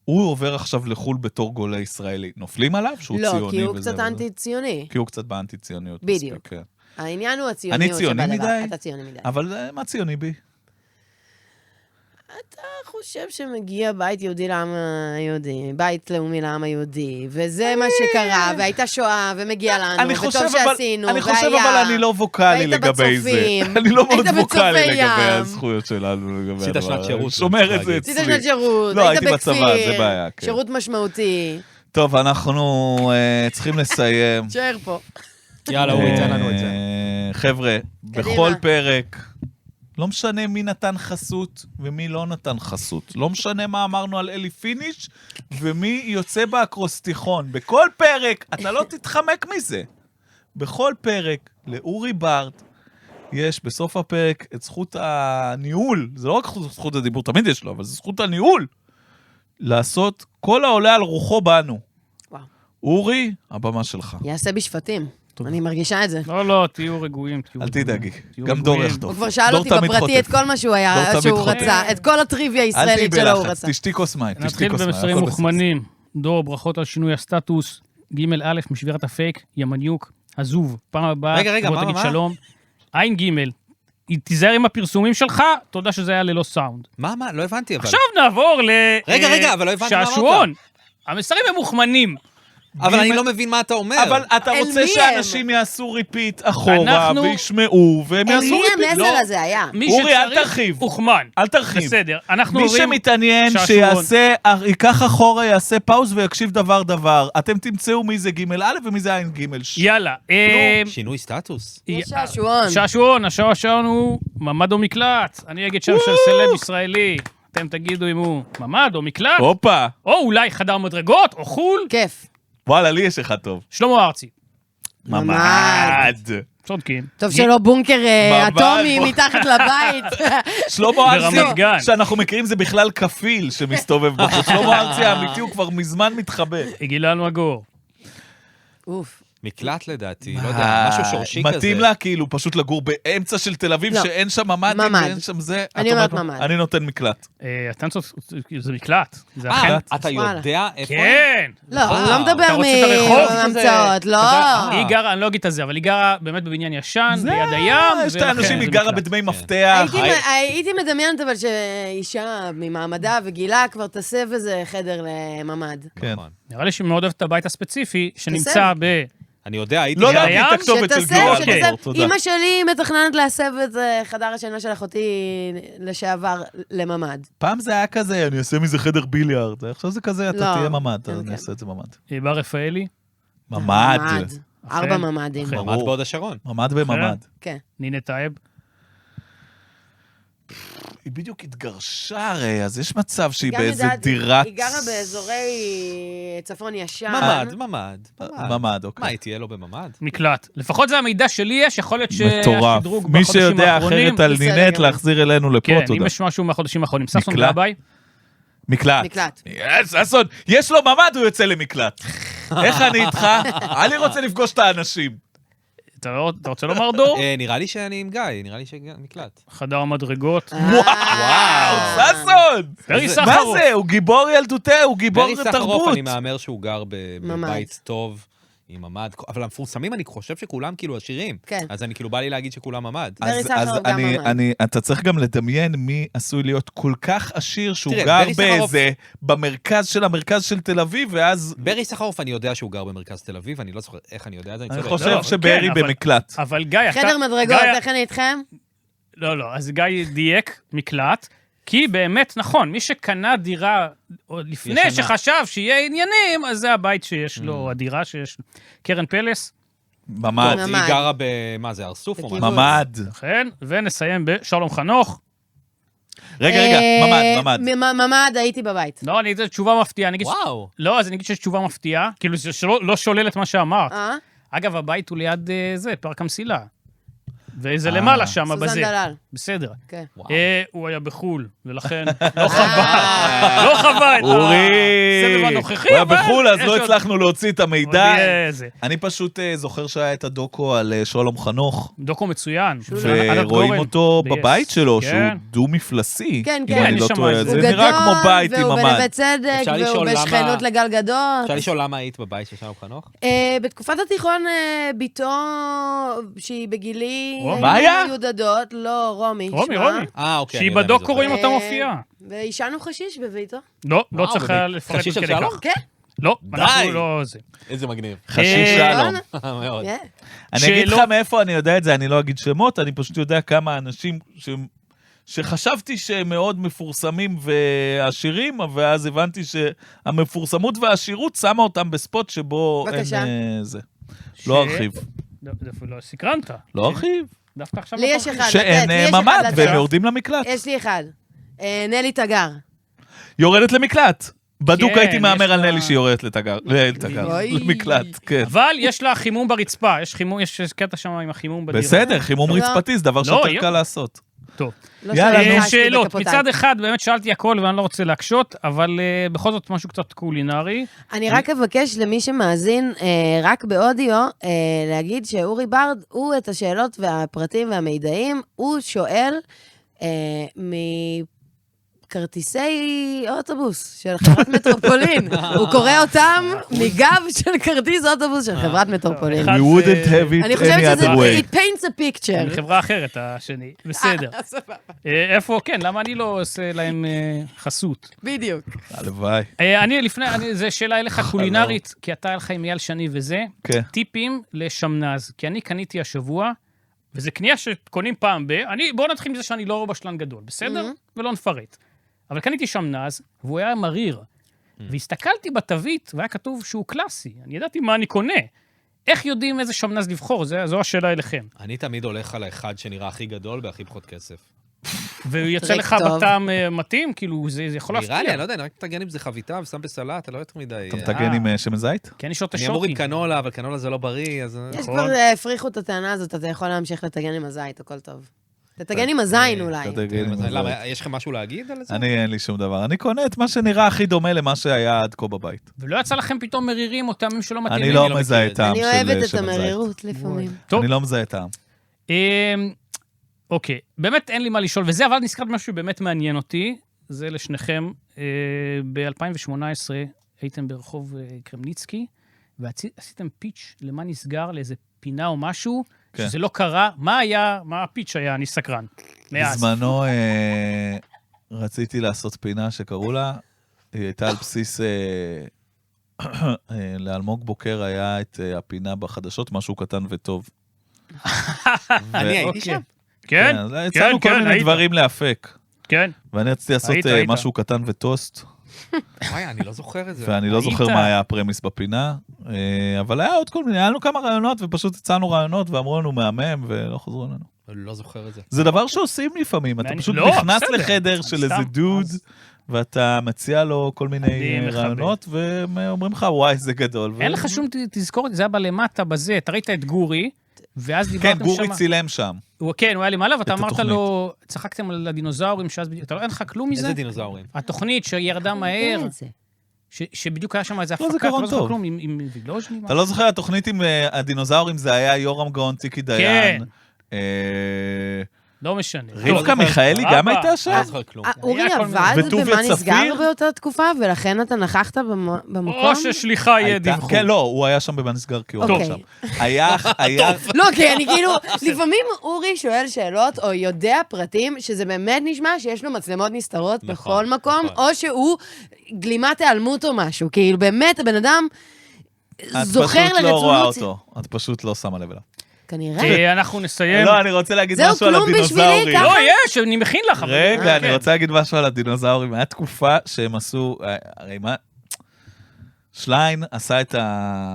הוא עובר עכשיו לחול בתור גולה ישראלי. נופלים עליו שהוא ציוני לא, וזה. כי הוא וזה. קצת אנטי-ציוני. כי הוא קצת באנטי-ציוניות. בדיוק. מספיק, כן. העניין הוא הציוניות אני ציוני שבדבר. מדי? אתה ציוני מדי. אבל מה ציוני בי? אתה חושב שמגיע בית יהודי לעם היהודי, בית לאומי לעם היהודי, וזה מה שקרה, והייתה שואה, ומגיע לנו, וטוב שעשינו, אני חושב אבל אני לא ווקאלי והיית לגבי זה. בצופים, אני לא מאוד היית ווקאלי בצופי לגבי ים. הזכויות שלנו. לגבי עשית הדבר. שנת שירות, אני שומר את זה צריך אצלי. עשית שנת שירות, לא, היית הייתי בצבא, בכפיר, זה בעיה, כן. שירות משמעותי, טוב, אנחנו צריכים לסיים. תשאר פה. יאללה, הוא ייתן לנו את זה. חבר'ה, בכל פרק, לא משנה מי נתן חסות ומי לא נתן חסות. לא משנה מה אמרנו על אלי פיניש ומי יוצא באקרוסטיכון. בכל פרק, אתה לא תתחמק מזה. בכל פרק, לאורי בארט, יש בסוף הפרק את זכות הניהול. זה לא רק זכות הדיבור, תמיד יש לו, אבל זה זכות הניהול. לעשות כל העולה על רוחו בנו. וואו. אורי, הבמה שלך. יעשה בשפטים. אני מרגישה את זה. לא, תהיו רגועים. אל תדאגי, תהיו גם דור רגועים. יחטוף. הוא כבר שאל דור אותי תמיד בפרטי חוטף. את כל מה שהוא דור תמיד חוטף. רצה, את כל הטריוויה אל תהיי הישראלית שלו הוא בלחץ, רצה. תשתי כוס מים, תשתי נתחיל כוס מים. במסרים הכל מוכמנים. דור, ברכות על שינוי הסטטוס. ג' א', משבירת הפייק, ימניוק, עזוב. פעם הבאה, רגע, בוא מה? תגיד שלום. עין ג', תיזהר עם הפרסומים שלך, תודה שזה היה ללא סאונד. מה? לא הבנתי, אבל. עכשיו נעבור רגע, אבל לא הבנתי מה אמרת. שעשועון. המסרים הם מוכמנים. אבל אני לא מבין מה אתה אומר. אבל אתה אל רוצה מי שאנשים יעשו ריפיט אחורה, אנחנו- וישמעו, והם אל יעשו מי ריפיט. המסר הזה היה? מי אורי, אל שצריך, תרחיב. הוכמן. אל תרחיב. בסדר, אנחנו מי אומרים... שמתעניין, שעשועון. ייקח אחורה, יעשה פאוז ויקשיב דבר. אתם תמצאו מי זה ג' א' ומי זה עין ג'. יאללה. שינוי סטטוס. יש שעשועון. שעשועון, השעשועון הוא ממ"ד או מקלט. אני אגיד שם של סלב ישראלי. אתם תגידו אם הוא ממ"ד או מקלט, הופה. או אולי חדר מדרגות, או חול. כיף. וואלה, לי יש אחד טוב. שלמה ארצי. ממ"ד. צודקים. טוב שלא בונקר ממ"ד. אטומי מתחת לבית. שלמה ארצי, ברמת גן. שאנחנו מכירים זה בכלל כפיל שמסתובב בחוץ. שלמה ארצי האמיתי הוא כבר מזמן מתחבא. הגיל לנו הגור. אוף. מקלט לדעתי, לא יודע, משהו שורשי כזה. מתאים לה כאילו פשוט לגור באמצע של תל אביב, לא. שאין שם ממ"דים ממ"ד. ואין שם זה. אני את אומרת אומרת, ממ"ד. אני נותן מקלט. אתם זה מקלט. זה אכן... אתה וואלה. יודע איפה? כן. לא, הוא לא מדבר אתה רוצה את הרחוב? מהמצאות, לא. היא גרה, אני לא אגיד את זה, אבל היא גרה באמת בבניין ישן, ליד הים. יש את האנשים, היא גרה בדמי מפתח. הייתי מדמיינת אבל שאישה ממעמדה וגילה כבר תסב איזה חדר לממ"ד. כן. נכון. נראה לי שהיא מאוד אוהבת את הבית הספציפי, שנמצא אני יודע, הייתי... לא זה להגיד היה? את הכתובת של שתסב, גיורא, אוקיי. דור, תודה. אמא שלי מתכננת להסב את חדר השינה של אחותי לשעבר לממ"ד. פעם זה היה כזה, אני אעשה מזה חדר ביליארד. עכשיו זה כזה, אתה לא. תהיה ממ"ד, כן, אני כן. אעשה את זה ממ"ד. בר רפאלי, ממ"ד. 4 ממ"דים. אכן. ממ"ד בהוד השרון. ממ"ד בממ"ד. כן. נינה טייב. היא בדיוק התגרשה הרי, אז יש מצב שהיא גם באיזה יודעת, דירת... היא גרה באזורי צפון ישן. ממ"ד. ממ"ד, אוקיי. מה, היא תהיה לו בממ"ד? מקלט. לפחות זה המידע שלי יש, יכול להיות מטורף. שהשדרוג מי בחודשים שיודע האחרונים... אחרת על בסדר נינת, גמור. להחזיר אלינו לפה, כן, אם תודה. יש משהו מהחודשים האחרונים. ששון מקלט. גבאי, מקלט. מקלט. ששון, יש לו ממ"ד, הוא יוצא למקלט. איך אני איתך? אני רוצה לפגוש את האנשים. אתה רוצה לומר דור? נראה לי שאני עם גיא, נראה לי שמקלט. חדר המדרגות. וואו, ששון! ברי מה סחרוף. זה? הוא גיבור ילדותי, הוא גיבור ברי סחרוף, תרבות. אני מהמר שהוא גר ממ"ד. בבית טוב, עם ממ"ד. אבל המפורסמים, אני חושב שכולם כאילו עשירים. כן. אז אני כאילו בא לי להגיד שכולם ממ"ד. ברי סחרוף גם ממ"ד. אתה צריך גם לדמיין מי עשוי להיות כל כך עשיר שהוא תראה, גר ברי סחרוף- באיזה, במרכז של תל אביב, ואז ברי סחרוף, אני יודע שהוא גר במרכז תל אביב, אני לא זוכר איך אני יודע את זה, אני צודק. חושב לא, שבארי כן, אבל- במקלט. אבל גיא, אתה... חדר מדרגות, גיא- איך אני איתכם? לא, אז גיא דייק מקלט, כי באמת, נכון, מי שקנה דירה עוד לפני ישנה. שחשב שיהיה עניינים, אז זה הבית שיש לו, הדירה שיש... קרן פלס, ממ"ד. היא ממ"ד. גרה מה זה, ארסוף או מה? בקיבוץ. ממ"ד. כן, ונסיים בשלום חנוך. רגע, ממ"ד. ממ"ד הייתי בבית. לא, אני אגיד תשובה מפתיעה, אני אגיד... וואו. לא, אז אני אגיד שיש תשובה מפתיעה, כאילו שלא לא שולל את מה שאמרת. אה? אגב, הבית הוא ליד פארק המסילה. וזה למעלה שם, בזה. סוזן דלל. בסדר. כן. וואו. הוא היה בחול, ולכן לא חווה את אורי! הסבב הנוכחי, הוא היה אבל בחול, אז יש לא עוד- הצלחנו להוציא את עוד המידע. יהיה זה. אני פשוט זוכר שהיה את הדוקו על שלום חנוך, דוקו מצוין. ענת ורואים גורן. אותו ב-yes. בבית שלו, שהוא כן. דו-מפלסי. כן, אם כן. אני לא יש שם טועה. איזה- זה הוא נראה כמו בית גדול, עם והוא ממ"ד. בנווה צדק, אפשר והוא לשאול למה- בשכנות לגל גדות. אפשר לשאול למה היית בבית של שלום חנוך? בתקופת התיכון, ביתו, שהיא בגילי, רומי. מה היה? היו דדות, לא, רומי. רומי, שמה. רומי. אוקיי. שהיא אני יודע מי בדוקו זאת. רואים אותה מופיעה. ועישנו חשיש בביתו. לא וואו, צריך באמת. לפרט חשיש עד של כדי שלום? כך. כן. לא, די. אנחנו לא זה. איזה מגניב. חשיש שלום. מאוד. כן. אני אגיד לך שאלות? מאיפה אני יודע את זה, אני לא אגיד שמות, אני פשוט יודע כמה אנשים שחשבתי שהם מאוד מפורסמים ועשירים, ואז הבנתי שהמפורסמות והעשירות שמה אותם בספוט שבו אין בבקשה. זה. לא ארחיב. לא, סקרנת. לא ארחיב. דווקא עכשיו לי לא יש תרחיב. אחד. שאין לתת, לי יש אחד ממ"ד, לתת. והם יורדים למקלט. יש לי אחד. נלי תגר. יורדת למקלט. בדוק כן, הייתי מהמר יש על לה- נלי שיורדת לתגר, אוי. למקלט, כן. אבל יש לה חימום ברצפה, יש קטע שם עם החימום בדירה. בסדר, חימום לא. רצפתי זה דבר לא, שיותר יו. קל לעשות. טוב. לא יאללה, שלא נו. נגעתי שאלות. בכפותיי. מצד אחד, באמת שאלתי הכל ואני לא רוצה להקשות, אבל בכל זאת משהו קצת קולינרי. אני רק אבקש למי שמאזין, רק באודיו, להגיד שאורי ברד, הוא את השאלות והפרטים והמידעים, הוא שואל מכרטיסי אוטובוס של חברת מטרופולין. הוא קורא אותם מגב של כרטיס אוטובוס של חברת מטרופולין. We wouldn't have it אני חושבת any שזה, other way. it paints a picture. מחברה אחרת, השני. בסדר. איפה, כן, למה אני לא עושה להם חסות? בדיוק. הלוואי. זו שאלה אליך קולינרית, כי אתה הלך עם אייל שני וזה, כן. טיפים לשמנז, כי אני קניתי השבוע, וזה קנייה שקונים פעם בוא נתחיל מזה שאני לא בשלן גדול, בסדר? ולא נפרט. אבל קניתי שמנז, והוא היה מריר. והסתכלתי בתווית, והיה כתוב שהוא קלאסי. אני ידעתי מה אני קונה. איך יודעים איזה שמנז לבחור? זו השאלה אליכם. אני תמיד הולך על האחד שנראה הכי גדול והכי פחות כסף. והוא יוצא לך בטעם מתאים? כאילו, זה יכול להפתיע. נראה לי, אני לא יודע, אני רק מטגן עם זה חביתה ושם בסלט, אתה לא יותר מדי... אתה מטגן עם שמן זית? כי אני שותה אני אמור עם שוטים. קנולה, אבל קנולה זה לא בריא, אז... יש כבר הפריחו את הטענה הזאת, אתה יכול להמשיך לטגן עם הזית, הכל טוב. תטגן עם הזין אולי. תטגן עם הזית. למה, יש לכם משהו להגיד על זה? אין לי שום דבר. אני קונה את מה שנראה הכי דומה למה שהיה עד כה בבית. ולא יצא לכם פתאום מרירים או טעמים שלא מתאימים? אני לא מזהה טעם של אני שמן זית. אוהבת את המרירות לפעמים. טוב. אני לא מזהה טעם. אוקיי, באמת אין לי מה לשאול, וזה אבל נזכרת משהו שבאמת מעניין אותי, זה לשניכם, ב-2018 הייתם ברחוב קרמניצקי, ועשיתם פיץ' למה נסגר, לאיזה פינה או משהו, שזה לא קרה, מה הפיץ' היה, אני סקרן, מאז. בזמנו רציתי לעשות פינה שקראו לה, היא הייתה על בסיס, לאלמוג בוקר היה את הפינה בחדשות, משהו קטן וטוב. אני הייתי שם. כן, יצאנו כל מיני דברים להפק. כן. ואני רציתי לעשות היית. משהו קטן וטוסט, וואי, אני לא זוכר את זה. ואני לא זוכר היית. מה היה הפרמיס בפינה, אבל היה עוד כל מיני, היה לנו כמה רעיונות, ופשוט הצענו רעיונות, ואמרו לנו מהמם, ולא חזרו לנו. לא זוכר את זה. זה דבר שעושים לפעמים, אתה פשוט לא, נכנס בסדר. לחדר של סתם, איזה דוד, אז- ואתה מציע לו כל מיני אני מכבד. רעיונות, והם אומרים לך, וואי, זה גדול. אין לך שום תזכורת, זה היה בלמטה בזה, אתה ראית את גורי, ואז דיברתם כן, שם... גורי צילם שם. כן, הוא היה למעלה, ואתה אמרת התוכנית. לו, צחקתם על הדינוזאורים, שאז בדיוק, אתה לא, אין לך כלום מזה? איזה דינוזאורים? התוכנית שירדה מהר, שבדיוק היה שם איזה הפקה, אתה זיכרון לא זוכר טוב. כלום, עם וילוז'ני? אתה לא זוכר, התוכנית עם הדינוזאורים, זה היה יורם גאון, טיקי דיין. לא משנה. רבקה מיכאלי גם הייתה שם? לא זוכר כלום. אורי היה כל מיני- עבד וטוביה במה נסגר צפיר? באותה תקופה, ולכן אתה נכחת במקום? או ששליחה יהיה הייתה- דיווחו. כן, לא, הוא היה שם במה נסגר, כי הוא היה אוקיי. שם. היה... לא, כי אני כאילו, לפעמים אורי שואל שאלות, או יודע פרטים, שזה באמת נשמע שיש לו מצלמות נסתרות בכל מקום, או שהוא גלימת היעלמות או משהו. כאילו, באמת, הבן אדם זוכר את פשוט לא רואה לרצונות. אותו, את פשוט לא שמה לב אליו. כנראה. אנחנו נסיים. לא, אני רוצה להגיד זהו, משהו על כלום בשבילי, הדינוזאורים. ככה. לא, יש, אני מכין לך. אבל- רגע, אני כן. רוצה להגיד משהו על הדינוזאורים. היה תקופה שהם עשו, הרי מה... שליין עשה את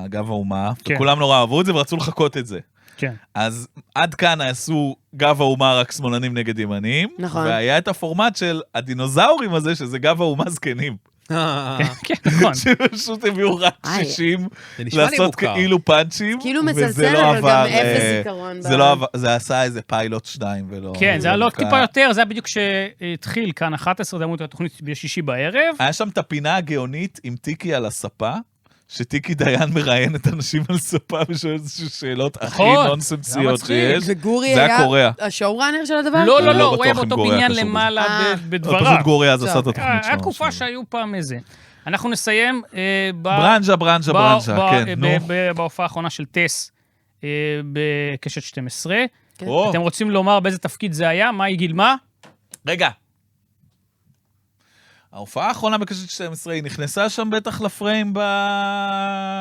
גב האומה, כן. וכולם נורא אהבו את זה ורצו לחכות את זה. כן. אז עד כאן עשו גב האומה רק שמאלנים נגד ימנים, נכון. והיה את הפורמט של הדינוזאורים הזה, שזה גב האומה זקנים. כן, נכון. שפשוט הביאו רק איי. 60 זה נשמע לי לעשות מוכר. כאילו פאנצ'ים, כאילו וזה מצלצל, לא אבל עבר, גם אפס זיכרון. זה לא עבר, זה עשה איזה פיילוט 2 ולא... כן, זה היה לא נתקע. טיפה יותר, זה היה בדיוק כשהתחיל כאן 11, דמות התוכנית בשישי בערב. היה שם את הפינה הגאונית עם טיקי על הספה, שטיקי דיין מראיין את האנשים על ספה ושואל איזושהי שאלות הכי נכון, זה היה נונסנסיות מצחיק. שיש. וגורי זה היה היה קורע. השואו-ראנר של הדבר? לא, אני לא, לא לא, הוא בטוח היה אם באותו גורי היה בניין קשור בזה. למעלה פשוט בדבריו. גורי אז עשה את התוכנית היה שלו. תקופה שהיו פעם איזה. אנחנו נסיים ברנז'ה, כן, נו. בהופעה האחרונה של טס בקשת 12. או, אתם רוצים לומר באיזה תפקיד זה היה? מה היא גילמה? רגע. ההופעה האחרונה בקשת 12, היא נכנסה שם בטח לפריים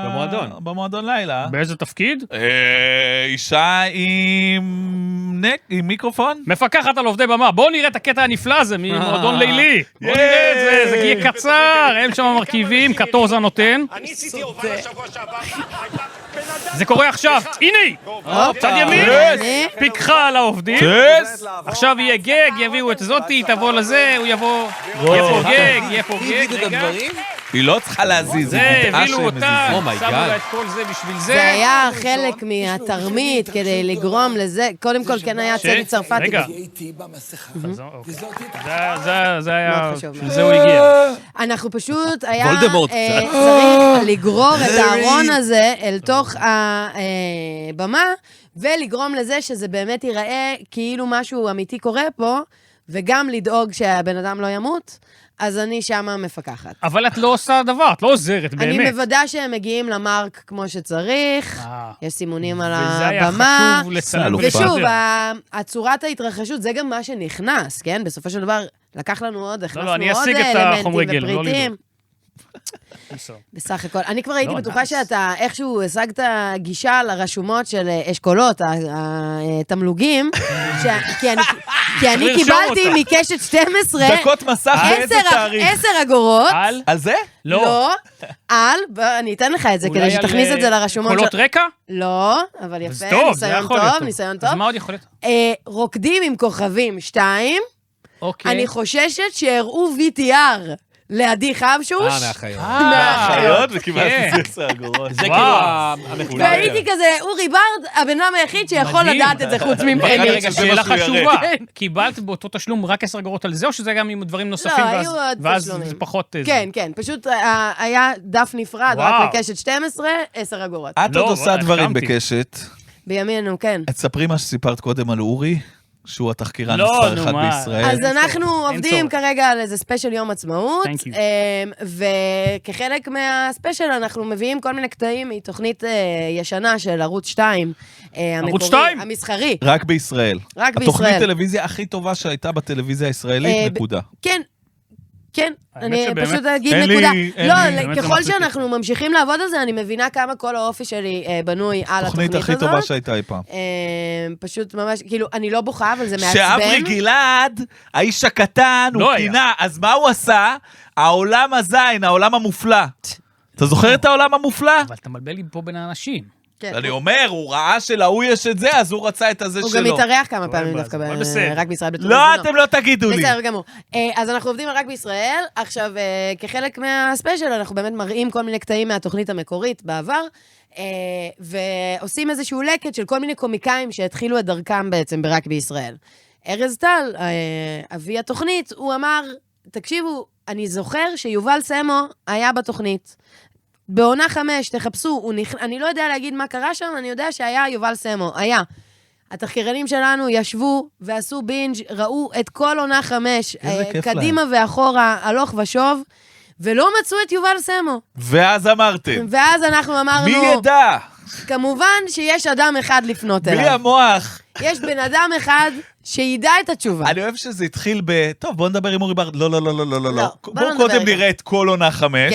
במועדון. במועדון לילה. באיזה תפקיד? אישה עם מיקרופון? מפקחת על עובדי במה. בואו נראה את הקטע הנפלא הזה ממועדון לילי. בואו נראה את זה, זה יהיה קצר. הם שם מרכיבים, קטורזה נותן. זה קורה עכשיו. הנה! צד ימין, פיקחה על העובדים. טס! עכשיו יהיה גג, יביאו את זאתי, תבוא לזה, הוא יבוא, יהיה פה גג, יהיה פה היא גג, יגידו את רגע. הדברים? היא לא צריכה להזיז, זה, היא בטעה הבילו שהם אותה, מזיזים. Oh my שמו לה God. את כל זה בשביל זה. זה היה חלק מהתרמית כדי לגרום לזה, קודם כל כן היה צדי צרפתי. רגע. איתי במסכה. זה היה, מאוד חשוב. בשביל זה הוא הגיע. אנחנו פשוט היה וולדמורט. צריך לגרור את הארון הזה אל תוך הבמה, ולגרום לזה שזה באמת ייראה כאילו משהו אמיתי קורה פה, וגם לדאוג שהבן אדם לא ימות, אז אני שמה מפקחת. אבל את לא עושה דבר, את לא עוזרת, באמת. אני מוודא שהם מגיעים למרק כמו שצריך, יש סימונים על וזה היה הבמה. חשוב לצלם אלופה. ושוב, ולפזר. הצורת ההתרחשות, זה גם מה שנכנס, כן? בסופו של דבר, לקח לנו עוד, הכנסנו אני עוד אשיג את אלמנטים החומרי גלם, לא ופריטים. בסדר. בסך הכל. אני כבר הייתי לא, בטוחה נייס. שאתה איכשהו השגת גישה לרשומות של אשכולות, התמלוגים, כי אני לרשום קיבלתי אותה. מקשת 12, דקות מסך באיזה תאריך? 10 אגורות. על זה? לא. אני אתן לך את זה אולי כדי על, שתכניס את זה לרשומות. קולות רקע? לא, אבל אז יפה, טוב, זה ניסיון יכול להיות טוב, טוב. ניסיון טוב. אז מה עוד יכול להיות? רוקדים עם כוכבים 2, אוקיי. אני חוששת שהראו VTR לעדי חבשוש. מהחיות. מהחיות, וקיבלתי כן. 10 אגורות. זה כאילו וואו. המחקר. והייתי כזה, אורי ברד, הבן אדם היחיד שיכול מדהים. לדעת את זה חוץ ממני. רגע, שזה שאלה מה שהוא יראה. חשובה. קיבלת באותו תשלום רק 10 אגורות על זה, או שזה גם עם דברים נוספים, לא, היו עוד ואז תשלומים. זה פחות... כן, כן, פשוט היה דף נפרד, וואו. רק לקשת 12, 10 אגורות. את לא, עוד עושה וואלה, דברים החכמתי. בקשת. בימינו, כן. תספרי מה שסיפרת קודם על אורי, שהוא התחקירן לא, מספר נו, 1 מה. בישראל. אז אנחנו אין עובדים צורך. כרגע על איזה ספיישל יום עצמאות, Thank you. וכחלק מהספיישל אנחנו מביאים כל מיני קטעים מתוכנית ישנה של ערוץ 2, המקורי, 2? המסחרי. רק בישראל. רק התוכנית בישראל. טלוויזיה הכי טובה שהייתה בטלוויזיה הישראלית, נקודה. כן, כן, האמת אני שבאמת פשוט אגיד אין לי- נקודה. אין לא, לי, באמת זה ככל מחזיק שאנחנו ממשיכים לעבוד על זה, אני מבינה כמה כל האופי שלי בנוי על התוכנית התוכנית הכי הזאת. טובה שהייתה אי פעם. פשוט ממש, כאילו, אני לא בוכה, אבל זה מעצבן. שאברי גלעד, האיש הקטן, הוא לא היה. קינה, אז מה הוא עשה? העולם הזין, העולם המופלא. אתה זוכר את העולם המופלא? אבל אתה מבלבל לי פה בין האנשים. כן, אני אומר, הוא ראה שלהוא יש את זה, אז הוא רצה את הזה הוא שלו. גם מתארח כמה פעמים אבל דווקא, בסדר. רק בישראל בתור לא, מזונות. אתם לא תגידו לי. בסדר גמור. אז אנחנו עובדים רק בישראל. עכשיו, כחלק מהספיישל, אנחנו באמת מראים כל מיני קטעים מהתוכנית המקורית בעבר, ועושים איזשהו לקט של כל מיני קומיקאים שהתחילו את דרכם בעצם ברק בישראל. ארז טל, אבי התוכנית, הוא אמר, תקשיבו, אני זוכר שיובל סמו היה בתוכנית. בעונה 5, תחפשו, אני לא יודע להגיד מה קרה שם, אני יודע שהיה יובל סמו, היה. התחקירנים שלנו ישבו ועשו בינג', ראו את כל עונה 5, איזה כיף להם. קדימה ואחורה, הלוך ושוב, ולא מצאו את יובל סמו. ואז אמרתם, ואז אנחנו אמרנו, מי ידע? כמובן שיש אדם אחד לפנות מי אליו. המוח? יש בן אדם אחד שידע את התשובה. אני אוהב שזה התחיל טוב, בוא נדבר עם אורי בר... לא, לא, לא, לא, לא, לא. לא, בוא לא בואו נדבר קודם רגע. נראה את כל עונה 5.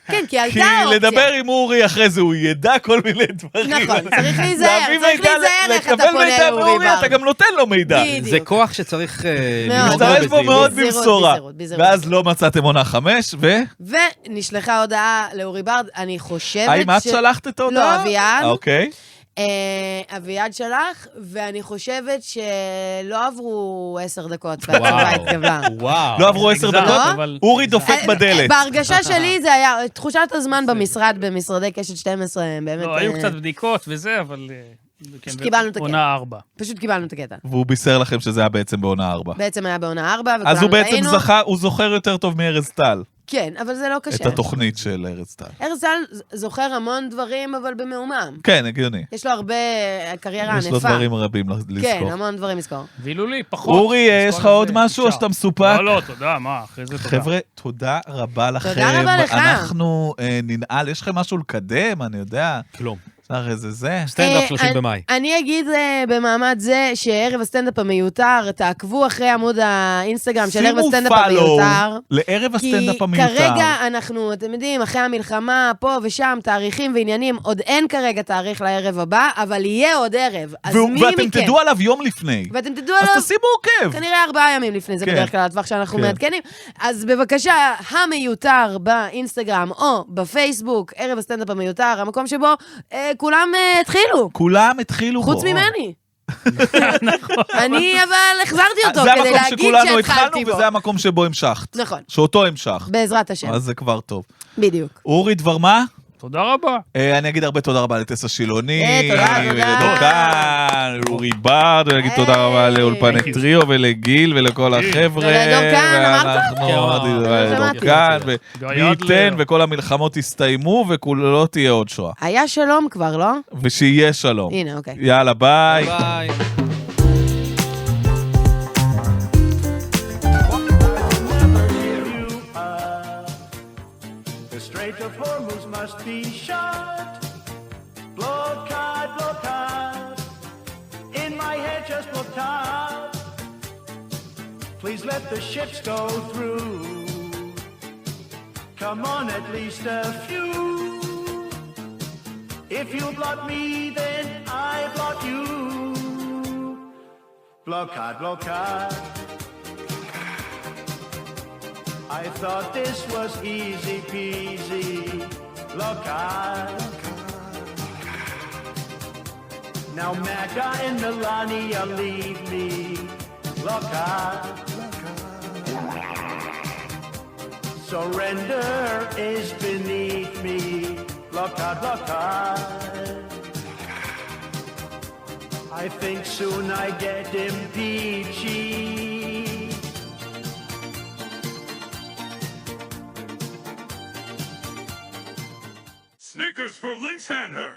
כן, כי עלתה כי האופציה. לדבר עם אורי אחרי זה, הוא ידע כל מיני דברים. נכון, צריך להיזהר, להביא צריך מידע, להיזהר איך אתה לקבל פונה מידע לאורי מאורי, בר. אתה גם נותן לו מידע. בדיוק. זה כוח שצריך מאוד. ללמוד משתמש בו מאוד בזהירות, במשורה. בזהירות. ואז לא מצאתם עונה 5, ונשלחה הודעה לאורי ברד, אני חושבת האם את שלחת את ההודעה? לא, אביעד. אוקיי. אביעד שלח, ואני חושבת שלא עברו 10 דקות, וואו. והתשובה התקבלה. וואו. לא עברו 10 הגזמת, דקות? אבל- אורי דופק בדלת. בהרגשה שלי זה היה, תחושת הזמן במשרדי קשת 12, באמת... לא, היו קצת בדיקות וזה, אבל... כן, קיבלנו את הקטע. עונה 4. פשוט קיבלנו את הקטע. והוא בישר לכם שזה היה בעצם בעונה 4. בעצם היה בעונה 4, וכולנו אז הוא בעצם ראינו. זכה, הוא זוכר יותר טוב מארז טל, כן, אבל זה לא קשה. את התוכנית של ארז טל. ארז טל זוכר המון דברים, אבל במאומם. כן, הגיוני. יש לו הרבה קריירה ענפה. יש לו דברים רבים כן, לזכור. המון דברים לזכור. ואילו לי, פחות. אורי, יש לזכור לך את עוד זה, משהו או אפשר. שאתה מסופק? לא, לא, תודה, מה, אחרי זה תודה. חבר'ה, תודה רבה לכם. תודה רבה לך. אנחנו ננעל, יש לכם משהו לקדם, אני יודע. כלום. צריך איזה זה. סטנדאפ 30 במאי. אני אגיד במעמד זה שערב הסטנדאפ המיותר, תעקבו אחרי עמוד האינסטגרם של ערב שימו הסטנדאפ פאלו המיותר. לערב הסטנדאפ כי המיותר. כרגע אנחנו, אתם יודעים, אחרי המלחמה, פה ושם, תאריכים ועניינים, עוד אין כרגע תאריך לערב הבא, אבל יהיה עוד ערב. אז מי ואתם מכם? תדעו עליו יום לפני. ואתם תדעו אז עליו, תשימו עוקב. כנראה 4 ימים לפני, זה כן. בדרך כלל הטווח שאנחנו כן. מעדכנים. אז בבקשה, המיותר באינסטגרם או בפייסבוק, ערב הסטנדאפ המיותר, המקום שבו כולם התחילו. כולם התחילו בו. חוץ ממני. אני אבל החזרתי אותו זה כדי המקום להגיד שכולנו שהתחלתי התחלנו, בו. וזה המקום שבו המשכת. נכון, שאותו המשכת. בעזרת השם. אז זה כבר טוב. בדיוק. אורי, דבר מה? תודה רבה. אני אגיד הרבה תודה רבה לטסה שילוני, תודה. ולדוקן, לאורי ברד, ונגיד תודה רבה לאולפני טריו ולגיל ולכל החבר'ה. ולדוקן, אמרת? ואנחנו אמרתי שמעתי. לדוקן, גיא ומי אדלר. ייתן וכל המלחמות יסתיימו וכולו תהיה עוד שואה. היה שלום כבר, לא? ושיהיה שלום. הנה, אוקיי. יאללה, ביי. ביי. The Strait of Hormuz must be shut. Blockade, blockade. In my head, just blockade. Please let the ships go through. Come on, at least a few. If you block me, then I block you. Blockade, blockade. I thought this was easy peasy. Blockade. Now Mecca and Melania leave me. Blockade. Surrender is beneath me. Blockade, blockade. I think soon I get impeachy. Snickers for Lynch Hander.